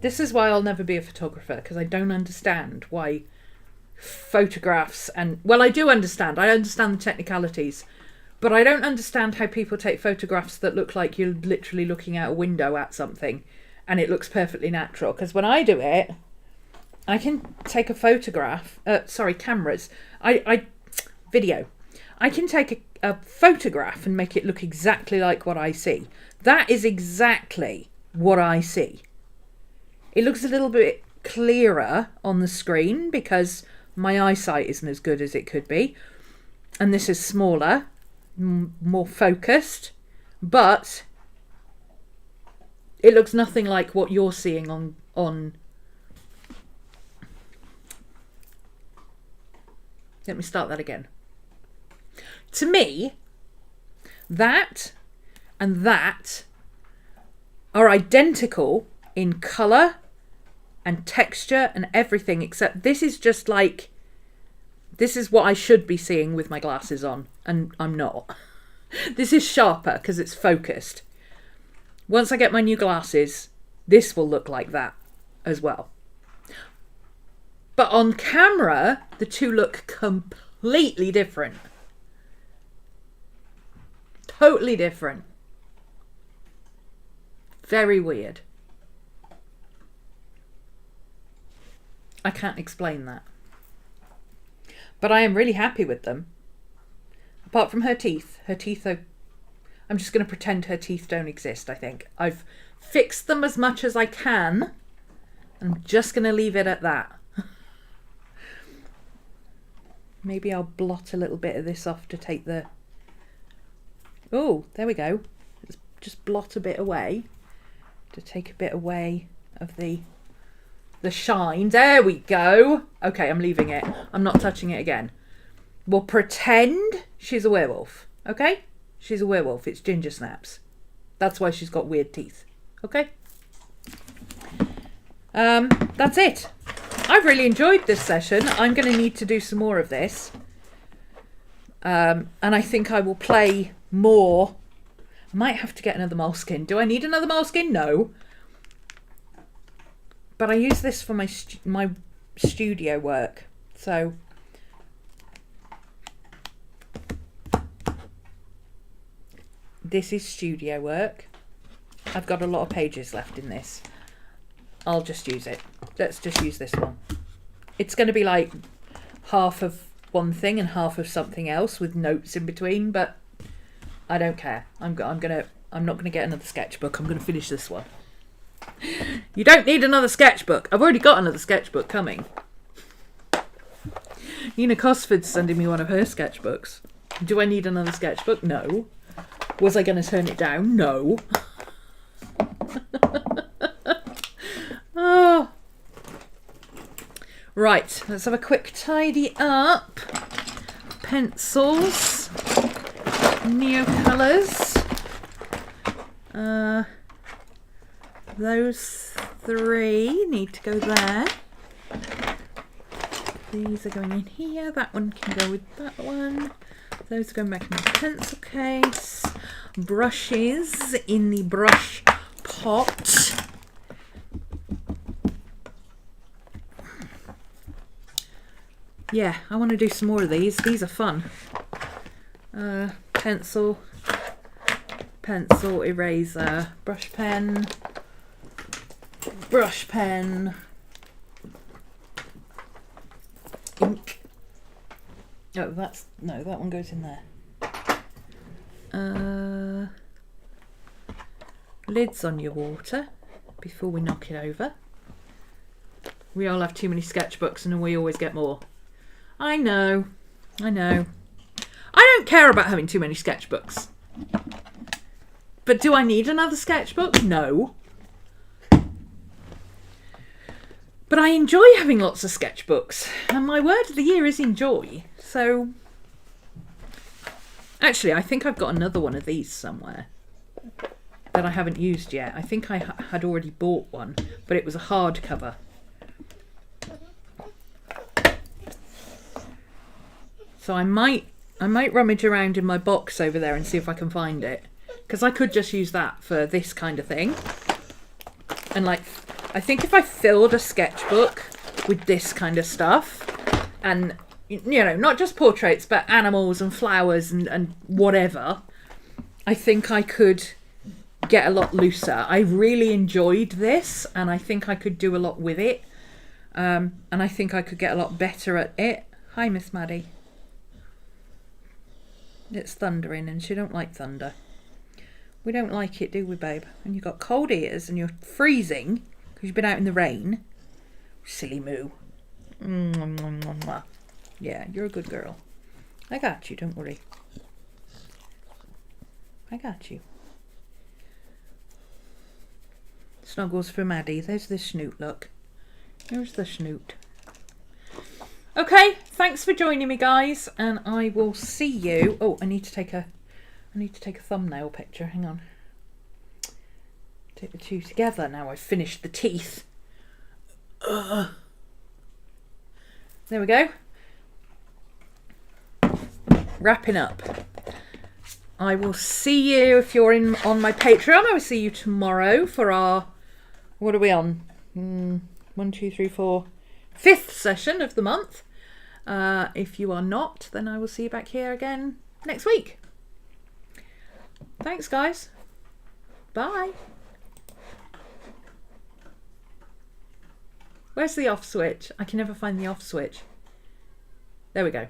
This is why I'll never be a photographer, because I don't understand why photographs and... Well, I do understand. I understand the technicalities. But I don't understand how people take photographs that look like you're literally looking out a window at something and it looks perfectly natural. Because when I do it, I can take a photograph... cameras. Video. I can take a photograph and make it look exactly like what I see. That is exactly what I see. It looks a little bit clearer on the screen because my eyesight isn't as good as it could be. And this is smaller, more focused, but it looks nothing like what you're seeing on... Let me start that again. To me, that and that are identical in colour and texture and everything, except this is just like, this is what I should be seeing with my glasses on, and I'm not. This is sharper because it's focused. Once I get my new glasses, this will look like that as well. But on camera, the two look completely different. Totally different. Very weird. I can't explain that. But I am really happy with them. Apart from her teeth. Her teeth are... I'm just going to pretend her teeth don't exist, I think. I've fixed them as much as I can. I'm just going to leave it at that. Maybe I'll blot a little bit of this off to take the... Oh, there we go. Let's just blot a bit away. To take a bit away of the shine. There we go. Okay, I'm leaving it. I'm not touching it again. We'll pretend she's a werewolf. Okay? She's a werewolf. It's Ginger Snaps. That's why she's got weird teeth. Okay? That's it. I've really enjoyed this session. I'm going to need to do some more of this. And I think I will play more. I might have to get another moleskin. Do I need another moleskin? No. But I use this for my my studio work. So this is studio work. I've got a lot of pages left in this. I'll just use it. Let's just use this one. It's going to be like half of one thing and half of something else with notes in between, but I don't care. I'm not going to get another sketchbook. I'm going to finish this one. You don't need another sketchbook. I've already got another sketchbook coming. Nina Cosford's sending me one of her sketchbooks. Do I need another sketchbook? No. Was I going to turn it down? No. Oh. Right, let's have a quick tidy up. Pencils. Neocolours. Those three need to go there. These are going in here. That one can go with that one. Those are going back in the pencil case. Brushes in the brush pot. Yeah, I want to do some more of these. These are fun. Pencil, eraser, brush pen, ink. Oh, no, that one goes in there. Lids on your water before we knock it over. We all have too many sketchbooks and we always get more. I know. I don't care about having too many sketchbooks. But do I need another sketchbook? No. But I enjoy having lots of sketchbooks. And my word of the year is enjoy. So, actually, I think I've got another one of these somewhere that I haven't used yet. I think I had already bought one, but it was a hardcover. So I might rummage around in my box over there and see if I can find it. Because I could just use that for this kind of thing. And like, I think if I filled a sketchbook with this kind of stuff, and, you know, not just portraits, but animals and flowers and whatever, I think I could get a lot looser. I really enjoyed this, and I think I could do a lot with it. And I think I could get a lot better at it. Hi, Miss Maddie. It's thundering, and she don't like thunder. We don't like it, do we, babe? When you've got cold ears and you're freezing because you've been out in the rain. Silly moo. Yeah, you're a good girl. I got you, don't worry. I got you. Snuggles for Maddie. There's the snoot, look. There's the snoot. Okay, thanks for joining me, guys, and I will see you. Oh, I need to take a thumbnail picture. Hang on. Take the two together now I've finished the teeth. Ugh. There we go. Wrapping up. I will see you if you're on my Patreon. I will see you tomorrow for our, what are we on? 1, 2, 3, 4, 5th session of the month. If you are not, then I will see you back here again next week. Thanks, guys. Bye. Where's the off switch? I can never find the off switch. There we go.